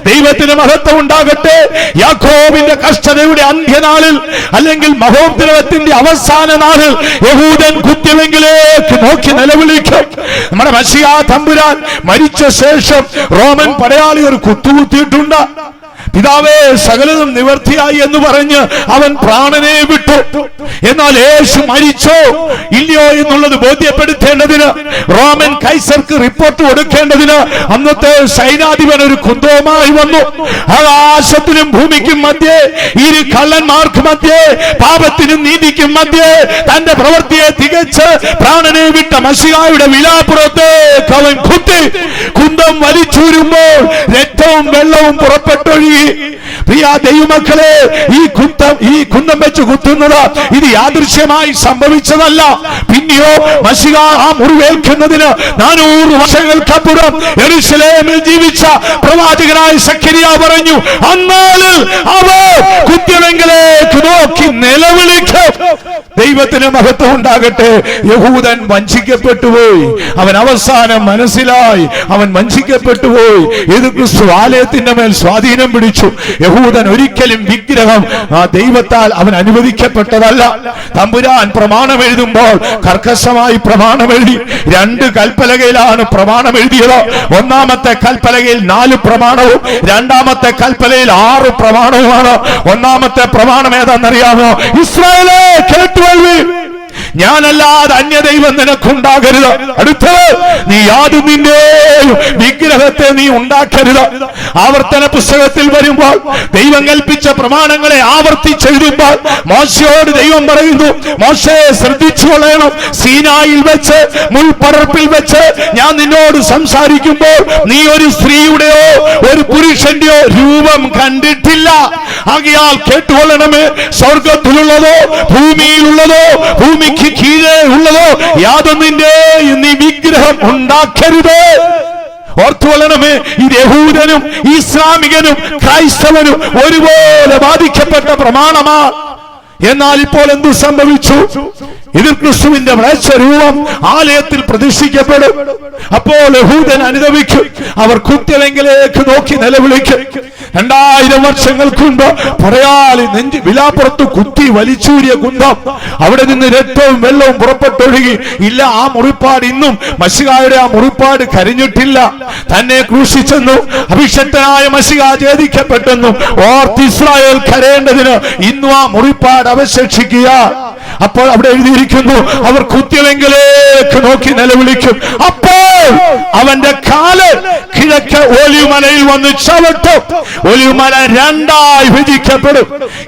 ദൈവത്തിന് മഹത്വം ഉണ്ടാകട്ടെ. യാക്കോബിന്റെ കഷ്ടതയുടെ അന്ത്യനാളിൽ, അല്ലെങ്കിൽ മഹോദ്രവത്തിന്റെ അവസാന നാളിൽ യഹൂദൻ കുത്തിയവെങ്കിലേക്ക് നോക്കി നിലവിളിക്കും. നമ്മുടെ മശിഹാ തമ്പുരാൻ മരിച്ച ശേഷം റോമൻ പടയാളി ഒരു കുത്തുകുത്തിയിട്ടുണ്ട്. പിതാവേ, സകലതും നിവർത്തിയായി എന്ന് പറഞ്ഞ് അവൻ പ്രാണനെ വിട്ടു. എന്നാൽ യേശു മരിച്ചോ ഇല്ലയോ എന്നുള്ളത് ബോധ്യപ്പെടുത്തേണ്ടതിന്, റോമൻ കൈസർക്ക് റിപ്പോർട്ട് കൊടുക്കേണ്ടതിന് അന്നത്തെ സൈനാധിപൻ ഒരു കുന്തവുമായി വന്നു. ആകാശത്തിനും ഭൂമിക്കും മധ്യേ, ഇരു കള്ളന്മാർക്ക് മധ്യേ, പാപത്തിനും നീതിക്കും മധ്യേ തന്റെ പ്രവൃത്തിയെ തികച്ച് പ്രാണനെ വിട്ട മശിഹായുടെ വിലാപ്പുറത്തേക്ക് അവൻ കുത്തി. കുന്തം വലിച്ചൂരുമ്പോൾ രക്തവും വെള്ളവും പുറപ്പെട്ടൊഴുകി. പ്രിയ ദൈവമക്കളെ, ഈ കുന്തം വെച്ച് കുത്തുന്നത് ഇത് യാദൃശ്യമായി സംഭവിച്ചതല്ല. പിന്നെയോ മശിഹാ ആ മുറിവേൽക്കുന്നതിന് 400 വർഷങ്ങൾക്കപ്പുറം യെരൂശലേമിൽ ജീവിച്ച പ്രവാചകനായ സഖരിയ പറഞ്ഞു, അന്നാളിൽ അവർ കുത്തിയവെങ്കിലേക്ക് നോക്കി നിലവിളിക്കും. ദൈവത്തിന് മഹത്വം ഉണ്ടാകട്ടെ. യഹൂദൻ വഞ്ചിക്കപ്പെട്ടുപോയി. അവൻ അവസാനം മനസ്സിലായി അവൻ വഞ്ചിക്കപ്പെട്ടുപോയി. യേശുക്രിസ്തു ആലയത്തിന്റെ മേൽ സ്വാധീനം പിടിച്ചു. യഹൂദൻ ഒരിക്കലും വിഗ്രഹം ആ ദൈവത്താൽ അവൻ അനുവദിക്കപ്പെട്ടതല്ല. തമ്പുരാൻ പ്രമാണം എഴുതുമ്പോൾ കർക്കശമായി പ്രമാണം എഴുതി. 2 കൽപ്പലകയിലാണ് പ്രമാണം എഴുതിയത്. ഒന്നാമത്തെ കൽപ്പലകയിൽ 4 പ്രമാണവും രണ്ടാമത്തെ കൽപ്പലയിൽ 6 പ്രമാണവുമാണ്. ഒന്നാമത്തെ പ്രമാണം ഏതാണെന്നറിയാമോ? ഇസ്രായേലേ കേട്ടുകൊള്ളുവിൻ, ഞാനല്ലാതെ അന്യദൈവം നിനക്കുണ്ടാകരുത്. അടുത്തത്, നീ യാതൊന്നിന്റെയും വിഗ്രഹത്തെ നീ ഉണ്ടാക്കരുത്. ആവർത്തന പുസ്തകത്തിൽ വരുമ്പോൾ ദൈവം കൽപ്പിച്ച പ്രമാണങ്ങളെ ആവർത്തിച്ചെഴുതുമ്പോൾ മോശയോട് ദൈവം പറയുന്നു, മോശയെ ശ്രദ്ധിച്ചു കൊള്ളണം. സീനായിൽ വെച്ച്, മുൾപടർപ്പിൽ വെച്ച് ഞാൻ നിന്നോട് സംസാരിക്കുമ്പോൾ നീ ഒരു സ്ത്രീയുടെയോ ഒരു പുരുഷന്റെയോ രൂപം കണ്ടിട്ടില്ല. ആകയാൽ കേട്ടുകൊള്ളണമേ, സ്വർഗത്തിലുള്ളതോ ഭൂമിയിലുള്ളതോ ഭൂമിക്ക് കീഴേ ഉള്ളതോ യാതൊന്നിന്റെയും നീ വിഗ്രഹം ഉണ്ടാക്കരുത്. ഓർത്തുകൊള്ളണമേ, ഇത് യഹൂദനും ഇസ്ലാമികനും ക്രൈസ്തവനും ഒരുപോലെ ബാധിക്കപ്പെട്ട പ്രമാണമാണ്. എന്നാൽ ഇപ്പോൾ എന്തു സംഭവിച്ചു? ഇതിൽ ക്രിസ്തുവിന്റെ മ്ലേച്ഛരൂപം ആലയത്തിൽ പ്രതിഷ്ഠിക്കപ്പെടും. അപ്പോൾ യഹൂദൻ അനുദപിക്കും. അവർ കുത്തിയവെങ്കിലേക്ക് നോക്കി നിലവിളിക്കും. 2000 വർഷങ്ങൾക്ക് മുമ്പ് പടയാളി വിലാപ്പുറത്ത് കുത്തി വലിച്ചൂരിയ കുന്തം, അവിടെ നിന്ന് രക്തവും വെള്ളവും പുറപ്പെട്ടൊഴുകി. ഇല്ല, ആ മുറിപ്പാട് ഇന്നും മശിഹായുടെ ആ മുറിപ്പാട് കരിഞ്ഞിട്ടില്ല. തന്നെ ക്രൂശിച്ചെന്നു അഭിഷക്തനായ മശിഹാ ഛേദിക്കപ്പെട്ടെന്നും ഓർത്ത് ഇസ്രായേൽ കരയേണ്ടതിന് ഇന്നും ആ മുറിപ്പാട് അവശേഷിക്കുക. അപ്പോൾ അവിടെ എഴുതിയിരിക്കുന്നു, അവർ കുത്തിയവെങ്കിലേക്ക് നോക്കി നിലവിളിക്കും. അപ്പോൾ അവന്റെ കാല് കിഴക്ക് ഒലിവുമലയിൽ വന്ന് ചവിട്ടും. ഒലിവുമല 2ആയി വിഭജിക്കപ്പെടും.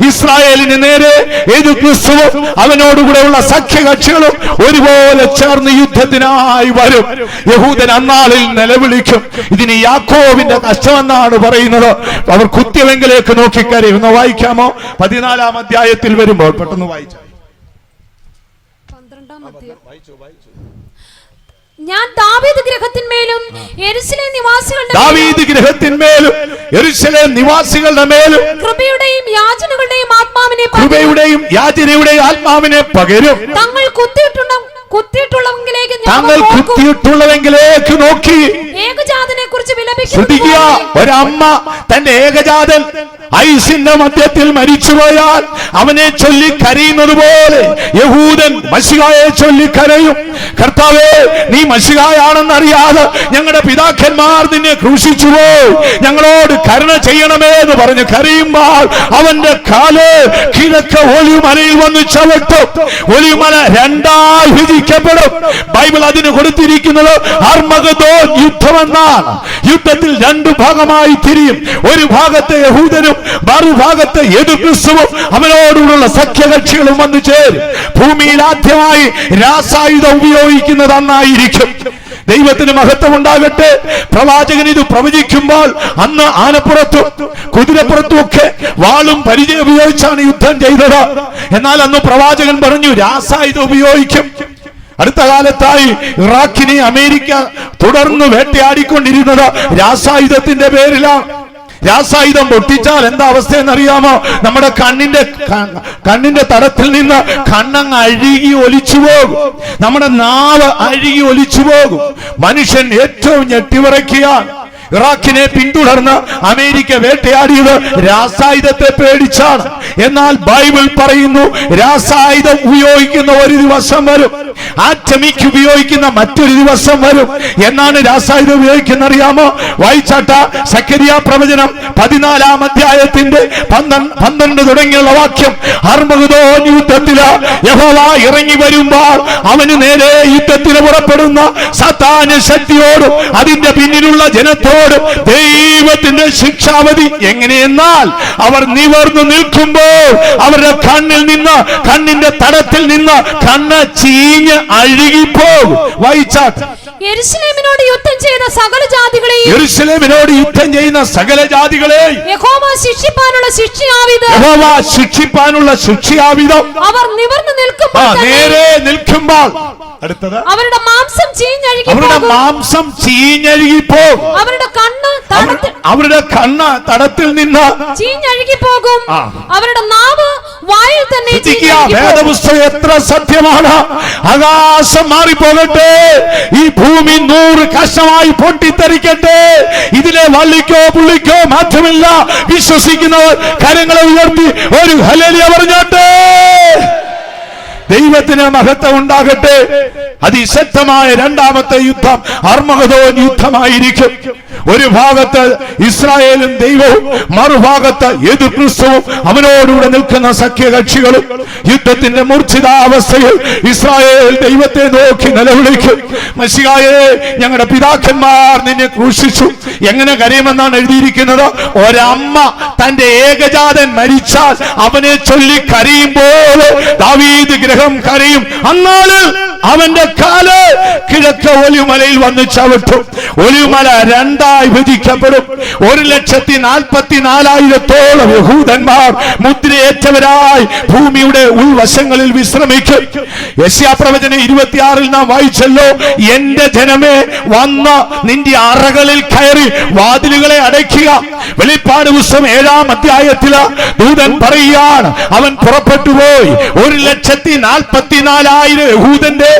ഇസ്രായേലിന് നേരെ യേശുക്രിസ്തുവും അവനോടുകൂടെയുള്ള സഖ്യകക്ഷികളും ഒരുപോലെ ചേർന്ന് യുദ്ധത്തിനായി വരും. യഹൂദൻ അന്നാളിൽ നിലവിളിക്കും. ഇതിന് യാക്കോബിന്റെ കഷ്ടമെന്നാണ് പറയുന്നത്. അവർ കുത്തിയവെങ്കിലേക്ക് നോക്കിക്കരയും. ഒന്ന് വായിക്കാമോ? 14-ാം അധ്യായത്തിൽ വരുമ്പോൾ പെട്ടെന്ന് വായിച്ചു. ഞാൻ ദാവീദ് ഗൃഹത്തിന്മേലും യെരൂശലേം നിവാസികളുടെ മേലും കൃപയുടെയും യാചനകളുടെയും ആത്മാവിനെ പകരും. തങ്ങൾ കുത്തിയിട്ടുള്ളവെങ്കിലേക്ക് നോക്കി ഏകജാതനെ കുറിച്ച് ശ്രദ്ധിക്കുക. ഒരമ്മ തന്റെ ഏകജാതൻ ഐസിന്റെ മധ്യത്തിൽ മരിച്ചുപോയാൽ അവനെ ചൊല്ലി കരയുന്നത് പോലെ യഹൂദൻ മശിഹായെ ചൊല്ലി കരയും. കർത്താവേ, നീ മശിഹായാണെന്നറിയാതെ ഞങ്ങളുടെ പിതാക്കന്മാർ നിന്നെ ക്രൂശിച്ചുപോയി, ഞങ്ങളോട് കരുണ ചെയ്യണമേ എന്ന് പറഞ്ഞ് കരയുമ്പോൾ അവന്റെ കാല് കിഴക്ക് ഒലിവുമലയിൽ വന്ന് ചവിട്ടും. ഒലിവുമല 2ആയി വിഭജിക്കപ്പെടും. ബൈബിൾ അതിന് കൊടുത്തിരിക്കുന്നത് അർമഗദോൻ യുദ്ധമെന്നാണ്. യുദ്ധത്തിൽ 2 ഭാഗമായി തിരിയും. ഒരു ഭാഗത്തെ യഹൂദനും മറുഭാഗത്ത് യേശുക്രിസ്തുവും അവനോടുള്ള സഖ്യകക്ഷികളും വന്നു ചേരും. ഭൂമിയിൽ ആദ്യമായി രാസായുധം ഉപയോഗിക്കുന്നത് അന്നായിരിക്കും. ദൈവത്തിന് മഹത്വം ഉണ്ടാകട്ടെ. പ്രവാചകൻ ഇത് പ്രവചിക്കുമ്പോൾ അന്ന് ആനപ്പുറത്തും കുതിരപ്പുറത്തും ഒക്കെ വാളും പരിചയം ഉപയോഗിച്ചാണ് യുദ്ധം ചെയ്തത്. എന്നാൽ അന്ന് പ്രവാചകൻ പറഞ്ഞു രാസായുധം ഉപയോഗിക്കും. അടുത്ത കാലത്തായി ഇറാഖിനെ അമേരിക്ക തുടർന്ന് വേട്ടയാടിക്കൊണ്ടിരുന്നത് രാസായുധത്തിന്റെ പേരിലാണ്. രാസായുധം പൊട്ടിച്ചാൽ എന്താ അവസ്ഥ എന്നറിയാമോ? നമ്മുടെ കണ്ണിന്റെ തടത്തിൽ നിന്ന് കണ്ണങ്ങ് അഴുകി ഒലിച്ചു പോകും. നമ്മുടെ നാവ് അഴുകി ഒലിച്ചു പോകും. മനുഷ്യൻ ഏറ്റവും ഞെട്ടിവിറയ്ക്കുകയാണ്. ഇറാഖിനെ പിന്തുടർന്ന് അമേരിക്ക വേട്ടയാടിയത് രാസായുധത്തെ പേടിച്ചാണ്. എന്നാൽ ബൈബിൾ പറയുന്നു രാസായുധം ഉപയോഗിക്കുന്ന ഒരു ദിവസം വരും, ആറ്റമിക് ഉപയോഗിക്കുന്ന മറ്റൊരു ദിവസം വരും. എന്നാണ് രാസായുധം ഉപയോഗിക്കുന്ന അറിയാമോ? വായിച്ചാട്ട സക്കറിയ പ്രവചനം 14 അധ്യായത്തിന്റെ 12 തുടങ്ങിയുള്ള വാക്യം. അർമഗദോൻ യുദ്ധത്തില് യഹോവ ഇറങ്ങി വരുമ്പോൾ അവന് നേരെ യുദ്ധത്തിന് പുറപ്പെടുന്ന സാത്താന്യ ശക്തിയോടും അതിന്റെ പിന്നിലുള്ള ജനത്തോടും ദൈവത്തിന്റെ ശിക്ഷാവധി എങ്ങനെയെന്നാൽ അവർ നിവർന്നു നിൽക്കുമ്പോൾ അവരുടെ കണ്ണിന്റെ തടത്തിൽ നിന്ന് കണ്ണ് ചീഞ്ഞ് അഴുകിപ്പോകും. വായിച്ചാട്ട് യെരൂശലേമിനോട് യുദ്ധം ചെയ്യുന്ന സകല ജാതികളെയും യഹോവ ശിക്ഷിപ്പാനുള്ള ശിക്ഷയാവിധം അവർ നിവർന്നു നിൽക്കുമ്പോൾ അടുത്തത് അവരുടെ മാംസം ചീഞ്ഞഴുകിപ്പോകും. അവരുടെ കണ്ണ് തടത്തിൽ നിന്ന് ചീഞ്ഞഴുകിപ്പോകും. അവരുടെ നാവ് വായിൽ തന്നെ. വേദപുസ്തകം എത്ര സത്യമാണ്! ആകാശം മാറിപ്പോകട്ടെ, ഈ ഭൂമി 100 കഷമായി പൊട്ടിത്തെറിക്കട്ടെ, ഇതിലെ വള്ളിക്കോ പുള്ളിക്കോ മാറ്റമില്ല. വിശ്വസിക്കുന്നവർ കരങ്ങളെ ഉയർത്തി ഒരു ഹല്ലേലൂയ പറഞ്ഞോട്ടെ. ദൈവത്തിന് മഹത്വം ഉണ്ടാകട്ടെ. അതിശക്തമായ രണ്ടാമത്തെ യുദ്ധം അർമഗദോൻ യുദ്ധമായിരിക്കും. ഒരു ഭാഗത്ത് ഇസ്രായേലും ദൈവവും, മറുഭാഗത്ത് എതിർക്രിസ്തുവും അവനോടുകൂടെ നിൽക്കുന്ന സഖ്യകക്ഷികളും. യുദ്ധത്തിന്റെ മൂർച്ഛിതാവസ്ഥയിൽ ഇസ്രായേൽ ദൈവത്തെ നോക്കി നിലവിളിക്കും, മശിഹായേ, ഞങ്ങളുടെ പിതാക്കന്മാർ നിന്നെ ക്രൂശിച്ചു. എങ്ങനെ കരയുമെന്നാണ് എഴുതിയിരിക്കുന്നത്? ഒരമ്മ തന്റെ ഏകജാതൻ മരിച്ചാൽ അവനെ ചൊല്ലി കരയുമ്പോൾ ദാവീദ് ഗ്രഹം കരയും. അന്നാളിൽ അവന്റെ കാല് കിഴക്ക് ഒലിവുമലയിൽ വന്ന് ചവിട്ടും. ഒലിവുമല 2 വിഭജിക്കപ്പെടും. 1,44,000 യഹൂദന്മാർ മുദ്രയേറ്റവരായി ഭൂമിയുടെ ഉൾവശങ്ങളിൽ വിശ്രമിക്കും. യെശയ്യാ പ്രവചനം 26 നാം വായിച്ചല്ലോ, എന്റെ ജനമേ വന്ന് നിന്റെ അറകളിൽ കയറി വാതിലുകളെ അടയ്ക്കുക. വെളിപ്പാട് പുസ്തകം 7 അധ്യായത്തില് ദൂതൻ പറയുകയാണ്, അവൻ പുറപ്പെട്ടു പോയി 1,44,000 യഹൂദന്റെ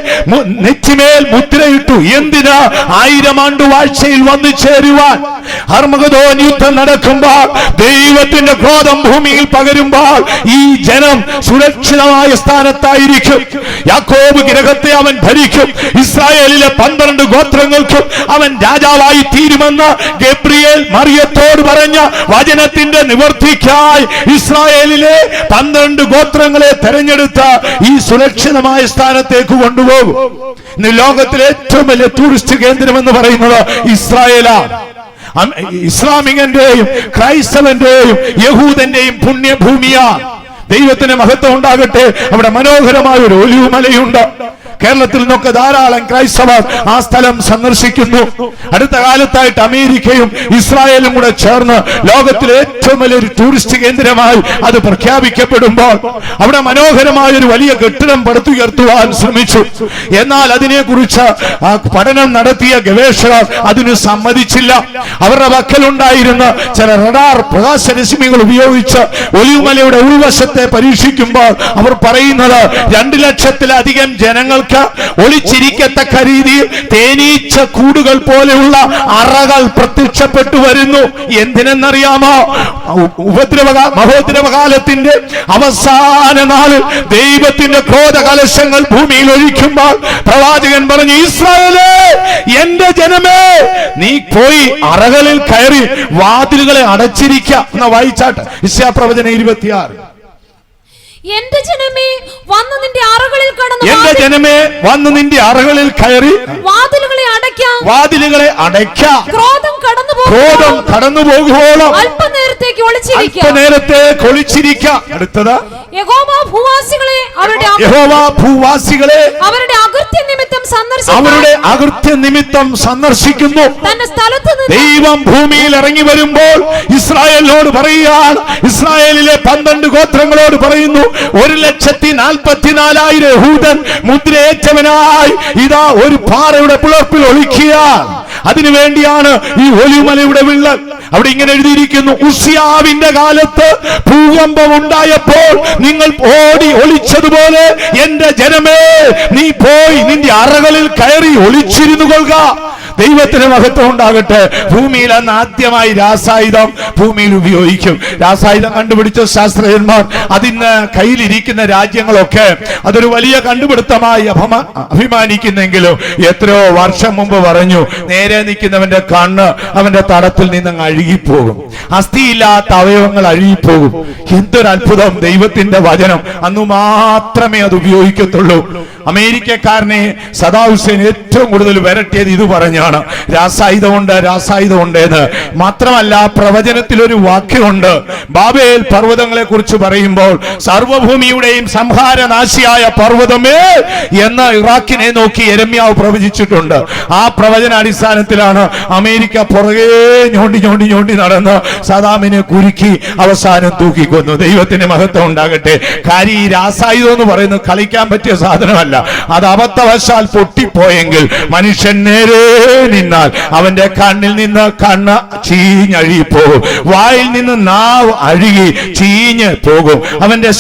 നെറ്റിമേൽ മുദ്രയിട്ടു. എന്തിന്? 1000 ആണ്ട് വാഴ്ചയിൽ വന്നു ചേരുവാൻ. അർമഗദോൻ യുദ്ധം നടക്കുമ്പോൾ, ദൈവത്തിന്റെ ക്രോധം ഭൂമിയിൽ പകരുമ്പോൾ ഈ ജനം സുരക്ഷിതമായ സ്ഥാനത്തായിരിക്കും. യാക്കോബ് ഗ്രഹത്തെ അവൻ ഭരിക്കും. ഇസ്രായേലിലെ 12 ഗോത്രങ്ങൾക്കും അവൻ രാജാവായി തീരുമെന്ന് ഗബ്രിയേൽ മറിയത്തോട് പറഞ്ഞ വചനത്തിന്റെ നിവർത്തിക്കായി ഇസ്രായേലിലെ 12 ഗോത്രങ്ങളെ തെരഞ്ഞെടുത്ത ഈ സുരക്ഷിതമായ സ്ഥാനത്തേക്ക് കൊണ്ടുപോകും. ഇന്ന് ലോകത്തിലെ ഏറ്റവും വലിയ ടൂറിസ്റ്റ് കേന്ദ്രം എന്ന് പറയുന്നത് ഇസ്രായേലാണ്. ഇസ്ലാമികന്റെയും ക്രൈസ്തവന്റെയും യഹൂദന്റെയും പുണ്യഭൂമിയാണ്. ദൈവത്തിന് മഹത്വം ഉണ്ടാകട്ടെ. അവിടെ മനോഹരമായ ഒരു ഒലിവുമലയുണ്ട്. കേരളത്തിൽ നിന്നൊക്കെ ധാരാളം ക്രൈസ്തവർ ആ സ്ഥലം സന്ദർശിക്കുന്നു. അടുത്ത കാലത്തായിട്ട് അമേരിക്കയും ഇസ്രായേലും കൂടെ ചേർന്ന് ലോകത്തിലെ ഏറ്റവും വലിയൊരു ടൂറിസ്റ്റ് കേന്ദ്രമായി അത് പ്രഖ്യാപിക്കപ്പെടുമ്പോൾ അവിടെ മനോഹരമായ ഒരു വലിയ കെട്ടിടം പടുത്തുയർത്തുവാൻ ശ്രമിച്ചു. എന്നാൽ അതിനെക്കുറിച്ച് പഠനം നടത്തിയ ഗവേഷകർ അതിന് സമ്മതിച്ചില്ല. അവരുടെ പക്കലുണ്ടായിരുന്ന ചില റഡാർ പ്രകാശരശ്മികൾ ഉപയോഗിച്ച് ഒലിവുമലയുടെ ഉൾവശത്തെ പരീക്ഷിക്കുമ്പോൾ അവർ പറയുന്നത് 2 ലക്ഷത്തിലധികം ജനങ്ങൾക്ക് ഒളിച്ചിരിക്കത്തക്ക രീതിയിൽ തേനീച്ച കൂടുകൾ പോലെയുള്ള അറകൾ പ്രത്യക്ഷപ്പെട്ടു വരുന്നു. എന്തിനെന്നറിയാമോ? മഹോദ്രവകാലത്തിന്റെ അവസാന നാളിൽ ദൈവത്തിന്റെ ക്രോധകലശങ്ങൾ ഭൂമിയിൽ ഒഴിക്കുമ്പോൾ പ്രവാചകൻ പറഞ്ഞു, ഇസ്രായേലേ, എന്റെ ജനമേ, നീ പോയി അറകളിൽ കയറി വാതിലുകളെ അടച്ചിരിക്കുക എന്ന വായിച്ചാട്ട്. യെശയ്യാ പ്രവചനം 26. എന്റെ ജനമേ വന്ന് നിന്റെ അറകളിൽ കയറി വാതിലുകളെ അടയ്ക്കാം. ക്രോധം കടന്നു പോകുവോളം അല്പനേരത്തേക്ക് ഒളിച്ചിരിക്കാം. അടുത്തത് യഹോവ ഭൂവാസികളെ അവരുടെ അകൃത്യ നിമിത്തം സന്ദർശിക്കുന്നു. ദൈവം ഭൂമിയിൽ ഇറങ്ങി വരുമ്പോൾ ഇസ്രായേലിനോട് പറയുകയാണ്, ഇസ്രായേലിലെ 12 ഗോത്രങ്ങളോട് പറയുന്നു, 1,44,000 യഹൂദൻ മുദ്രയേറ്റവനായി ഇതാ ഒരു പാറയുടെ പിളർപ്പിൽ ഒളിക്കുക. അതിനുവേണ്ടിയാണ് ഈ ഒലിവുമലയുടെ വിള്ളൽ. അവിടെ ഇങ്ങനെ എഴുതിയിരിക്കുന്നു, ഉസിയാവിന്റെ കാലത്ത് ഭൂകമ്പം ഉണ്ടായപ്പോൾ നിങ്ങൾ ഓടി ഒളിച്ചതുപോലെ എന്റെ ജനമേ, നീ പോയി നിന്റെ അറകളിൽ കയറി ഒളിച്ചിരുന്നു കൊള്ളുക. ദൈവത്തിന് മഹത്വം ഉണ്ടാകട്ടെ. ഭൂമിയിൽ അന്ന് ആദ്യമായി രാസായുധം ഭൂമിയിൽ ഉപയോഗിക്കും. രാസായുധം കണ്ടുപിടിച്ച ശാസ്ത്രജ്ഞന്മാർ അതിന്ന് കയ്യിലിരിക്കുന്ന രാജ്യങ്ങളൊക്കെ അതൊരു വലിയ കണ്ടുപിടുത്തമായി അഭിമാനിക്കുന്നെങ്കിലും എത്രയോ വർഷം മുമ്പ് പറഞ്ഞു, നേരെ നിൽക്കുന്നവന്റെ കണ്ണ് അവന്റെ തടത്തിൽ നിന്ന് അഴുകിപ്പോകും, അസ്ഥിയില്ലാത്ത അവയവങ്ങൾ അഴുകിപ്പോകും. എന്തൊരു അത്ഭുതം! ദൈവത്തിന്റെ വചനം അന്ന് മാത്രമേ അത് ഉപയോഗിക്കത്തുള്ളൂ. അമേരിക്കക്കാരനെ സദാം ഹുസൈൻ ഏറ്റവും കൂടുതൽ വരട്ടിയത് ഇത് പറഞ്ഞാണ്, രാസായുധമുണ്ട്, രാസായുധമുണ്ട് എന്ന്. മാത്രമല്ല, പ്രവചനത്തിൽ ഒരു വാക്യമുണ്ട്, ബാബേൽ പർവ്വതങ്ങളെ കുറിച്ച് പറയുമ്പോൾ സർവഭൂമിയുടെയും സംഹാരനാശിയായ പർവ്വതമേ എന്ന് ഇറാഖിനെ നോക്കി യെരമ്യാവ് പ്രവചിച്ചിട്ടുണ്ട്. ആ പ്രവചനാടിസ്ഥാനത്തിലാണ് അമേരിക്ക പുറകെ ഞോണ്ടി നടന്ന് സദാമിനെ കുരുക്കി അവസാനം തൂക്കിക്കൊന്നു. ദൈവത്തിന് മഹത്വം ഉണ്ടാകട്ടെ. കാര്യം ഈ രാസായുധം എന്ന് പറയുന്നത് കളിക്കാൻ പറ്റിയ സാധനമല്ല. അത് അബദ്ധവശാൽ പൊട്ടിപ്പോയെങ്കിൽ മനുഷ്യൻ നേരെ നിന്നാൽ അവന്റെ കണ്ണിൽ നിന്ന് കണ്ണ് ചീഞ്ഞഴുകിപ്പോകും, വായിൽ നിന്ന് നാവ് അഴുകി ചീഞ്ഞ് പോകും, അവന്റെ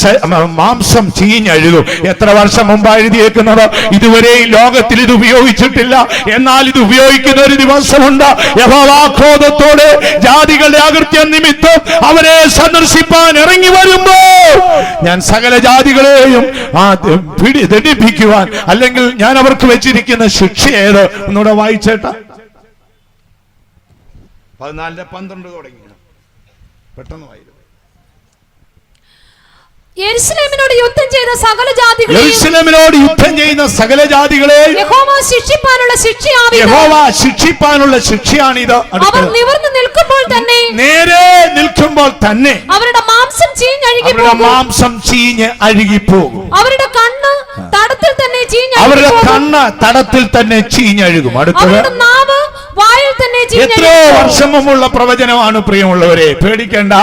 മാംസം ചീഞ്ഞഴുകും. എത്ര വർഷം മുമ്പാണ് എഴുതിയേക്കുന്നത്? ഇതുവരെ ലോകത്തിൽ ഇത് ഉപയോഗിച്ചിട്ടില്ല. എന്നാൽ ഇത് ഉപയോഗിക്കുന്ന ഒരു ദിവസമുണ്ട്. യഹോവ ക്രോധത്തോടെ ജാതികളുടെ അകൃത്യം നിമിത്തം അവരെ സന്ദർശിപ്പാൻ ഇറങ്ങി വരുമ്പോൾ ഞാൻ സകല ജാതികളെയും ദണ്ഡിപ്പിക്കുവാൻ, അല്ലെങ്കിൽ ഞാൻ അവർക്ക് വെച്ചിരിക്കുന്ന ശിക്ഷ ഏത്? ഒന്നുകൂടെ വായിച്ചേട്ടാ. 14:12 തുടങ്ങി, പെട്ടെന്ന് വായിക്കും. യെരൂശലേമിനോട് യുദ്ധം ചെയ്ത സകല ജാതികളെയും യഹോവ ശിക്ഷിപ്പാനുള്ള ശിക്ഷയാണിത്. അവർ നിവർന്നു നിൽക്കുമ്പോൾ തന്നെ, നേരെ നിൽക്കുമ്പോൾ തന്നെ അവരുടെ മാംസം ചീഞ്ഞ് അഴുകിപ്പോകും, അവരുടെ കണ്ണ് തടത്തിൽ തന്നെ ചീഞ്ഞഴുകും, അവരുടെ നാവ് വായിൽ തന്നെ. എത്രയോ വർഷം മുമ്പുള്ള പ്രവചനമാണ് പ്രിയമുള്ളവരെ. പേടിക്കേണ്ട,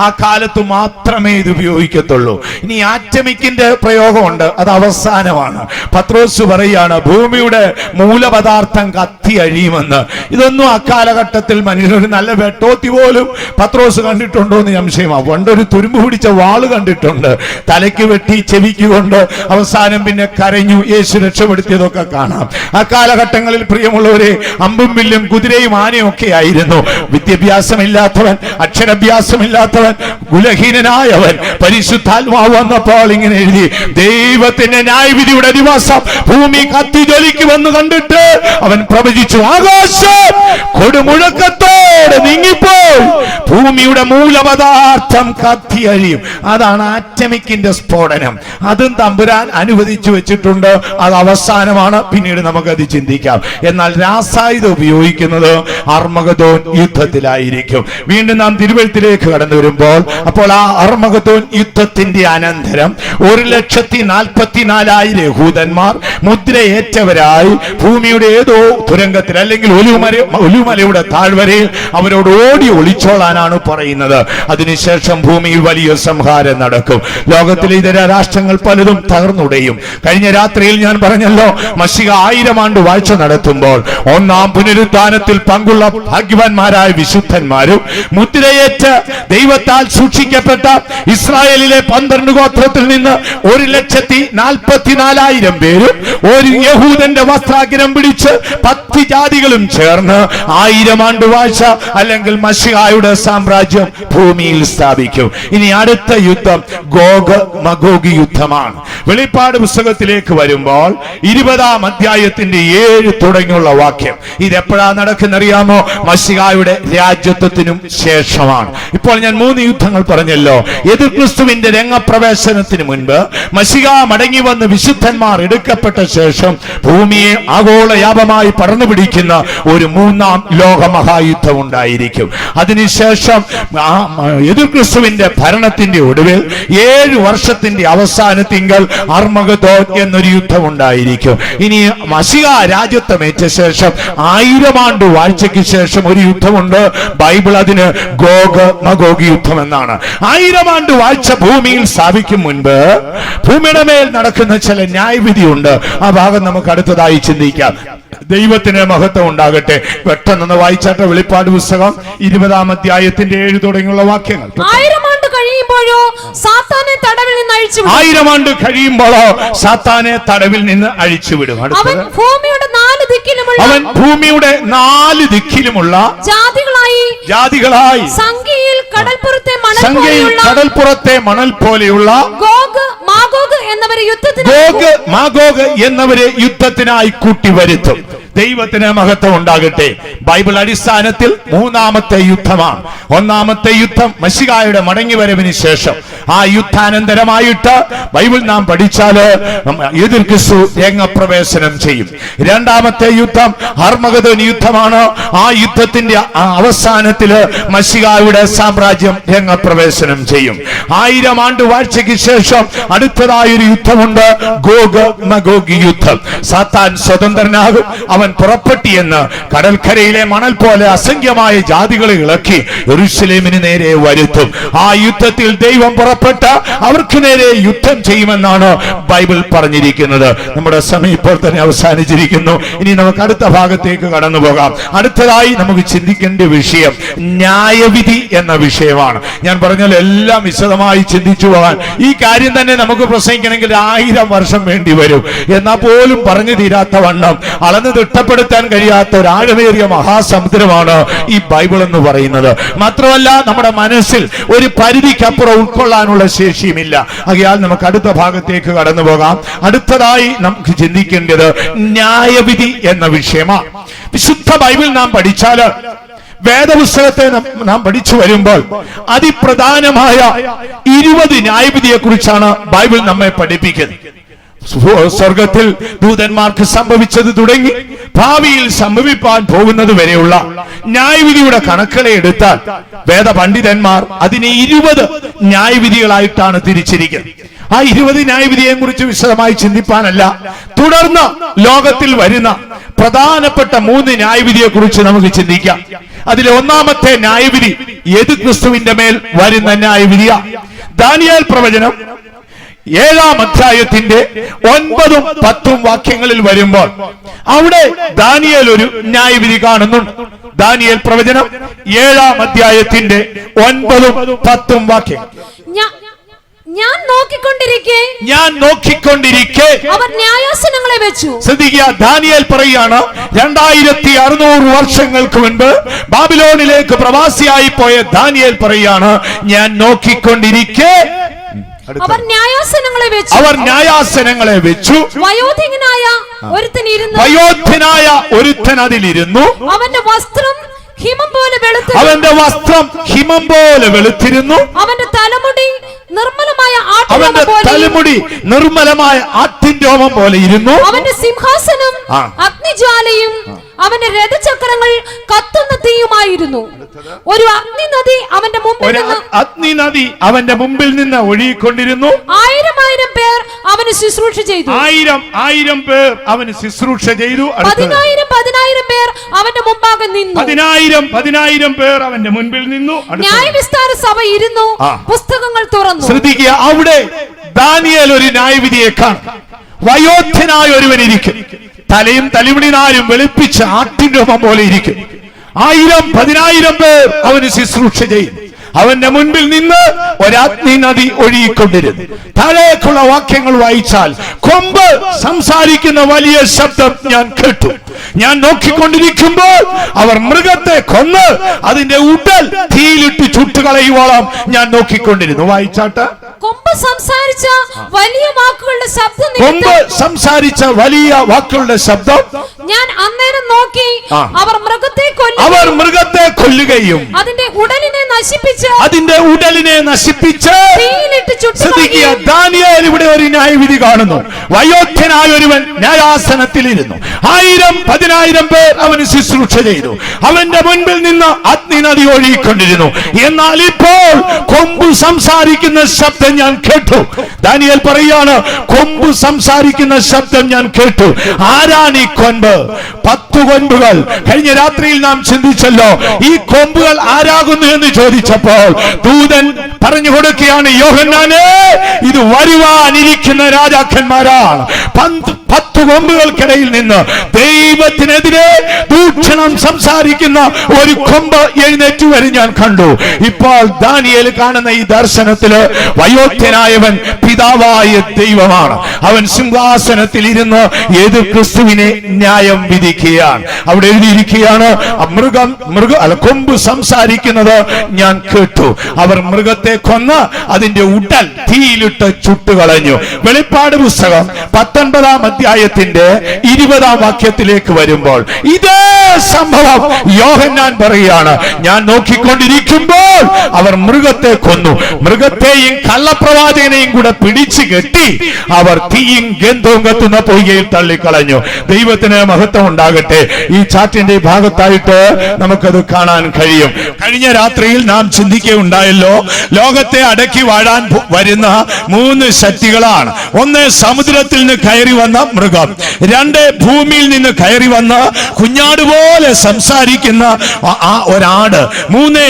ആ കാലത്ത് മാത്രമേ ഇത് ഉപയോഗിക്കത്തുള്ളൂ. ഇനി ആറ്റമിക്കിന്റെ പ്രയോഗമുണ്ട്, അത് അവസാനമാണ്. പത്രോസ് പറയാണ്, ഭൂമിയുടെ മൂലപദാർത്ഥം കത്തി അഴിയുമെന്ന്. ഇതൊന്നും അക്കാലഘട്ടത്തിൽ മനുഷ്യർ നല്ല വെട്ടോത്തി പോലും പത്രോസ് കണ്ടിട്ടുണ്ടോ എന്ന് സംശയമാണ്. പണ്ടൊരു തുരുമ്പ് പിടിച്ച വാള് കണ്ടിട്ടുണ്ട്, തലയ്ക്ക് വെട്ടി ചെവിക്ക് കൊണ്ട് അവസാനം പിന്നെ കരഞ്ഞു യേശു രക്ഷപ്പെടുത്തിയതൊക്കെ കാണാം. ആ കാലഘട്ടങ്ങളിൽ പ്രിയമുള്ളവരെ അമ്പും വില്ലും കുതിരയും ആനയും ഒക്കെ ആയിരുന്നു. വിദ്യാഭ്യാസമില്ലാത്തവൻ, അക്ഷരാഭ്യാസമില്ലാത്തവൻ, കുലഹീനനായവൻ പരിശുദ്ധാത്മാവ് വന്നപ്പോൾ ഇങ്ങനെ എഴുതി, ദൈവത്തിന്റെ ന്യായവിധിയുടെ ദിവസം ഭൂമി കത്തി ജ്വലിക്കുമെന്ന് കണ്ടിട്ട് അവൻ പ്രവചിച്ചു, ആകാശം കൊടുമുഴക്കത്തോടെ നീങ്ങിപ്പോയി, ഭൂമിയുടെ മൂലപദാർത്ഥം കത്തി അഴിയും. അതാണ് ആറ്റമിക്കിന്റെ സ്ഫോടനം. അതും തമ്പുരാൻ അനുവദിച്ചു വെച്ചിട്ടുണ്ട്. അത് അവസാനമാണ്, പിന്നീട് നമുക്കത് ചിന്തിക്കാം. എന്നാൽ രാസായുധം ഉപയോഗിക്കുന്നത് അർമഗദോൻ യുദ്ധത്തിലായിരിക്കും. വീണ്ടും നാം തിരുവെഴുത്തിലേക്ക് കടന്നു വരുമ്പോൾ, അപ്പോൾ ആ അർമഗദോൻ യുദ്ധത്തിന്റെ അനന്തരം 1,44,000 യഹൂദന്മാർ മുദ്രയേറ്റവരായി ഭൂമിയുടെ ഏതോ തുരങ്കത്തിൽ, അല്ലെങ്കിൽ ഒലിവുമലയുടെ താഴ്വരയിൽ അവരോട് ഓടി ഒളിച്ചോളാനാണ് പറയുന്നത്. അതിനുശേഷം ഭൂമിയിൽ വലിയ സംഹാരം നടക്കും. ലോകത്തിലെ ഇതര രാഷ്ട്രങ്ങൾ പലതും തകർന്നുടയും. കഴിഞ്ഞ രാത്രിയിൽ ഞാൻ പറഞ്ഞല്ലോ, മശിഹ 1000 ആണ്ട് വാഴ്ച നടത്തുമ്പോൾ ഒന്നാം പുനരുദ്ധാനത്തിൽ പങ്കുള്ള ഭാഗ്യവാന്മാരായ വിശുദ്ധന്മാരും മുദ്രയേറ്റ് ദൈവത്താൽ സൂക്ഷിക്കപ്പെട്ട ഇസ്രായേലിലെ 12 ഗോത്രത്തിൽ നിന്ന് 1,44,000 പേരും ഒരു യഹൂദന്റെ വസ്ത്രാഗ്രം പിടിച്ച് 10 ജാതികളും ചേർന്ന് 1000 ആണ്ട് വാഴ്ച, അല്ലെങ്കിൽ മശിഹായുടെ സാമ്രാജ്യം ഭൂമിയിൽ സ്ഥാപിക്കും. ഇനി അടുത്ത യുദ്ധം ഗോഗ് മഗോഗ് യുദ്ധമാണ്. വെളിപ്പാട് പുസ്തകത്തിലേക്ക് വരുമ്പോൾ 20-ാം അധ്യായത്തിന്റെ 7 തുടങ്ങിയുള്ള വാക്യം. ഇതെപ്പോഴാ നടക്കുന്നറിയാമോ? മശിഹായുടെ രാജ്യത്വത്തിനും ശേഷമാണ്. ഇപ്പോൾ ഞാൻ 3 യുദ്ധങ്ങൾ പറഞ്ഞല്ലോ. എതിർ ക്രിസ്തുവിന്റെ രംഗപ്രവേശനത്തിന് മുൻപ് മശിഹ മടങ്ങി വന്ന് വിശുദ്ധന്മാർ എടുക്കപ്പെട്ട ശേഷം ഭൂമിയെ ആഗോളയാപമായി പടർന്നു പിടിക്കുന്ന ഒരു 3-ാം ലോകമഹായുദ്ധം ഉണ്ടായിരിക്കും. അതിനുശേഷം എതിർ ക്രിസ്തുവിന്റെ ഭരണത്തിന്റെ ഒടുവിൽ 7 വർഷത്തിന്റെ അവസാനത്തിങ്കൽ അർമഗദോൻ എന്നൊരു യുദ്ധം ഉണ്ടായിരിക്കും. ഇനി മശിഹ രാജ്യത്വമേറ്റ ശേഷം 1000 ആണ്ട് വാഴ്ചയ്ക്ക് ശേഷം ഒരു യുദ്ധമുണ്ട്. ബൈബിൾ അതിന് ഗോഗ് മഗോഗ് യുദ്ധം എന്നാണ്. 1000 ആണ്ട് വാഴ്ച ഭൂമിയിൽ സ്ഥാപിക്കും മുൻപ് ഭൂമിയുടെ മേൽ നടക്കുന്ന ചില ന്യായവിധിയുണ്ട്. ആ ഭാഗം നമുക്ക് അടുത്തതായി ചിന്തിക്കാം. ദൈവത്തിന് മഹത്വം ഉണ്ടാകട്ടെ. പെട്ടെന്ന് വായിച്ചാട്ടെ വെളിപ്പാട് പുസ്തകം 20-ാം അധ്യായത്തിന്റെ 7 തുടങ്ങിയുള്ള വാക്യങ്ങൾ. 1000 ആണ്ട് കഴിയുമ്പോഴോ സാത്താനെ തടവിൽ നിന്ന് അഴിച്ചുവിടും. 1000 ആണ്ട് കഴിയുമ്പോഴോ സാത്താനെ തടവിൽ നിന്ന് അഴിച്ചുവിടും. അവൻ ഭൂമിയുടെ 4 ദിക്കിലുമുള്ള അവൻ ഭൂമിയുടെ 4 ദിക്കിലുമുള്ള ജാതികളായി സംഖ്യയിൽ കടൽപ്പുറത്തെ മണൽ പോലെയുള്ള ഗോഗ് മാഗോഗ് എന്നവരെ യുദ്ധത്തിനായി കൂട്ടിവരുത്തും. ദൈവത്തിന് മഹത്വം ഉണ്ടാകട്ടെ. ബൈബിൾ അടിസ്ഥാനത്തിൽ 3ാമത്തെ യുദ്ധമാണ്. 1ാമത്തെ യുദ്ധം മശിഹായുടെ മടങ്ങിവരവിന് ശേഷം. ആ യുദ്ധാനന്തരമായിട്ട് ബൈബിൾ നാം പഠിച്ചാല് എതിർ ക്രിസ്തു രംഗപ്രവേശനം ചെയ്യും. 2ാമത്തെ യുദ്ധം ഹർമഗദോൻ യുദ്ധമാണ്. ആ യുദ്ധത്തിന്റെ അവസാനത്തില് മശിഹായുടെ സാമ്രാജ്യം രംഗപ്രവേശനം ചെയ്യും. 1000 ആണ്ട് വാഴ്ചയ്ക്ക് ശേഷം അടുത്തതായൊരു യുദ്ധമുണ്ട്, ഗോഗ് മഗോഗ് യുദ്ധം. സാത്താൻ സ്വതന്ത്രനാകും. അവൻ പുറപ്പെട്ടിയെന്ന് കടൽക്കരയിലെ മണൽ പോലെ അസംഖ്യമായ ജാതികളെ ഇളക്കി യെരൂശലേമിന് നേരെ വരുത്തും. ആ യുദ്ധത്തിൽ ദൈവം പുറപ്പെട്ട് അവർക്ക് നേരെ യുദ്ധം ചെയ്യുമെന്നാണ് ബൈബിൾ പറഞ്ഞിരിക്കുന്നത്. നമ്മുടെ സമയം ഇപ്പോൾ തന്നെ അവസാനിച്ചിരിക്കുന്നു. ഇനി നമുക്ക് അടുത്ത ഭാഗത്തേക്ക് കടന്നു പോകാം. അടുത്തതായി നമുക്ക് ചിന്തിക്കേണ്ട വിഷയം ന്യായവിധി എന്ന വിഷയമാണ്. ഞാൻ പറഞ്ഞാൽ എല്ലാം വിശദമായി ചിന്തിച്ചു പോകാൻ ഈ കാര്യം തന്നെ നമുക്ക് പ്രസംഗിക്കണമെങ്കിൽ 1000 വർഷം വേണ്ടി വരും. എന്നാൽ പോലും പറഞ്ഞു തീരാത്ത വണ്ണം അളന്ന് തിട്ടപ്പെടുത്താൻ കഴിയാത്ത ഒരു ആഴമേറിയ മഹാസമുദ്രമാണ് ഈ ബൈബിൾ എന്ന് പറയുന്നത്. മാത്രമല്ല നമ്മുടെ മനസ്സിൽ ഒരു പരിധിക്കപ്പുറം ഉൾക്കൊള്ളാനുള്ള ശേഷിയുമില്ല. ആകയാൽ നമുക്ക് അടുത്ത ഭാഗത്തേക്ക് കടന്നു പോകാം. അടുത്തതായി നമുക്ക് ചിന്തിക്കേണ്ടത് ന്യായവിധി എന്ന വിഷയമാണ്. വിശുദ്ധ ബൈബിൾ നാം പഠിച്ചാല് വേദപുസ്തകത്തെ നാം പഠിച്ചു വരുമ്പോൾ അതിപ്രധാനമായ 20 ന്യായവിധിയെ കുറിച്ചാണ് ബൈബിൾ നമ്മെ പഠിപ്പിക്കുന്നത്. സ്വർഗത്തിൽ ദൂതന്മാർക്ക് സംഭവിച്ചത് തുടങ്ങി ഭാവിയിൽ സംഭവിപ്പാൻ പോകുന്നത് വരെയുള്ള ന്യായവിധിയുടെ കണക്കുകളെ എടുത്താൽ വേദപണ്ഡിതന്മാർ അതിനെ 20 ന്യായവിധികളായിട്ടാണ് തിരിച്ചിരിക്കുന്നത്. ആ 20 ന്യായവിധിയെ കുറിച്ച് വിശദമായി ചിന്തിപ്പാനല്ല, തുടർന്ന് ലോകത്തിൽ വരുന്ന പ്രധാനപ്പെട്ട 3 ന്യായവിധിയെ കുറിച്ച് നമുക്ക് ചിന്തിക്കാം. അതിലെ 1ാമത്തെ ന്യായവിധി യേശു ക്രിസ്തുവിന്റെ മേൽ വരുന്ന ന്യായവിധിയാ. ദാനിയേൽ പ്രവചനം 7-ാം അധ്യായത്തിന്റെ 9-ഉം 10-ഉം വാക്യങ്ങളിൽ വരുമ്പോൾ അവിടെ ദാനിയേൽ ഒരു ന്യായവിധി കാണുന്നുണ്ട്. ദാനിയേൽ പ്രവചനം 7-ാം അധ്യായത്തിന്റെ 9-ഉം 10-ഉം വാക്യം. ഞാൻ നോക്കിക്കൊണ്ടിരിക്കെ അവർ ന്യായാസനങ്ങളെ വെച്ചു. ശ്രദ്ധിക്കുക, ദാനിയേൽ പറയാണ് 2600 വർഷങ്ങൾക്ക് മുൻപ് ബാബിലോണിലേക്ക് പ്രവാസിയായി പോയ ദാനിയേൽ പറയാണ്, ഞാൻ നോക്കിക്കൊണ്ടിരിക്കെ അവർ ന്യായാസനങ്ങളെ വെച്ചു. വയോധികനായ ഒരുത്തൻ അതിലിരുന്നു. അവന്റെ വസ്ത്രം ഹിമം പോലെ വെളുത്തിരുന്നു. അവന്റെ തലമുടി നിർമ്മലമായ ആട്ടിൻ രോമം പോലെ ഇരുന്നു. അവന്റെ സിംഹാസനം അഗ്നിജ്വാലയും അവന്റെ രഥചക്രങ്ങൾ കത്തുന്ന തീയുമായിരുന്നു. ഒരു അഗ്നിനദി അവന്റെ മുമ്പിൽ നിന്ന് ഒഴുകിക്കൊണ്ടിരുന്നു. 1000 പേർ അവന് ശുശ്രൂഷ ചെയ്തു. 1000 പേർ അവന് ശുശ്രൂഷ ചെയ്തു. 10,000 പേർ അവന്റെ മുമ്പാകെ നിന്നു. 10,000 പേർ അവന്റെ മുൻപിൽ നിന്നു. ന്യായവിസ്താര സഭ ഇരുന്നു, പുസ്തകങ്ങൾ തുറന്നു. ശ്രദ്ധിക്കുക, അവിടെ ദാനിയേൽ ഒരു ന്യായവിധിയെ കാണും. വയോധ്യനായ ഒരുവൻ ഇരിക്കും, തലയും തലമുടിനാരും വെളുപ്പിച്ച ആട്ടിൻ രൂപം പോലെ ഇരിക്കും. 10,000 പേർ അവന് ശുശ്രൂഷ ചെയ്യും. അവന്റെ മുൻപിൽ നിന്ന് ഒരഗ്നി നദി ഒഴുകിക്കൊണ്ടിരുന്നു. താഴേക്കുള്ള വാക്യങ്ങൾ വായിച്ചാൽ, കൊമ്പ് സംസാരിക്കുന്ന വലിയ ശബ്ദം ഞാൻ കേട്ടു. ഞാൻ നോക്കിക്കൊണ്ടിരിക്കുമ്പോൾ അവർ മൃഗത്തെ കൊന്ന് അതിന്റെ ഉടൽ തീയിലിട്ട് ചുട്ടുകളയുവോളം ഞാൻ നോക്കിക്കൊണ്ടിരുന്നു. വായിച്ചാട്ട്, കൊമ്പ് സംസാരിച്ച വലിയ വാക്കുകളുടെ ശബ്ദം ഞാൻ അന്നേരം നോക്കി. അവർ മൃഗത്തെ കൊല്ലുകയും അതിന്റെ ഉടലിനെ നശിപ്പിച്ച് ശ്രദ്ധിക്കുക, ദാനിയേൽ ഇവിടെ ഒരു ന്യായവിധി കാണുന്നു. വയോധ്യനായ ഒരുവൻ ന്യായാസനത്തിലിരുന്നു. 10,000 പേർ അവന് ശുശ്രൂഷ ചെയ്തു. അവന്റെ മുൻപിൽ നിന്ന് അഗ്നി നദി ഒഴുകിക്കൊണ്ടിരുന്നു. എന്നാൽ ഇപ്പോൾ കൊമ്പ് സംസാരിക്കുന്ന ശബ്ദം ഞാൻ കേട്ടു. ദാനിയേൽ പറയാണ്, കൊമ്പ് സംസാരിക്കുന്ന ശബ്ദം ഞാൻ കേട്ടു. ആരാണ് ഈ കൊമ്പ്? 10 കൊമ്പുകൾ കഴിഞ്ഞ രാത്രിയിൽ നാം ചിന്തിച്ചല്ലോ. ഈ കൊമ്പുകൾ ആരാകുന്നു എന്ന് ചോദിച്ചപ്പോൾ ദൂതൻ പറഞ്ഞു കൊടുക്കുകയാണ്, യോഹന്നാനേ, ഇത് വരുവാനിരിക്കുന്ന രാജാക്കന്മാരാണ്. 10 കൊമ്പുകൾക്കിടയിൽ നിന്ന് ദൈവത്തിനെതിരെ ദൂഷണം സംസാരിക്കുന്ന ഒരു കൊമ്പ് എഴുന്നേറ്റ് വരും ഞാൻ കണ്ടു. ഇപ്പോൾ ദാനിയേൽ കാണുന്ന ഈ ദർശനത്തില് വയോധ്യനായവൻ പിതാവായ ദൈവമാണ്. അവൻ സിംഹാസനത്തിൽ ഇരുന്ന് ഏത് ക്രിസ്തുവിനെ ന്യായം വിധിക്കുകയാണ്. അവിടെ എഴുതിയിരിക്കുകയാണ്, കൊമ്പ് സംസാരിക്കുന്നത് ഞാൻ കേട്ടു. അവർ മൃഗത്തെ കൊന്ന് അതിന്റെ ഉടൽ തീയിലിട്ട് ചുട്ടുകളഞ്ഞു. വെളിപ്പാട് പുസ്തകം 19-ാം അധ്യായത്തിന്റെ 20-ാം വാക്യത്തിലേക്ക് വരുമ്പോൾ ഇതേ സംഭവം യോഹന്നാൻ പറയുകയാണ്, ഞാൻ നോക്കിക്കൊണ്ടിരിക്കുമ്പോൾ അവർ മൃഗത്തെ കൊന്നു, മൃഗത്തെയും കള്ളപ്രവാചകനെയും കൂടെ പിടിച്ചു കെട്ടി അവർ തീയും ഗന്ധവും കത്തുന്ന പൊയ്കയിൽ തള്ളിക്കളഞ്ഞു. ദൈവത്തിന് മഹത്വം ഉണ്ടാകട്ടെ. ഈ ചാറ്റിന്റെ ഭാഗത്തായിട്ട് നമുക്കത് കാണാൻ കഴിയും. കഴിഞ്ഞ രാത്രിയിൽ നാം ചിന്തിക്കുകയുണ്ടായല്ലോ, ലോകത്തെ അടക്കി വാഴാൻ വരുന്ന 3 ശക്തികളാണ്. ഒന്ന്, സമുദ്രത്തിൽ നിന്ന് കയറി വന്ന മൃഗം. 2, ഭൂമിയിൽ നിന്ന് കയറി വന്ന കുഞ്ഞാട് പോലെ സംസാരിക്കുന്ന ഒരാട്. 3,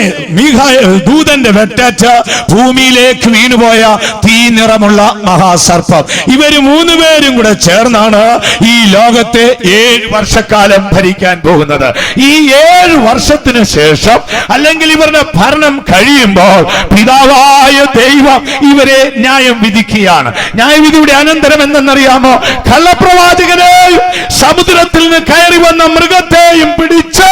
ദൂതന്റെ വെട്ടേറ്റ് ഭൂമിയിലേക്ക് വീണുപോയ തീ നിറമുള്ള മഹാസർപ്പം. ഇവര് 3 പേരും കൂടെ ചേർന്നാണ് ഈ ലോകത്തെ 7 വർഷക്കാലം ഭരിക്കാൻ പോകുന്നത്. ഈ 7 വർഷത്തിന് ശേഷം, അല്ലെങ്കിൽ ഇവരുടെ ഭരണം കഴിയുമ്പോൾ, പിതാവായ ദൈവം ഇവരെ ന്യായം വിധിക്കുകയാണ്. ന്യായവിധിയുടെ അനന്തരം എന്തെന്നറിയാമോ? കള്ളപ്രവാചകനെയും സമുദ്രത്തിൽ നിന്ന് കയറി വന്ന മൃഗത്തെയും പിടിച്ച്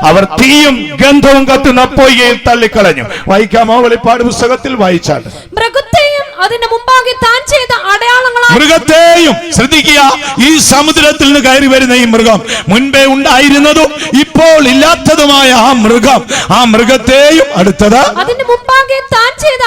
അവർ തീയും ഗന്ധവും കത്തുന്ന പൊയ്കയിൽ തള്ളിക്കളഞ്ഞു. വായിക്കാമോ? വെളിപ്പാട് പുസ്തകത്തിൽ വായിച്ചാൽ മൃഗത്തെയും അതിന്റെ മുമ്പാകെ താൻ ചെയ്ത അടയാളങ്ങളാൽ, മൃഗത്തെയും ശ്രദ്ധിക്കുക, ഈ സമുദ്രത്തിൽ നിന്ന് കയറി വരുന്ന ഈ മൃഗം, മുൻപേ ഉണ്ടായിരുന്നതും ഇപ്പോൾ ഇല്ലാത്തതുമായ ആ മൃഗത്തെയും, അടുത്തത് അതിന്റെ മുമ്പാകെ താൻ ചെയ്ത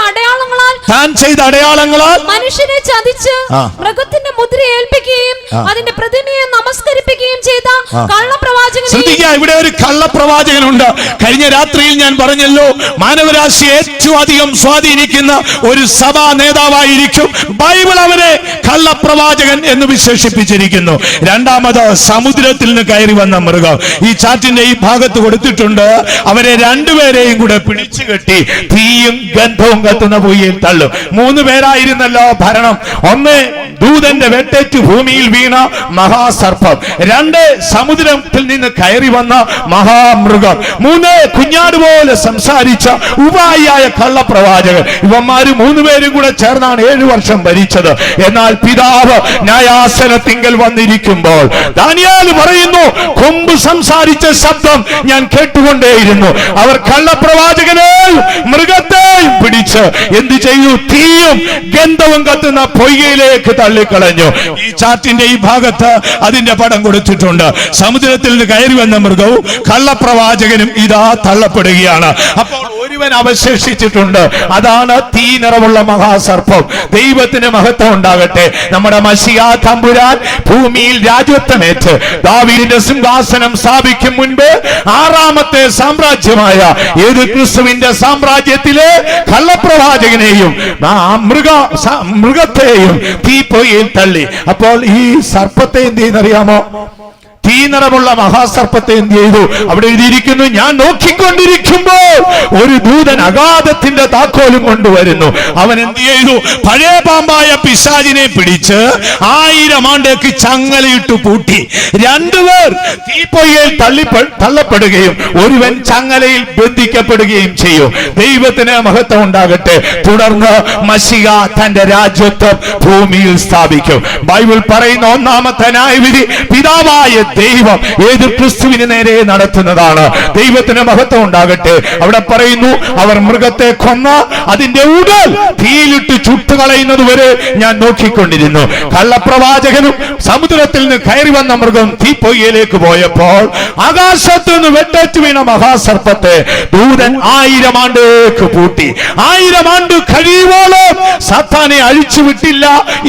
അടയാളങ്ങളാൽ മനുഷ്യനെ ചതിച്ച് മൃഗത്തിന്റെ മുദ്ര ഏൽപ്പിക്കുകയും അതിന്റെ പ്രതിമയെ നമസ്കരിപ്പിക്കുകയും ചെയ്ത കള്ളപ്രവാചകൻ. ശ്രദ്ധിക്കുക, ഇവിടെ ഒരു കള്ളപ്രവാചകനുണ്ട്. കഴിഞ്ഞ രാത്രിയിൽ ഞാൻ പറഞ്ഞല്ലോ, മാനവരാശിയെ ഏറ്റവും അധികം സ്വാധീനിക്കുന്ന ഒരു സഭാ നേതാവായിരിക്കും ബൈബിൾ അവനെ കള്ളപ്രവാചകൻ എന്ന് വിശേഷിപ്പിച്ചിരിക്കുന്നു. രണ്ടാമത്, സമുദ്രത്തിൽ നിന്ന് കയറി വന്ന മൃഗം. ഈ ചാറ്റിന്റെ ഈ ഭാഗത്ത് കൊടുത്തിട്ടുണ്ട്, അവരെ 2 പേരെയും കൂടെ പിടിച്ചു കെട്ടി തീയും ഗന്ധവും കത്തുന്ന പൊയ്കയിൽ തള്ളും. 3 പേരായിരുന്നല്ലോ ഭരണം. 1, ദൂതന്റെ വെട്ടേറ്റ് ഭൂമിയിൽ വീണ മഹാസർപ്പം. 2, സമുദ്രത്തിൽ നിന്ന് കയറി വന്ന മഹാമൃഗം. 3, കുഞ്ഞാട് പോലെ സംസാരിച്ച ഉപായിയായ കള്ളപ്രവാചകൻ. ഇവന്മാര് 3 പേരും കൂടെ ചേർന്നാണ് 7 വർഷം ഭരിച്ചത്. എന്നാൽ പിതാവ് ന്യായാസനത്തിങ്കൽ വന്നിരിക്കുമ്പോൾ ദാനിയേൽ പറയുന്നു, കൊമ്പ് സംസാരിച്ച ശബ്ദം ഞാൻ കേട്ടുകൊണ്ടേയിരുന്നു. അവർ കള്ളപ്രവാചകനെയും മൃഗത്തെയും പിടിച്ച് എന്ത് ചെയ്തു? തീയും ഗന്ധവും കത്തുന്ന പൊയ്കയിലേക്ക് തള്ളിക്കളഞ്ഞു. ഈ ചാറ്റിന്റെ ഈ ഭാഗത്ത് അതിന്റെ പടം കൊടുത്തിട്ടുണ്ട്. സമുദ്രത്തിൽ നിന്ന് കയറി വന്ന മൃഗവും കള്ളപ്രവാചകനും ഇതാ തള്ളപ്പെടുകയാണ്. അപ്പോൾ ഒരുവൻ അവശേഷിച്ചിട്ടുണ്ട്, അതാണ് തീ നിറമുള്ള മഹാസർപ്പം. ദൈവത്തിന് മഹത്വം ഉണ്ടാകട്ടെ. നമ്മുടെ മശിഹാ തമ്പുരാൻ ഭൂമിയിൽ രാജ്യത്വമേറ്റ് ദാവീദിന്റെ സിംഹാസനം സ്ഥാപിക്കും മുൻപ് 6ാമത്തെ സാമ്രാജ്യമായ ഏത് ക്രിസ്തുവിന്റെ സാമ്രാജ്യത്തിലെ കള്ളപ്രവാചകനെയും മൃഗത്തെയും തീപ്പൊയ്കയിൽ തള്ളി. അപ്പോൾ ഈ സർപ്പത്തെ എന്ത് ചെയ്യുന്നറിയാമോ? തീ നിറമുള്ള മഹാസർപ്പത്തെ എന്ത് ചെയ്തു? അവിടെ എഴുതിയിരിക്കുന്നു, ഞാൻ നോക്കിക്കൊണ്ടിരിക്കുമ്പോൾ ഒരു ദൂതൻ അഗാധത്തിന്റെ താക്കോലും കൊണ്ടുവരുന്നു. അവൻ എന്ത് ചെയ്തു? പഴയ പാമ്പായ പിശാചിനെ പിടിച്ച് 1000 ആണ്ടേക്ക് ചങ്ങലയിട്ട് പൂട്ടി. 2 പേർ തീപ്പൊയ്കയിൽ തള്ളപ്പെടുകയും ഒരുവൻ ചങ്ങലയിൽ ബന്ധിക്കപ്പെടുകയും ചെയ്യും. ദൈവത്തിന് മഹത്വം ഉണ്ടാകട്ടെ. തുടർന്ന് മശിഹ തന്റെ രാജ്യത്വം ഭൂമിയിൽ സ്ഥാപിക്കും. ബൈബിൾ പറയുന്ന 1ാമത്തെ ന്യായവിധി പിതാവായ ദൈവം ഏത് ക്രിസ്തുവിന് നേരെ നടത്തുന്നതാണ്. ദൈവത്തിന് മഹത്വം ഉണ്ടാകട്ടെ. അവിടെ പറയുന്നു, അവർ മൃഗത്തെ കൊന്ന അതിന്റെ ഉടൽ തീയിലിട്ട് ചുട്ടുകളയുന്നത് വരെ ഞാൻ നോക്കിക്കൊണ്ടിരുന്നു. കള്ളപ്രവാചകനും സമുദ്രത്തിൽ നിന്ന് കയറി വന്ന മൃഗം തീപ്പൊയ്കയിലേക്ക് പോയപ്പോൾ ആകാശത്ത് നിന്ന് വെട്ടേറ്റ് വീണ മഹാസർപ്പത്തെ ദൂതൻ 1000 ആണ്ടേക്ക് പൂട്ടി. 1000 ആണ്ട് കഴിയുവോളം സാത്താനെ അഴിച്ചുവിട്ടില്ല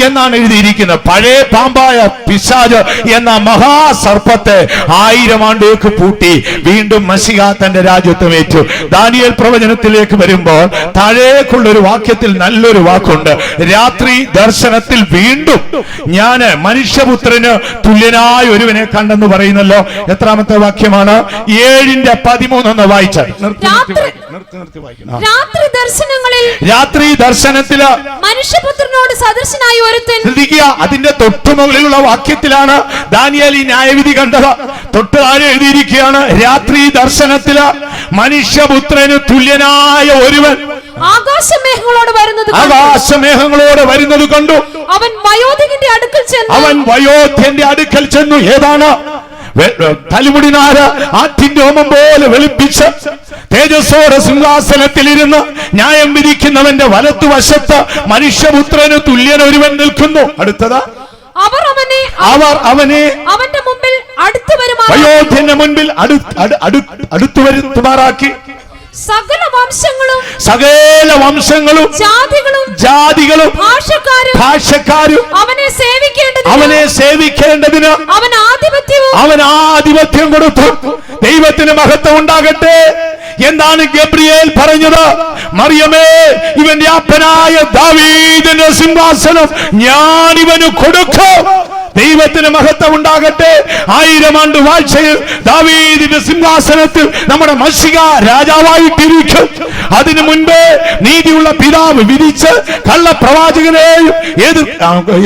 എന്നാണ് എഴുതിയിരിക്കുന്നത്. പഴയ പാമ്പായ പിശാച് എന്ന മഹാസർപ്പം സർപ്പത്തെ 1000 ആണ്ടേക്ക് പൂട്ടി വീണ്ടും മശിഹ തന്റെ രാജ്യത്വമേറ്റു. ദാനിയേൽ പ്രവചനത്തിലേക്ക് വരുമ്പോൾ താഴേക്കുള്ള ഒരു വാക്യത്തിൽ നല്ലൊരു വാക്കുണ്ട്. രാത്രി ദർശനത്തിൽ വീണ്ടും ഞാൻ മനുഷ്യപുത്രന് തുല്യനായ ഒരുവനെ കണ്ടെന്ന് പറയുന്നല്ലോ. എത്രാമത്തെ വാക്യമാണ്? 7:13 വായിച്ചാൽ രാത്രി ദർശനത്തില് മനുഷ്യപുത്രനോട് സദൃശനായ ഒരുത്തൻ. ശ്രദ്ധിക്കുക, അതിന്റെ തൊട്ടുമുകളിലുള്ള വാക്യത്തിലാണ് ദാനിയേൽ ഈ ന്യായവിധി കണ്ടത്. തൊട്ട് താഴെ എഴുതിയിരിക്കുകയാണ്, രാത്രി ദർശനത്തില് മനുഷ്യപുത്രന് തുല്യനായ ഒരുവൻ ആകാശമേഘങ്ങളോട് വരുന്നത് കണ്ടു. അവൻ വയോധികന്റെ അടുക്കൽ ചെന്നു. ഏതാണ്? തലമുടിനാര് ആറ്റിന്റെ ഓമം പോലെ വെളുപ്പിച്ച് തേജസ്സോടെ സിംഹാസനത്തിലിരുന്ന് ന്യായം വിധിക്കുന്നവന്റെ വലത്തുവശത്ത് മനുഷ്യപുത്രന് തുല്യൻ ഒരുവൻ നിൽക്കുന്നു. അടുത്തത്, അവർ അവനെ അവന്റെ മുമ്പിൽ വയോധ്യന്റെ മുൻപിൽ അടുത്തു വരുത്തുമാറാക്കി. സകല വംശങ്ങളും ജാതികളും ഭാഷക്കാരും അവനെ സേവിക്കേണ്ടതിന് അവൻ ആധിപത്യം കൊടുത്തു. ദൈവത്തിന് മഹത്വം ഉണ്ടാകട്ടെ. എന്താണ് ഗബ്രിയേൽ പറഞ്ഞത്? മറിയമേ, ഇവന്റെ അപ്പനായ ദാവീദിന്റെ സിംഹാസനം ഞാൻ ഇവന് കൊടുക്കും. ദൈവത്തിന് മഹത്വം ഉണ്ടാകട്ടെ. 1000 ആണ്ട് വാഴ്ചയിൽ ദാവീദിന്റെ സിംഹാസനത്തിൽ നമ്മുടെ മശിഹ രാജാവായിട്ടിരിക്കും. അതിനു മുൻപേ നീതിയുള്ള പിതാവ് വിധിച്ച് കള്ളപ്രവാചകനെയും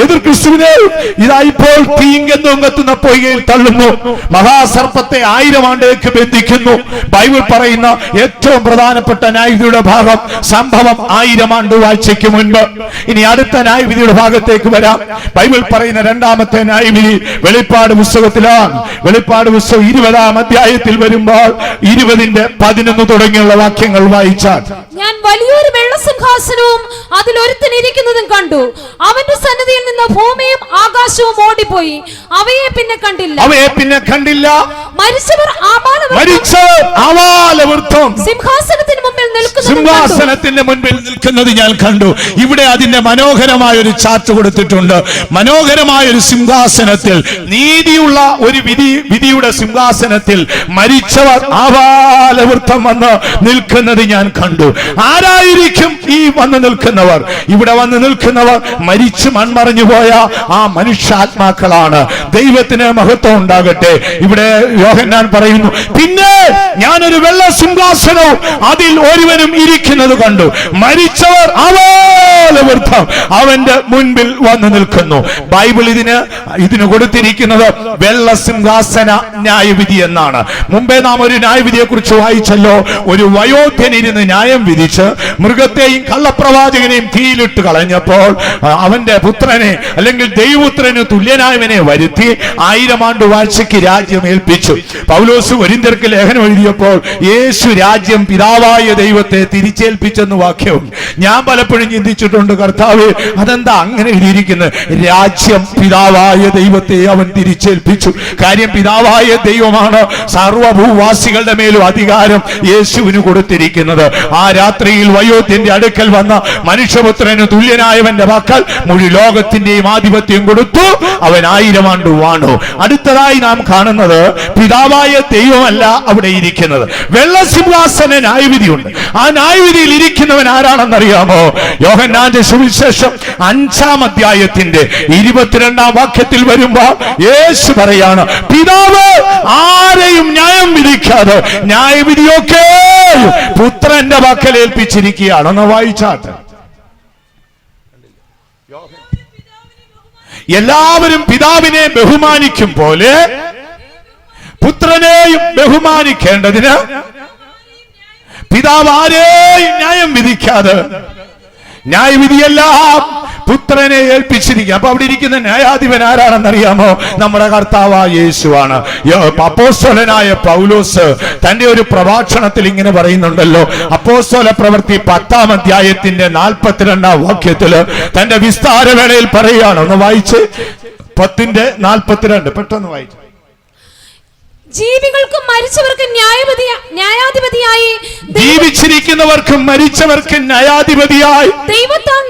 എതിർ ക്രിസ്തുവിനെയും ഇതാ ഇപ്പോൾ തീങ്കെത്തുന്ന പൊയ്കയിൽ തള്ളുന്നു. മഹാസർപ്പത്തെ 1000 ആണ്ടേക്ക് ബന്ധിക്കുന്നു. ബൈബിൾ പറയുന്ന ഏറ്റവും പ്രധാനപ്പെട്ട ന്യായവിധിയുടെ ഭാഗം സംഭവം 1000 ആണ്ട് വാഴ്ചയ്ക്ക് മുൻപ്. ഇനി അടുത്ത ന്യായവിധിയുടെ ഭാഗത്തേക്ക് വരാം. ബൈബിൾ പറയുന്ന രണ്ടാമത്തെ ന്യായവിധി വെളിപ്പാട് പുസ്തകത്തിലാണ്. വെളിപ്പാട് പുസ്തകം 20-ാം അധ്യായത്തിൽ വരുമ്പോൾ 20:11 തുടങ്ങിയുള്ള വാക്യങ്ങൾ വായിച്ചാൽ, ഞാൻ വലിയൊരു വെള്ളസിംഹാസനവും അതിൽ ഒരുത്തൻ ഇരിക്കുന്നതും കണ്ടു. അവന്റെ സന്നിധിയിൽ നിന്ന് ഭൂമിയും ആകാശവും ഓടിപ്പോയി. അവയെ പിന്നെ കണ്ടില്ല. മരിച്ചവർ ആബാലവൃത്തം സിംഹാസനത്തിന് മുൻപിൽ നിൽക്കുന്നത് ഞാൻ കണ്ടു. ഇവിടെ അതിന്റെ മനോഹരമായ ഒരു ചാർട്ട് കൊടുത്തിട്ടുണ്ട്. മനോഹരമായ ഒരു സിംഹാസനത്തിൽ, നീതിയുള്ള ഒരു വിധിയുടെ സിംഹാസനത്തിൽ മരിച്ചവർ ആബാലവൃത്തം വന്ന് നിൽക്കുന്നത് ഞാൻ കണ്ടു. ആരായിരിക്കും ഈ വന്ന് നിൽക്കുന്നവർ? ഇവിടെ വന്ന് നിൽക്കുന്നവർ മരിച്ചു മൺമറഞ്ഞു പോയ ആ മനുഷ്യാത്മാക്കളാണ്. ദൈവത്തിന് മഹത്വം ഉണ്ടാകട്ടെ. ഇവിടെ യോഹന്നാൻ പറയുന്നു, പിന്നെ ഞാനൊരു വെള്ള സിംഹാസനവും അതിൽ ഒരുവനും ഇരിക്കുന്നത് കണ്ടു. മരിച്ചവർ ആബാലവൃത്തം അവന്റെ മുൻപിൽ വന്ന് നിൽക്കുന്നു. ബൈബിൾ ഇതിന് കൊടുത്തിരിക്കുന്നത് വെള്ള സിംഹാസന ന്യായവിധി എന്നാണ്. മുമ്പേ നാം ഒരു ന്യായവിധിയെ കുറിച്ച് വായിച്ചല്ലോ. ഒരു വയോധ്യൻ ഇരുന്ന് ന്യായം വിധിച്ച് മൃഗത്തെയും കള്ളപ്രവാചകനെയും തീയിലിട്ട് കളഞ്ഞപ്പോൾ അവന്റെ പുത്രനെ അല്ലെങ്കിൽ ദൈവപുത്രന് തുല്യനായവനെ വരുത്തി 1000 ആണ്ട് വാഴ്ചയ്ക്ക് രാജ്യം ഏൽപ്പിച്ചു. പൗലോസ് കൊരിന്ത്യർക്ക് ലേഖനം എഴുതിയപ്പോൾ യേശു രാജ്യം പിതാവായ ദൈവത്തെ തിരിച്ചേൽപ്പിച്ചെന്ന് വാക്യവും ഞാൻ പലപ്പോഴും ചിന്തിച്ചിട്ടുണ്ട്. കർത്താവ്, അതെന്താ അങ്ങനെ എഴുതിയിരിക്കുന്നത്? രാജ്യം പിതാവായ ദൈവത്തെ അവൻ തിരിച്ചേൽപ്പിച്ചു. കാര്യം പിതാവായ ദൈവമാണ് സർവഭൂവാസികളുടെ മേലും അധികാരം യേശുവിന് കൊടുത്തിരിക്കുന്നത്. ആ രാത്രിയിൽ വയോധ്യന്റെ അടുക്കൽ വന്ന മനുഷ്യപുത്രന് തുല്യനായവന്റെ വാക്കാൽ മുഴു ലോകത്തിന്റെയും ആധിപത്യം കൊടുത്തു. അവൻ 1000 ആണ്ട് വാണു. അടുത്തതായി നാം കാണുന്നത് പിതാവായ ദൈവമല്ല അവിടെ ഇരിക്കുന്നത്. വെള്ളസിംഹാസന ന്യായവിധിയുണ്ട്. ആ ന്യായവിധിയിൽ ഇരിക്കുന്നവൻ ആരാണെന്നറിയാമോ? യോഹന്നാന്റെ സുവിശേഷം 5-ാം അധ്യായത്തിന്റെ 22-ാം വാക്യത്തിൽ വരുമ്പോൾ യേശു പറയാണ്, പിതാവ് ആരെയും ന്യായം വിധിക്കാതെ ന്യായവിധിയൊക്കെ പുത്രന്റെ വാക്കൽ ഏൽപ്പിച്ചിരിക്കുകയാണ്. ഒന്ന് വായിച്ചാട്ടെ. എല്ലാവരും പിതാവിനെ ബഹുമാനിക്കും പോലെ പുത്രനെയും ബഹുമാനിക്കേണ്ടതിന് പിതാവ് ആരെയും ന്യായം വിധിക്കാതെ ന്യായവിധിയെല്ലാം പുത്രനെ ഏൽപ്പിച്ചിരിക്കുക. അപ്പൊ അവിടെ ഇരിക്കുന്ന ന്യായാധിപൻ ആരാണെന്നറിയാമോ? നമ്മുടെ കർത്താവായ യേശുവാണ്. അപ്പോസ്തലനായ പൗലോസ് തന്റെ ഒരു പ്രഭാഷണത്തിൽ ഇങ്ങനെ പറയുന്നുണ്ടല്ലോ. അപ്പോസ്തല പ്രവൃത്തി 10-ാം അധ്യായത്തിന്റെ 42-ാം വാക്യത്തില് തന്റെ വിസ്താരവേളയിൽ പറയുകയാണ്. ഒന്ന് വായിച്ച് 10:42 പെട്ടെന്ന് വായിച്ചു. ജീവികൾക്കും മരിച്ചവർക്ക് ന്യായാധിപതിയായി ജീവിച്ചിരിക്കുന്നവർക്കും മരിച്ചവർക്കും ന്യായാധിപതിയായി ദൈവത്താൽ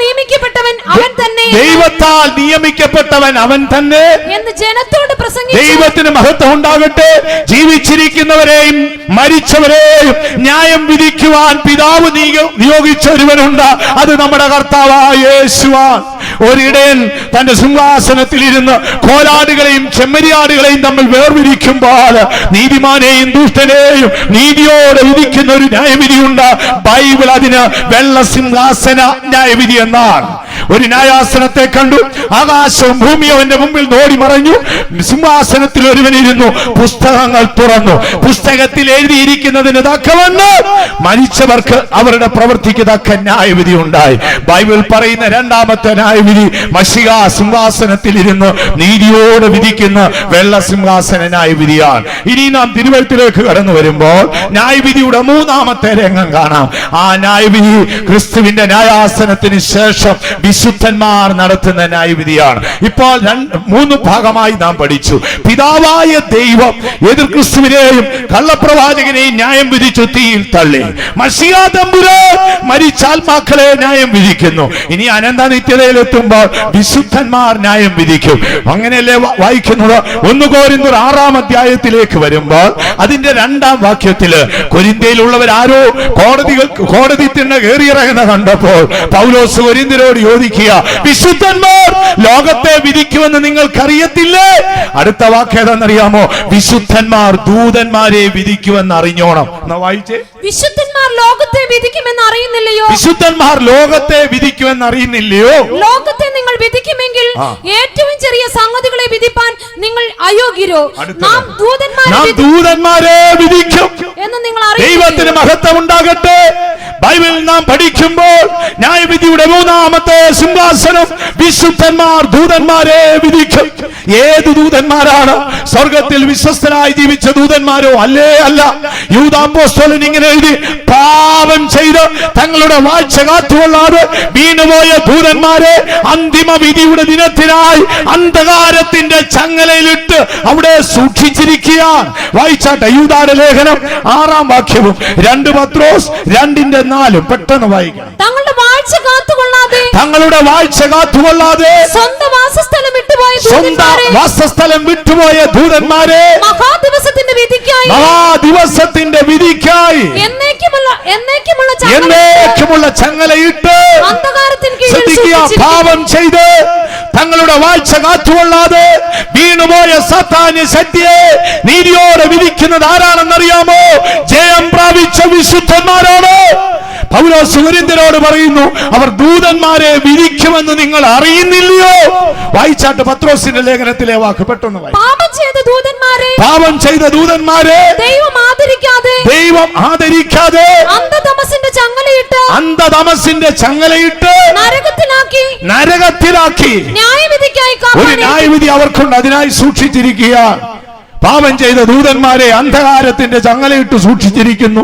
നിയമിക്കപ്പെട്ടവൻ അവൻ തന്നെ എന്ന് ജനത്തോട് പ്രസംഗിച്ചു. ദൈവത്തിന് മഹത്വം ഉണ്ടാകട്ടെ. ജീവിച്ചിരിക്കുന്നവരെയും മരിച്ചവരെയും ന്യായം വിധിക്കുവാൻ പിതാവ് നിയോഗിച്ച ഒരുവനുണ്ട്. അത് നമ്മുടെ കർത്താവായ യേശുവാണ്. ഒരിടയൻ തന്റെ സിംഹാസനത്തിൽ ഇരുന്ന് കോലാടുകളെയും ചെമ്മരിയാടുകളെയും തമ്മിൽ വേർതിരിക്കുമ്പോൾ നീതിമാനെയും ദുഷ്ടനെയും നീതിയോടെ വിധിക്കുന്ന ഒരു ന്യായവിധിയുണ്ട്. ബൈബിൾ അതിന് വെള്ള സിംഹാസന ന്യായവിധി എന്നാണ്. ഒരു ന്യായാസനത്തെ കണ്ടു. ആകാശവും ഭൂമിയും അവന്റെ മുമ്പിൽ നോടി മറഞ്ഞു. സിംഹാസനത്തിൽ ഒരുവനിരുന്നു. പുസ്തകങ്ങൾ തുറന്നു. പുസ്തകത്തിൽ എഴുതിയിരിക്കുന്നതിന് തക്കവണ്ണം മരിച്ചവർക്ക് അവരുടെ പ്രവൃത്തിക്ക് തക്ക ന്യായവിധി ഉണ്ടായി. ബൈബിൾ പറയുന്ന രണ്ടാമത്തെ ന്യായവിധി മശിഹ സിംഹാസനത്തിൽ ഇരുന്ന് നീതിയോടെ വിധിക്കുന്ന വെള്ള സിംഹാസന ന്യായവിധിയാണ്. ഇനി നാം തിരുവഴുത്തിലേക്ക് കടന്നു വരുമ്പോൾ ന്യായവിധിയുടെ മൂന്നാമത്തെ രംഗം കാണാം. ആ ന്യായവിധി ക്രിസ്തുവിന്റെ ന്യായാസനത്തിന് ശേഷം വിശുദ്ധന്മാർ നടത്തുന്ന ന്യായവിധിയാണ്. ഇപ്പോൾ മൂന്ന് ഭാഗമായി നാം പഠിച്ചു. പിതാവായ ദൈവം എതിർ ക്രിസ്തുവിനെയും കള്ളപ്രവാചകനെയും ന്യായം വിധിച്ചു തീയിൽ തള്ളി. മശിഹ തമ്പുരാൻ മരിച്ച ആത്മാക്കളെ ന്യായം വിധിക്കുന്നു. ഇനി അനന്ത നിത്യതയിലെത്തുമ്പോൾ വിശുദ്ധന്മാർ ന്യായം വിധിക്കും. അങ്ങനെയല്ലേ വായിക്കുന്നത്? 1 കൊരിന്ത്യർ 6-ാം അധ്യായത്തിലേക്ക് വരുമ്പോൾ അതിന്റെ 2-ാം വാക്യത്തില് കൊരിന്ത്യയിലുള്ളവർ ആരോ കോടതി തിണ്ണ കയറിയിറങ്ങുന്ന കണ്ടപ്പോൾ പൗലോസ് കൊരിന്ത്യരോട് ചോദിക്കുക, വിശുദ്ധന്മാർ ലോകത്തെ വിധിക്കുമെന്ന് നിങ്ങൾക്കറിയത്തില്ലേ? അടുത്ത വാക്യം ഏതാണെന്നറിയാമോ? വിശുദ്ധന്മാർ ദൂതന്മാരെ വിധിക്കുമെന്ന് അറിഞ്ഞോണം. എന്നാ വായിച്ചേ. വിശുദ്ധന്മാർ ലോകത്തെ വിധിക്കുമെന്ന് അറിയുന്നില്ലയോ? വിശുദ്ധന്മാർ ലോകത്തെ വിധിക്കുമെന്ന് അറിയുന്നില്ലയോ? ലോകത്തെ നിങ്ങൾ വിധിക്കുമെങ്കിൽ ഏറ്റവും ചെറിയ സംഗതികളെ വിധിപ്പാൻ നിങ്ങൾ അയോഗ്യരോ? നാം ദൂതന്മാരെ വിധിക്കും എന്ന് നിങ്ങൾ അറിയുന്നു. ദൈവത്തിന് മഹത്വം ഉണ്ടാകട്ടെ. ബൈബിൾ നാം പഠിക്കുമ്പോൾ ന്യായവിധിയുടെ മൂന്നാമത്തെ സിംഹാസനം വിശുദ്ധന്മാർ ദൂതന്മാരെ വിധിക്കും. ഏത് ദൂതന്മാരാണ്? സ്വർഗത്തിൽ വിശ്വസ്തനായി ജീവിച്ച ദൂതന്മാരോ? അല്ല. യൂദാപ്പോസ്തലൻ ഇങ്ങനെ എഴുതി, പാപം ചെയ്ത് തങ്ങളുടെ വാഴ്ച കാത്തുകൊള്ളാതെ വീണുപോയ ദൂതന്മാരെ അന്തിമ വിധിയുടെ ദിനത്തിനായി അന്ധകാരത്തിന്റെ ചങ്ങലയിലിട്ട് അവിടെ സൂക്ഷിച്ചിരിക്കുകയാണ്. വായിച്ചാട്ടെ യൂദായുടെ ലേഖനം 6-ാം വാക്യവും 2 പത്രോസ് 2:4. പെട്ടെന്ന് വായിക്കണം. തങ്ങളുടെ വാഴ്ച കാത്തുകൊള്ളാതെ സ്വന്തം വാസസ്ഥലം വിട്ടുപോയ ദൂതന്മാരെ മഹാദിവസത്തിന്റെ വിധിക്കായി എന്നേക്കുമുള്ള ചങ്ങലയിട്ട് പാപം ചെയ്ത് തങ്ങളുടെ വാഴ്ച കാത്തുകൊള്ളാതെ വീണുപോയ സാത്താന്യ ശക്തിയെ നീതിയോടെ വിധിക്കുന്നത് ആരാണെന്നറിയാമോ? ജയം പ്രാപിച്ച വിശുദ്ധന്മാരാണ്. പൗലോസ് കൊരിന്ത്യരോട് പറയുന്നു, അവർ ദൂതന്മാരെ വിധിക്കുമെന്ന് നിങ്ങൾ അറിയുന്നില്ലയോ? വായിച്ചാട്ട് പത്രോസിന്റെ ലേഖനത്തിലെ വാക്ക് പെട്ടെന്ന് വായിക്കും. പാപം ചെയ്ത ദൂതന്മാരെ ദൈവം ആദരിക്കാതെ അന്ധതമസിന്റെ ചങ്ങലയിട്ട് നരകത്തിലാക്കി ഒരു ന്യായവിധി അവർക്കുണ്ട്. അതിനായി സൂക്ഷിച്ചിരിക്കുക. പാപം ചെയ്ത ദൂതന്മാരെ അന്ധകാരത്തിന്റെ ചങ്ങലയിട്ട് സൂക്ഷിച്ചിരിക്കുന്നു.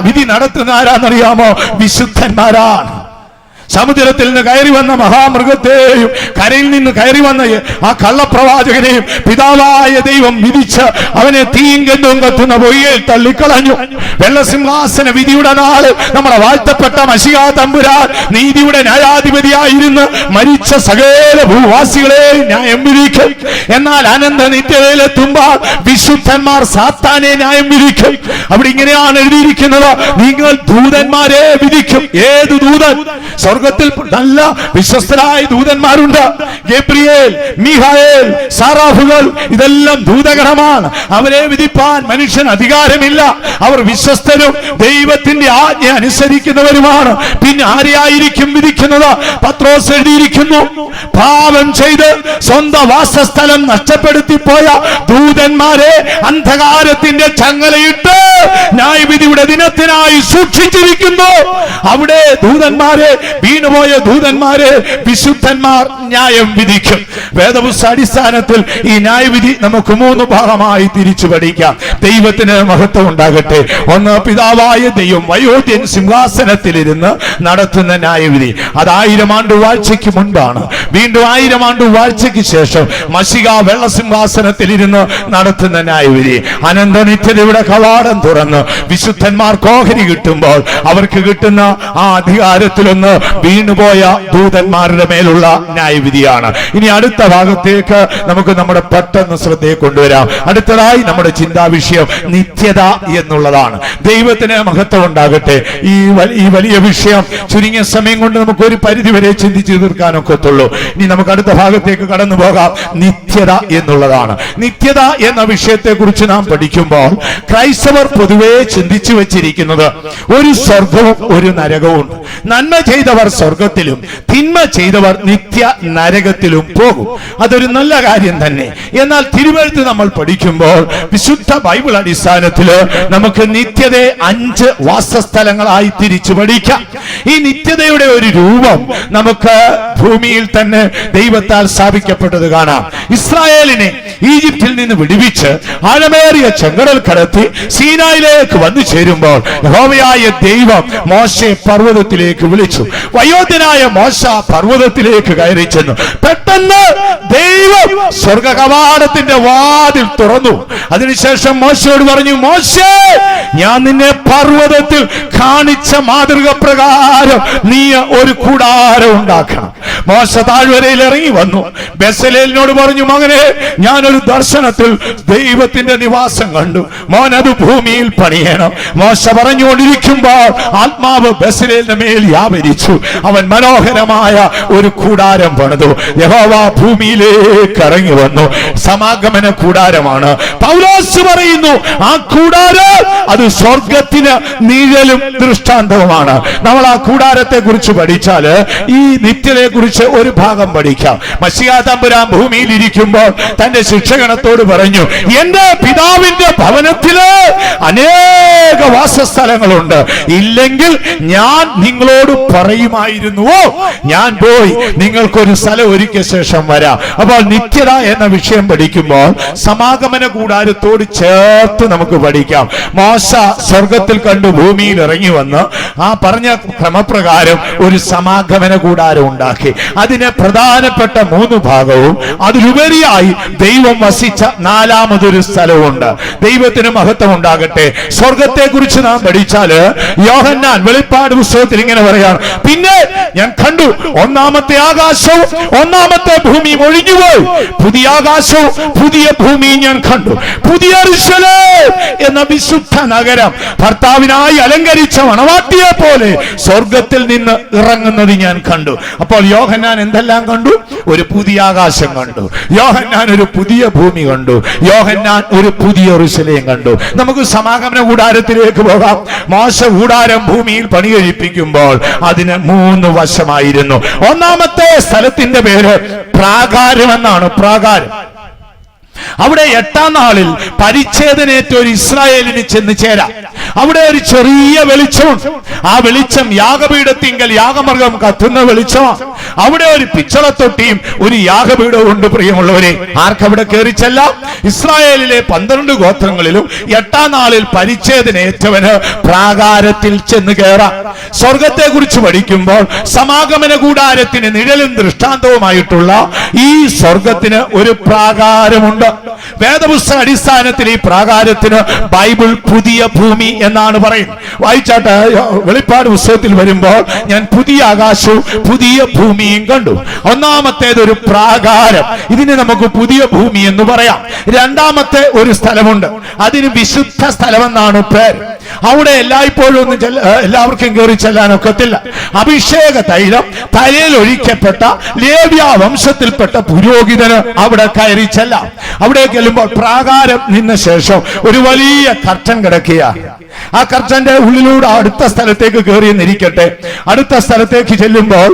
വിധി നടത്തുന്ന ആരാന്നറിയാമോ? വിശുദ്ധന്മാരാണ്. സമുദ്രത്തിൽ നിന്ന് കയറി വന്ന മഹാമൃഗത്തെയും കരയിൽ നിന്ന് കയറി വന്ന ആ കള്ളപ്രവാചകനെയും പിതാവായ ദൈവം വിധിച്ച് അവനെ തീയും കെട്ടും കത്തുന്ന പൊയ്യയിൽ തള്ളിക്കളഞ്ഞു. വെള്ളസിംഹാസന വിധിയുടെ നാള് നമ്മുടെ വാഴ്ത്തപ്പെട്ട മശിഹ തമ്പുരാൻ നീതിയുടെ ന്യായാധിപതിയായിരുന്ന് മരിച്ച സകല ഭൂവാസികളെ ന്യായം വിധിക്കും. എന്നാൽ അനന്ത നിത്യതയിലെത്തുമ്പോൾ വിശുദ്ധന്മാർ സാത്താനെ ന്യായം വിധിക്കും. അവിടെ ഇങ്ങനെയാണ് എഴുതിയിരിക്കുന്നത്, നിങ്ങൾ ദൂതന്മാരെ വിധിക്കും. ഏത് ദൂതൻ? സ്വർഗത്തിൽ നല്ല വിശ്വസ്തരായ ദൂതന്മാരുണ്ട്. ഗബ്രിയേൽ, മീഖായേൽ, സാറാഫുകൾ, ഇതെല്ലാം ദൂതഗണമാണ്. അവരെ വിധിപ്പാൻ മനുഷ്യൻ അധികാരമില്ല. അവർ വിശ്വസ്തരും ദൈവത്തിന്റെ ആജ്ഞ അനുസരിക്കുന്നവരുമാണ്. പിന്നെ ആരെയായിരിക്കും വിധിക്കുന്നത്? പത്രോസ് എഴുതിയിരിക്കുന്നു, പാപം ചെയ്ത് സ്വന്തം വാസസ്ഥലം നഷ്ടപ്പെടുത്തിപ്പോയ ദൂതന്മാരെ അന്ധകാരത്തിന്റെ ചങ്ങലയിട്ട് ന്യായവിധിയുടെ ദിനത്തിനായി സൂക്ഷിച്ചിരിക്കുന്നു. അവിടെ ദൂതന്മാരെ, വീണുപോയ ദൂതന്മാരെ വിശുദ്ധന്മാർ ന്യായം വിധിക്കും. വേദപുസ്തക അടിസ്ഥാനത്തിൽ ഈ ന്യായവിധി നമുക്ക് 3 ഭാഗമായി തിരിച്ചു പഠിക്കാം. ദൈവത്തിന് മഹത്വം ഉണ്ടാകട്ടെ. ഒന്ന്, പിതാവായ ദൈവം വയോധ്യൻ സിംഹാസനത്തിലിരുന്ന് നടത്തുന്ന ന്യായവിധി. അത് 1000 ആണ്ട് വാഴ്ചയ്ക്ക് മുൻപാണ്. വീണ്ടും 1000 ആണ്ട് വാഴ്ചയ്ക്ക് ശേഷം മശിഹ വെള്ളസിംഹാസനത്തിലിരുന്ന് നടത്തുന്ന ന്യായവിധി. അനന്തനിത്യതയുടെ കവാടം തുറന്ന് വിശുദ്ധന്മാർക്ക് ഓഹരി കിട്ടുമ്പോൾ അവർക്ക് കിട്ടുന്ന ആ അധികാരത്തിലൊന്ന് വീണുപോയ ദൂതന്മാരുടെ മേലുള്ള ന്യായവിധിയാണ്. ഇനി അടുത്ത ഭാഗത്തേക്ക് നമുക്ക് നമ്മുടെ പെട്ടെന്ന് ശ്രദ്ധയെ കൊണ്ടുവരാം. അടുത്തതായി നമ്മുടെ ചിന്താ വിഷയം നിത്യത എന്നുള്ളതാണ്. ദൈവത്തിന് മഹത്വം ഉണ്ടാകട്ടെ. ഈ വലിയ വിഷയം ചുരുങ്ങിയ സമയം കൊണ്ട് നമുക്ക് ഒരു പരിധി വരെ ചിന്തിച്ചു തീർക്കാനൊക്കത്തുള്ളൂ. ഇനി നമുക്ക് അടുത്ത ഭാഗത്തേക്ക് കടന്നു പോകാം. നിത്യത എന്നുള്ളതാണ്. നിത്യത എന്ന വിഷയത്തെ കുറിച്ച് നാം പഠിക്കുമ്പോൾ ക്രൈസ്തവർ പൊതുവെ ചിന്തിച്ചു വെച്ചിരിക്കുന്നത് ഒരു സ്വർഗവും ഒരു നരകവും. നന്മ ചെയ്തവർ സ്വർഗത്തിലും തിന്മ ചെയ്തവർ നിത്യ നരകത്തിലും പോകും. അതൊരു നല്ല കാര്യം തന്നെ. എന്നാൽ തിരുവെഴുത്ത് നമ്മൾ പഠിക്കുമ്പോൾ വിശുദ്ധ ബൈബിൾ അടിസ്ഥാനത്തിൽ നമുക്ക് നിത്യതയെ 5 വാസസ്ഥലങ്ങളായി തിരിച്ചു പഠിക്കാം. ഈ നിത്യതയുടെ ഒരു രൂപം നമുക്ക് ഭൂമിയിൽ തന്നെ ദൈവത്താൽ സ്ഥാപിക്കപ്പെട്ടത് കാണാം. ഇസ്രായേലിനെ ഈജിപ്തിൽ നിന്ന് വിടുവിച്ച് ആഴമേറിയ ചെങ്കടൽ കടത്തി സീനായിലേക്ക് വന്നു ചേരുമ്പോൾ യഹോവയായ ദൈവം മോശെ പർവ്വതത്തിലേക്ക് വിളിച്ചു. വയോധ്യനായ മോശ പർവ്വതത്തിലേക്ക് കയറി ചെന്നു. പെട്ടെന്ന് ദൈവം സ്വർഗ കവാടത്തിന്റെ വാതിൽ തുറന്നു. അതിനുശേഷം മോശയോട് പറഞ്ഞു, മോശേ, ഞാൻ നിന്നെ പർവ്വതത്തിൽ കാണിച്ച മാതൃക പ്രകാരം നീ ഒരു കൂടാരം ഉണ്ടാക്കണം. മോശ താഴ്വരയിൽ ഇറങ്ങി വന്നു. ബെസലേലിനോട് പറഞ്ഞു, മകനെ, ഞാനൊരു ദർശനത്തിൽ ദൈവത്തിന്റെ നിവാസം കണ്ടു. മോൻ അത് ഭൂമിയിൽ പണിയണം. മോശ പറഞ്ഞുകൊണ്ടിരിക്കുമ്പോൾ ആത്മാവ് ബെസലേലിന്റെ മേൽ വ്യാപരിച്ചു. അവൻ മനോഹരമായ ഒരു കൂടാരം പണിതു. യഹോവ ഭൂമിയിലേക്ക് ഇറങ്ങി വന്നു. സമാഗമന കൂടാരമാണ്. പൗലോസ് പറയുന്നു, ആ കൂടാരം അത് സ്വർഗത്തിന് നിഴലും ദൃഷ്ടാന്തവുമാണ്. നമ്മൾ ആ കൂടാരത്തെ കുറിച്ച് പഠിച്ചാൽ ഈ നിത്യതയെ കുറിച്ച് ഒരു ഭാഗം പഠിക്കാം. മശിഹ തമ്പുരാൻ ഭൂമിയിൽ ഇരിക്കുമ്പോൾ തന്റെ ശിക്ഷകണത്തോട് പറഞ്ഞു, എന്റെ പിതാവിന്റെ ഭവനത്തില് അനേക വാസസ്ഥലങ്ങളുണ്ട്. ഇല്ലെങ്കിൽ ഞാൻ നിങ്ങളോട് പറയുമായിരുന്നുവോ? ഞാൻ പോയി നിങ്ങൾക്കൊരു സ്ഥലം ഒരുക്കിയ ശേഷം വരാം. അപ്പോൾ നിത്യത എന്ന വിഷയം പഠിക്കുമ്പോൾ സമാഗമന കൂടാരത്തോട് ചേർത്ത് നമുക്ക് പഠിക്കാം. മോശ സ്വർഗത്തിൽ കണ്ടു ഭൂമിയിൽ ഇറങ്ങി വന്ന് ആ പറഞ്ഞ ക്രമപ്രകാരം ഒരു സമാഗമന കൂടാരം ഉണ്ടാക്കി. അതിന് പ്രധാനപ്പെട്ട 3 ഭാഗവും അതിലുപരിയായി ദൈവം വസിച്ച 4മതൊരു സ്ഥലവുമുണ്ട്. ദൈവത്തിന് മഹത്വം ഉണ്ടാകട്ടെ. സ്വർഗത്തെ കുറിച്ച് നാം പഠിച്ചാല് യോഹന്നാൻ വെളിപ്പാട് പുസ്തകത്തിൽ ഇങ്ങനെ പറയാണ്, പിന്നെ ഞാൻ കണ്ടു 1-ാമത്തെ ആകാശവും 1-ാമത്തെ ഭൂമിയും ഒഴിഞ്ഞുപോയി. പുതിയ ആകാശവും പുതിയ ഭൂമിയും ഞാൻ കണ്ടു. പുതിയ യെരൂശലേം എന്ന വിശുദ്ധ നഗരം ഭർത്താവിനായി അലങ്കരിച്ച മണവാട്ടിയെ പോലെ സ്വർഗത്തിൽ നിന്ന് ഇറങ്ങുന്നത് ഞാൻ കണ്ടു. അപ്പോൾ യോഹന്നാൻ എന്തെല്ലാം കണ്ടു? ഒരു പുതിയ ആകാശം കണ്ടു. യോഹന്നാൻ ഒരു പുതിയ ഭൂമി കണ്ടു. യോഹന്നാൻ ഒരു പുതിയ യെരൂശലേം കണ്ടു. നമുക്ക് സമാഗമന കൂടാരത്തിലേക്ക് പോകാം. മോശ കൂടാരം ഭൂമിയിൽ പണി കഴിപ്പിക്കുമ്പോൾ അതിന് 3 വശമായിരുന്നു. 1-ാമത്തെ സ്ഥലത്തിന്റെ പേര് പ്രാകാരം എന്നാണ്. പ്രാകാരം. അവിടെ 8-ാം നാളിൽ പരിച്ഛേദനേറ്റ ഒരു ഇസ്രായേലിന് ചെന്ന് ചേരാം. അവിടെ ഒരു ചെറിയ വെളിച്ചമുണ്ട്. ആ വെളിച്ചം യാഗപീഠത്തിങ്കൽ യാഗമൃഗം കത്തുന്ന വെളിച്ചമാണ്. അവിടെ ഒരു പിച്ചളത്തൊട്ടിയും ഒരു യാഗപീഠവും ഉണ്ട്. പ്രിയമുള്ളവരെ, ആർക്കവിടെ കയറി ചെല്ലാം? ഇസ്രായേലിലെ 12 ഗോത്രങ്ങളിലും 8-ാം നാളിൽ പരിച്ഛേദനേറ്റവന് പ്രാകാരത്തിൽ ചെന്ന് കയറാം. സ്വർഗത്തെ കുറിച്ച് പഠിക്കുമ്പോൾ സമാഗമന കൂടാരത്തിന് നിഴലും ദൃഷ്ടാന്തവുമായിട്ടുള്ള ഈ സ്വർഗത്തിന് ഒരു പ്രാകാരമുണ്ട്. വേദപുസ്തക അടിസ്ഥാനത്തിൽ ഈ പ്രാകാരത്തിന് ബൈബിൾ പുതിയ ഭൂമി എന്നാണ് പറയുന്നത്. വായിച്ചാട്ട് വെളിപ്പാട് പുസ്തകത്തിൽ വരുമ്പോൾ ഞാൻ പുതിയ ആകാശവും പുതിയ ഭൂമിയും കണ്ടു. 1-ാമത്തേത് ഒരു പ്രാകാരം. ഇതിന് നമുക്ക് പുതിയ ഭൂമി എന്ന് പറയാം. 2-ാമത്തെ ഒരു സ്ഥലമുണ്ട്. അതിന് വിശുദ്ധ സ്ഥലമെന്നാണ് പേര്. അവിടെ എല്ലായ്പ്പോഴും ഒന്നും എല്ലാവർക്കും കയറി ചെല്ലാനൊക്കത്തില്ല. അഭിഷേക തൈലം തലയിൽ ഒഴിക്കപ്പെട്ട ലേവ്യ വംശത്തിൽപ്പെട്ട പുരോഹിതന് അവിടെ കയറി ചെല്ലാം. അവിടെ ചെല്ലുമ്പോൾ പ്രാകാരം നിന്ന ശേഷം ഒരു വലിയ കർട്ടൻ കിടക്കുകയാണ്. ആ കർട്ടന്റെ ഉള്ളിലൂടെ അടുത്ത സ്ഥലത്തേക്ക് കയറി എന്നിരിക്കട്ടെ. അടുത്ത സ്ഥലത്തേക്ക് ചെല്ലുമ്പോൾ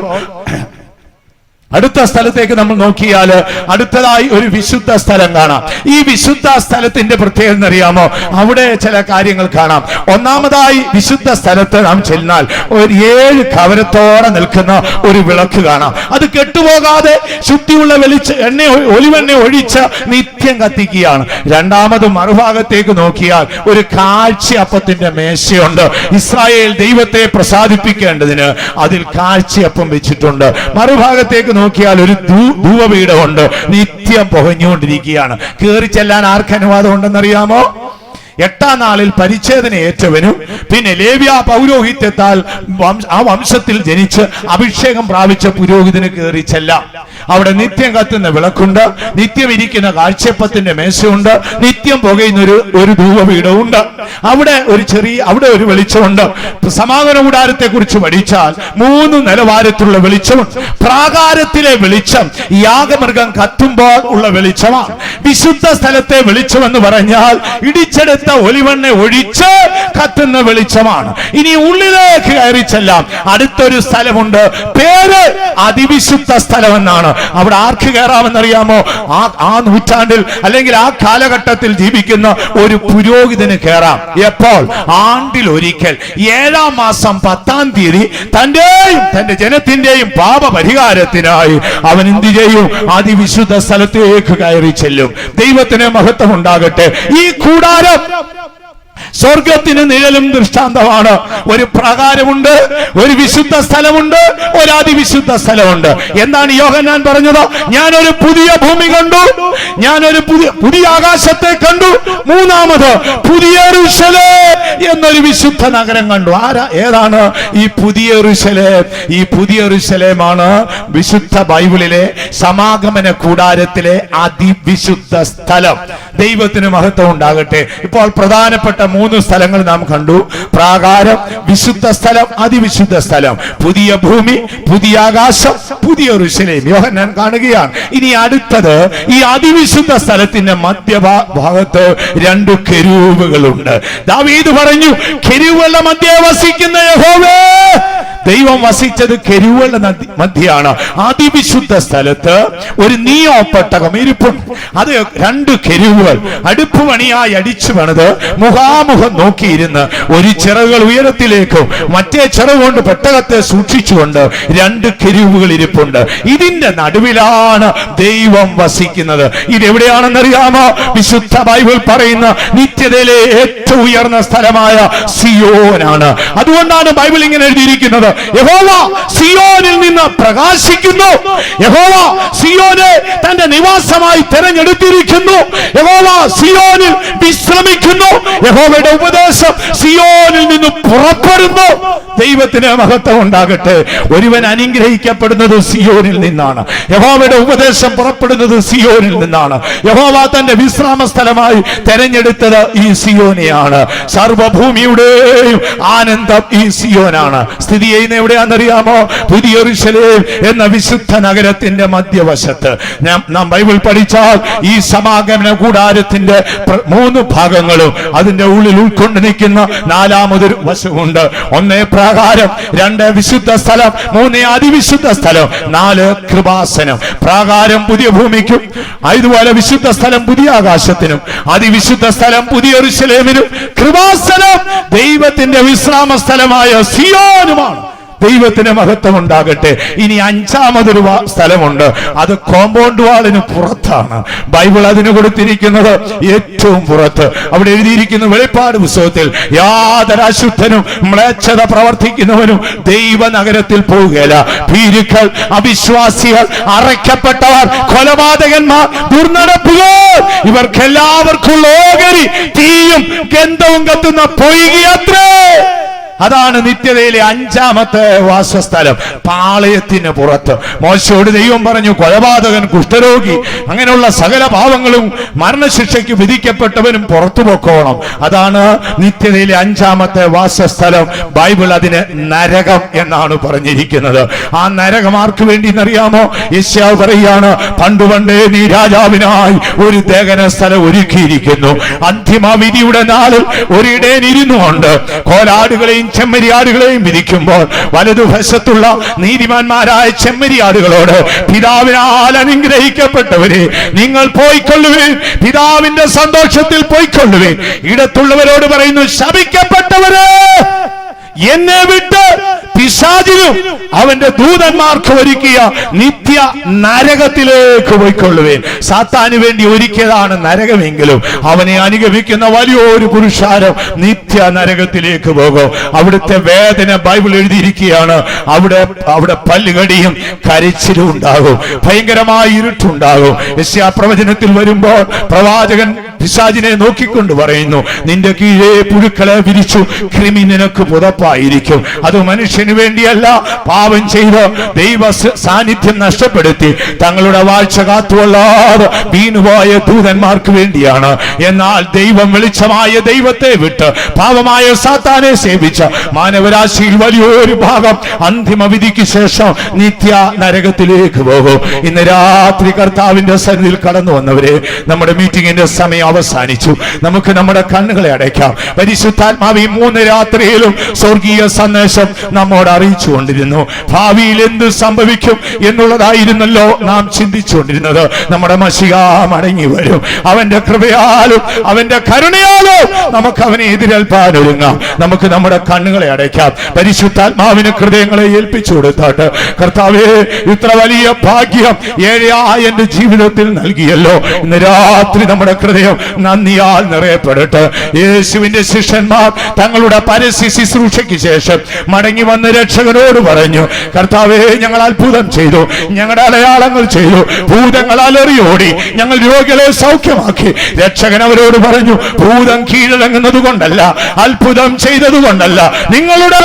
അടുത്ത സ്ഥലത്തേക്ക് നമ്മൾ നോക്കിയാൽ അടുത്തതായി ഒരു വിശുദ്ധ സ്ഥലം കാണാം. ഈ വിശുദ്ധ സ്ഥലത്തിന്റെ പ്രത്യേകത എന്നറിയാമോ? അവിടെ ചില കാര്യങ്ങൾ കാണാം. ഒന്നാമതായി വിശുദ്ധ സ്ഥലത്ത് നാം ചെന്നാൽ ഒരു 7 കവരത്തോടെ നിൽക്കുന്ന ഒരു വിളക്ക് കാണാം. അത് കെട്ടുപോകാതെ ശുദ്ധിയുള്ള ഒലിവെണ്ണ ഒഴിച്ച് നിത്യം കത്തിക്കുകയാണ്. രണ്ടാമത് മറുഭാഗത്തേക്ക് നോക്കിയാൽ ഒരു കാഴ്ചയപ്പത്തിന്റെ മേശയുണ്ട്. ഇസ്രായേൽ ദൈവത്തെ പ്രസാദിപ്പിക്കേണ്ടതിന് അതിൽ കാഴ്ചയപ്പം വെച്ചിട്ടുണ്ട്. മറുഭാഗത്തേക്ക് നോക്കിയാൽ ഒരു ധൂപപീഠമുണ്ട്, നിത്യം പുകഞ്ഞുകൊണ്ടിരിക്കുകയാണ്. കയറി ചെല്ലാൻ ആർക്ക് അനുവാദം ഉണ്ടെന്നറിയാമോ? 8-ാം നാളിൽ പരിച്ഛേദന ഏറ്റവനും പിന്നെ ലേവ്യ പൗരോഹിത്യത്താൽ ആ വംശത്തിൽ ജനിച്ച് അഭിഷേകം പ്രാപിച്ച പുരോഹിതന് കയറി ചെല്ലാം. അവിടെ നിത്യം കത്തുന്ന വിളക്കുണ്ട്, നിത്യം ഇരിക്കുന്ന കാഴ്ചപ്പത്തിന്റെ മേശയുണ്ട്, നിത്യം പുകയുന്ന ഒരു ധൂപപീഠമുണ്ട്. അവിടെ ഒരു വെളിച്ചമുണ്ട്. സമാഗമന കൂടാരത്തെ കുറിച്ച് പഠിച്ചാൽ 3 നിലവാരത്തിലുള്ള വെളിച്ചമുണ്ട്. പ്രാകാരത്തിലെ വെളിച്ചം യാഗമൃഗം കത്തുമ്പോൾ ഉള്ള വെളിച്ചമാണ്. വിശുദ്ധ സ്ഥലത്തെ വെളിച്ചം എന്ന് പറഞ്ഞാൽ ഇടിച്ചെടുത്ത ഒലിവെണ്ണ ഒഴിച്ച് കത്തുന്ന വെളിച്ചമാണ്. ഇനി ഉള്ളിലേക്ക് കയറി ചെല്ലാം. അടുത്തൊരു സ്ഥലമുണ്ട്, പേര് അതിവിശുദ്ധ സ്ഥലം എന്നാണ്. അവിടെ ആർക്ക് കയറാമെന്നറിയാമോ? ആ നൂറ്റാണ്ടിൽ അല്ലെങ്കിൽ ആ കാലഘട്ടത്തിൽ ജീവിക്കുന്ന ഒരു പുരോഹിതന് കയറാം. എപ്പോൾ? ആണ്ടിൽ ഒരിക്കൽ 7-ാം മാസം 10-ാം തീയതി തന്റെ ജനത്തിന്റെയും പാപപരിഹാരത്തിനായി അവൻ എന്ത് ചെയ്യും? അതിവിശുദ്ധ സ്ഥലത്തേക്ക് കയറി ചെല്ലും. ദൈവത്തിന് മഹത്വം ഉണ്ടാകട്ടെ. ഈ കൂടാരം സ്വർഗത്തിന് നിഴലും ദൃഷ്ടാന്തമാണ്. ഒരു പ്രാകാരമുണ്ട്, ഒരു വിശുദ്ധ സ്ഥലമുണ്ട്, ഒരു അതിവിശുദ്ധ സ്ഥലമുണ്ട്. എന്താണ് യോഹന്നാൻ പറഞ്ഞത്? ഞാനൊരു പുതിയ ഭൂമി കണ്ടു, ഞാനൊരു പുതിയ ആകാശത്തെ കണ്ടു, മൂന്നാമത് പുതിയ യെരൂശലേം എന്നൊരു വിശുദ്ധ നഗരം കണ്ടു. ഏതാണ് ഈ പുതിയ യെരൂശലേം? ഈ പുതിയ യെരൂശലേമാണ് വിശുദ്ധ ബൈബിളിലെ സമാഗമന കൂടാരത്തിലെ അതിവിശുദ്ധ സ്ഥലം. ദൈവത്തിന് മഹത്വം ഉണ്ടാകട്ടെ. ഇപ്പോൾ പ്രധാനപ്പെട്ട 3 സ്ഥലങ്ങൾ നാം കണ്ടു. പ്രാകാരം, വിശുദ്ധ സ്ഥലം, അതിവിശുദ്ധ സ്ഥലം. പുതിയ ഭൂമി, പുതിയ ആകാശം, പുതിയ യെരൂശലേം യോഹന്നാൻ കാണുകയാണ്. ഇനി അടുത്തത്, ഈ അതിവിശുദ്ധ സ്ഥലത്തിന്റെ മധ്യഭാഗത്ത് 2 കെരൂബുകളുണ്ട്. ദാവീദ് പറഞ്ഞു, കെരൂബുകളുടെ മധ്യേ വസിക്കുന്ന യഹോവേ. ദൈവം വസിച്ചത് കെരൂബുകളുടെ മധ്യയാണ്. അതിവിശുദ്ധ സ്ഥലത്ത് ഒരു നീയോപ്പട്ടകം ഇരിപ്പുണ്ട്. അത് 2 കെരൂബുകൾ അടുപ്പുപണിയായി അടിച്ചു പണിത് മുഖാമുഖം നോക്കിയിരുന്ന് ഒരു ചിറകുകൾ ഉയരത്തിലേക്കും മറ്റേ ചിറകുകൊണ്ട് പെട്ടകത്തെ സൂക്ഷിച്ചുകൊണ്ട് 2 കെരൂബുകൾ ഇരിപ്പുണ്ട്. ഇതിന്റെ നടുവിലാണ് ദൈവം വസിക്കുന്നത്. ഇതെവിടെയാണെന്നറിയാമോ? വിശുദ്ധ ബൈബിൾ പറയുന്ന നിത്യതയിലെ ഏറ്റവും ഉയർന്ന സ്ഥലമായ സിയോനാണ്. അതുകൊണ്ടാണ് ബൈബിൾ ഇങ്ങനെ എഴുതിയിരിക്കുന്നത്, യഹോവ സിയോനിൽ നിന്ന് പ്രകാശിക്കുന്നു, യഹോവ സിയോനെ തന്റെ നിവാസമായി തെരഞ്ഞെടുത്തിരിക്കുന്നു, യഹോവ സിയോനിൽ വിശ്രമിക്കുന്നു, യഹോവയുടെ ഉപദേശം സിയോനിൽ നിന്ന് പുറപ്പെടുന്നു. ദൈവത്തിന് മഹത്വം ഉണ്ടാകട്ടെ. ഒരുവൻ അനുഗ്രഹിക്കപ്പെടുന്നത് സിയോനിൽ നിന്നാണ്. യഹോവയുടെ ഉപദേശം പുറപ്പെടുന്നത് സിയോനിൽ നിന്നാണ്. യഹോവ തന്റെ വിശ്രാമ സ്ഥലമായി തെരഞ്ഞെടുത്തത് ഈ സിയോനെയാണ്. സർവഭൂമിയുടെയും ആനന്ദം ഈ സിയോനാണ്. സ്ഥിതി ചെയ്യുന്ന എവിടെയാണെന്നറിയാമോ? പുതിയ യെരൂശലേം എന്ന വിശുദ്ധ നഗരത്തിന്റെ മധ്യവശത്ത്. നാം ബൈബിൾ പഠിച്ചാൽ ഈ സമാഗമന കൂടാരത്തിന്റെ 3 ഭാഗങ്ങളും അതിന്റെ ഉള്ളിൽ ഉൾക്കൊണ്ട് നിൽക്കുന്ന 4ാമതൊരു വശമുണ്ട്. 1 പ്രാകാരം, 2 വിശുദ്ധ സ്ഥലം, 3 അതിവിശുദ്ധ സ്ഥലം, 4 കൃപാസനം. പ്രാകാരം പുതിയ ഭൂമിക്കും, അതുപോലെ വിശുദ്ധ സ്ഥലം പുതിയ ആകാശത്തിനും, അതിവിശുദ്ധ സ്ഥലം പുതിയ യെരൂശലേമിനും, കൃപാസനം ദൈവത്തിന്റെ വിശ്രാമ സ്ഥലമായ സിയോനുമാണ്. ദൈവത്തിന് മഹത്വം ഉണ്ടാകട്ടെ. ഇനി 5ാമതൊരു സ്ഥലമുണ്ട്. അത് കോമ്പൗണ്ട് വാളിന് പുറത്താണ്. ബൈബിൾ അതിന് കൊടുത്തിരിക്കുന്നത് ഏറ്റവും പുറത്ത്. അവിടെ എഴുതിയിരിക്കുന്ന വെളിപ്പാട് പുസ്തകത്തിൽ യാതൊരു അശുദ്ധനും മ്ലേച്ഛത പ്രവർത്തിക്കുന്നവനും ദൈവനഗരത്തിൽ പോവുകയില്ല. ഭീരുക്കൾ, അവിശ്വാസികൾ, അറയ്ക്കപ്പെട്ടവർ, കൊലപാതകന്മാർ, ദുർനടപ്പുകൾ, ഇവർക്കെല്ലാവർക്കും ഓഹരി, തീയും ഗന്ധവും കത്തുന്ന പൊയ്കയത്രേ. അതാണ് നിത്യതയിലെ 5ാമത്തെ വാസസ്ഥലം, പാളയത്തിന് പുറത്ത്. മോശയോട് ദൈവം പറഞ്ഞു, കൊലപാതകൻ, കുഷ്ഠരോഗി, അങ്ങനെയുള്ള സകല പാവങ്ങളും മരണശിക്ഷയ്ക്ക് വിധിക്കപ്പെട്ടവനും പുറത്തു പോക്കോണം. അതാണ് നിത്യതയിലെ 5ാമത്തെ വാസസ്ഥലം. ബൈബിൾ അതിന് നരകം എന്നാണ് പറഞ്ഞിരിക്കുന്നത്. ആ നരകം ആർക്ക് വേണ്ടി എന്നറിയാമോ? യെശയ്യാവ് പറയാണ്, പണ്ടുപണ്ടേ നീ രാജാവിനായി ഒരു ദഹന സ്ഥലം ഒരുക്കിയിരിക്കുന്നു. അന്തിമ വിധിയുടെ നാളിൽ ഒരിടേൻ ഇരുന്നുകൊണ്ട് കോലാടുകളെയും ചെമ്മരിയാടുകളെയും വിധിക്കുമ്പോൾ വലതുവശത്തുള്ള നീതിമാന്മാരായ ചെമ്മരിയാടുകളോട് പിതാവിനാൽ അനുഗ്രഹിക്കപ്പെട്ടവരെ നിങ്ങൾ പോയിക്കൊള്ളുവേൻ, പിതാവിന്റെ സന്തോഷത്തിൽ പോയിക്കൊള്ളുവേൻ. ഇടത്തുള്ളവരോട് പറയുന്നു, ശപിക്കപ്പെട്ടവരെ എന്നെ വിട്ട് പിശാചിനും അവന്റെ ദൂതന്മാർക്ക് ഒരുക്കിയ നിത്യ നരകത്തിലേക്ക് പോയിക്കൊള്ളുവേൻ. സാത്താന് വേണ്ടി ഒരുക്കിയതാണ് നരകമെങ്കിലും അവനെ അനുഗമിക്കുന്ന വലിയൊരു പുരുഷാരം നിത്യ നരകത്തിലേക്ക് പോകും. അവിടുത്തെ വേദന ബൈബിൾ എഴുതിയിരിക്കുകയാണ്. അവിടെ പല്ലുകടിയും കരച്ചിലും ഉണ്ടാകും, ഭയങ്കരമായ ഇരുട്ടുണ്ടാകും. യെശയ്യാ പ്രവചനത്തിൽ വരുമ്പോൾ പ്രവാചകൻ പിശാചിനെ നോക്കിക്കൊണ്ട് പറയുന്നു, നിന്റെ കീഴേ പുഴുക്കളെ വിരിച്ചു, കൃമി നിനക്ക് പുതപ്പായിരിക്കും. അത് മനുഷ്യന് വേണ്ടിയല്ല, പാപം ചെയ്ത് ദൈവ സാന്നിധ്യം നഷ്ടപ്പെടുത്തി തങ്ങളുടെ വാഴ്ച കാത്തുകൊള്ളാതെ വീണുപോയ ദൂതന്മാർക്ക് വേണ്ടിയാണ്. എന്നാൽ ദൈവം വെളിച്ചമായ ദൈവത്തെ വിട്ട് പാപമായ സാത്താനെ സേവിച്ച മാനവരാശിയിൽ വലിയൊരു ഭാഗം അന്തിമ വിധിക്ക് ശേഷം നിത്യ നരകത്തിലേക്ക് പോകും. ഇന്ന് രാത്രി കർത്താവിന്റെ സന്നിധിയിൽ കടന്നു വന്നവരെ, നമ്മുടെ മീറ്റിംഗിന്റെ സമയം അവസാനിച്ചു. നമുക്ക് നമ്മുടെ കണ്ണുകളെ അടയ്ക്കാം. പരിശുദ്ധാത്മാവ് ഈ 3 രാത്രിയിലും സ്വർഗീയ സന്ദേശം നമ്മോട് അറിയിച്ചുകൊണ്ടിരുന്നു. ഭാവിയിൽ എന്ത് സംഭവിക്കും എന്നുള്ളതായിരുന്നല്ലോ നാം ചിന്തിച്ചുകൊണ്ടിരുന്നത്. നമ്മുടെ മശിഹ മടങ്ങി വരും. അവന്റെ കൃപയാലും അവന്റെ കരുണയാലും നമുക്ക് അവനെ എതിരേൽപ്പാൻ ഒരുങ്ങാം. നമുക്ക് നമ്മുടെ കണ്ണുകളെ അടയ്ക്കാം. പരിശുദ്ധാത്മാവിന് ഹൃദയങ്ങളെ ഏൽപ്പിച്ചു കൊടുത്താട്ട്, കർത്താവേ, ഇത്ര വലിയ ഭാഗ്യം എന്റെ ജീവിതത്തിൽ നൽകിയല്ലോ. ഇന്ന് രാത്രി നമ്മുടെ ഹൃദയം നന്ദിയാൽ നിറയപ്പെടട്ടെ. യേശുവിന്റെ ശിഷ്യന്മാർ തങ്ങളുടെ പരസ്യ ശുശ്രൂഷയ്ക്ക് ശേഷം മടങ്ങി വന്ന് രക്ഷകനോട് പറഞ്ഞു, കർത്താവേ, ഞങ്ങൾ അത്ഭുതം ചെയ്തു, ഞങ്ങളുടെ അടയാളങ്ങൾ ചെയ്തു, ഭൂതങ്ങൾ അലറിയോടി, ഞങ്ങൾ രോഗികളെ സൗഖ്യമാക്കി. രക്ഷകൻ അവരോട് പറഞ്ഞു, ഭൂതം കീഴടങ്ങുന്നത് കൊണ്ടല്ല, അത്ഭുതം ചെയ്തത് കൊണ്ടല്ല, നിങ്ങളുടെ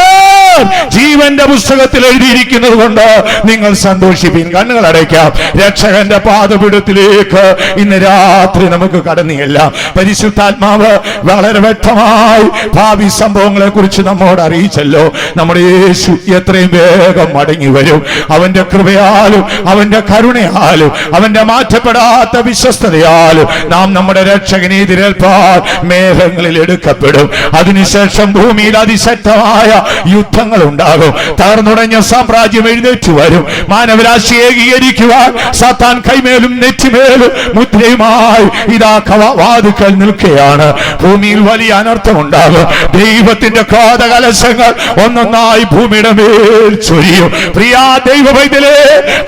ജീവന്റെ പുസ്തകത്തിൽ എഴുതിയിരിക്കുന്നത് കൊണ്ട് നിങ്ങൾ സന്തോഷിപ്പിൻ. കണ്ണുകൾ അടയ്ക്കാം. രക്ഷകന്റെ പാദപീഠത്തിലേക്ക് ഇന്ന് രാത്രി നമുക്ക് കടന്നിയെല്ലാം. പരിശുദ്ധാത്മാവ് വളരെ വ്യക്തമായി ഭാവി സംഭവങ്ങളെ കുറിച്ച് നമ്മോട് അറിയിച്ചല്ലോ. നമ്മുടെ യേശു എത്രയും വേഗം മടങ്ങി വരും. അവന്റെ കൃപയാലും അവന്റെ കരുണയാലും അവന്റെ മാറ്റപ്പെടാത്ത വിശ്വസ്തതയാലും നാം നമ്മുടെ രക്ഷകനെ എതിരേൽപ്പാൻ മേഘങ്ങളിൽ എടുക്കപ്പെടും. അതിനുശേഷം ഭൂമിയിൽ അതിശക്തമായ യുദ്ധങ്ങൾ ഉണ്ടാകും. തകർന്നുടഞ്ഞ സാമ്രാജ്യം എഴുന്നേറ്റ് വരും. മാനവരാശിയെ ഏകീകരിക്കുവാൻ സാത്താൻ കൈമേലും നെറ്റിമേലും മുദ്രയുമായി ഇതാ വാതുക്കൽ നിൽക്കുകയാണ്. ഭൂമിയിൽ വലിയ അനർത്ഥമുണ്ടാകും. ദൈവത്തിന്റെ ക്രോധകലശങ്ങൾ ഒന്നൊന്നായി ഭൂമിയുടെ മേൽ ചൊരിയും. പ്രിയ ദൈവ വൈദ്യരെ,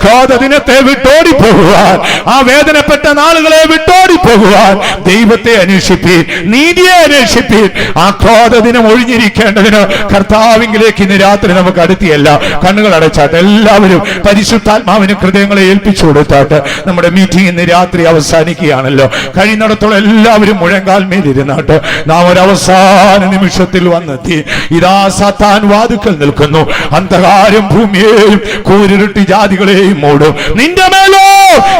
ക്രോധ ദിനത്തെ വിട്ടോടിപ്പോകുവാൻ, ആ വേദനപ്പെട്ട നാളുകളെ വിട്ടോടിപ്പോകുവാൻ ദൈവത്തെ അന്വേഷിപ്പീൻ, നീതിയെ അന്വേഷിപ്പീൻ. ആ ക്രോധ ദിനം ഒഴിഞ്ഞിരിക്കേണ്ടതിന് കർത്താവിലേക്ക് ഇന്ന് രാത്രി നമുക്ക് അടുത്തിയല്ല. കണ്ണുകൾ അടച്ചാട്ട് എല്ലാവരും പരിശുദ്ധാത്മാവിന് ഹൃദയങ്ങളെ ഏൽപ്പിച്ചു കൊടുത്താട്ട് നമ്മുടെ മീറ്റിംഗ് ഇന്ന് രാത്രി അവസാനിക്കുകയാണല്ലോ. കഴിയുന്നിടത്തോളം എല്ലാവരും മുഴങ്കാൽ മേലിരുന്നാട്ട് നാം ഒരു അവസാന നിമിഷത്തിൽ വന്നെത്തി. ഇതാ സാത്താൻ വാതുക്കൽ നിൽക്കുന്നു. അന്ധകാരം ഭൂമിയെയും കൂരിരുട്ടി ജാതികളെയും മൂടും. നിന്റെ മേലോ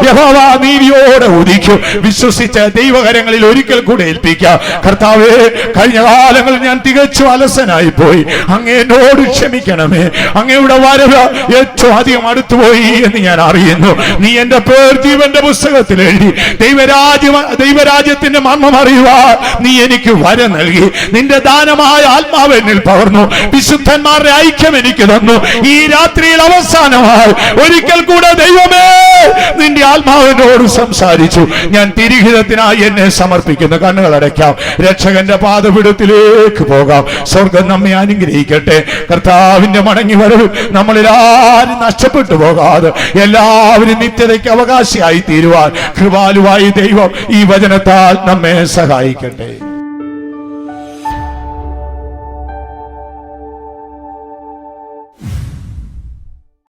യഹോവ നീതിയോടെ ഉദിക്കും. വിശ്വസിച്ച ദൈവകരങ്ങളിൽ ഒരിക്കൽ കൂടെ ഏൽപ്പിക്കാം. കർത്താവേ, കഴിഞ്ഞ കാലങ്ങളിൽ ഞാൻ തികച്ചും അലസനായി പോയി, അങ്ങയോട് ക്ഷമിക്കണമേ. അങ്ങയുടെ വരവ് ഏറ്റവും അധികം അടുത്തുപോയി എന്ന് ഞാൻ അറിയുന്നു. നീ എന്റെ പേർ ജീവന്റെ പുസ്തകത്തിൽ എഴുതി. ദൈവരാജ്യത്തിന്റെ മർമ്മം അറിയുവാൻ നീ എനിക്ക് വരം നൽകി. നിന്റെ ദാനമായ ആത്മാവ് എന്നിൽ പകർന്നു. വിശുദ്ധന്മാരുടെ ഐക്യം എനിക്ക് തന്നു. ഈ രാത്രിയിൽ അവസാനമായി ഒരിക്കൽ കൂടെ ദൈവമേ, നിന്റെ ആത്മാവിനോട് സംസാരിച്ചു. ഞാൻ തിരിഹിതത്തിനായി എന്നെ സമർപ്പിക്കുന്നു. കണ്ണുകൾ അടയ്ക്കാം. രക്ഷകന്റെ പാദപീഠത്തിലേക്ക് പോകാം. സ്വർഗം നമ്മെ അനുഗ്രഹിക്കട്ടെ. കർത്താവിന്റെ മടങ്ങി വരവ് നമ്മളിൽ ആരും നഷ്ടപ്പെട്ടു പോകാതെ എല്ലാവരും നിത്യതയ്ക്ക് അവകാശിയായി തീരുവാൻ കൃപാലുവായി ദൈവം ഈ വചനത്താൽ നമ്മെ സഹായിക്കട്ടെ.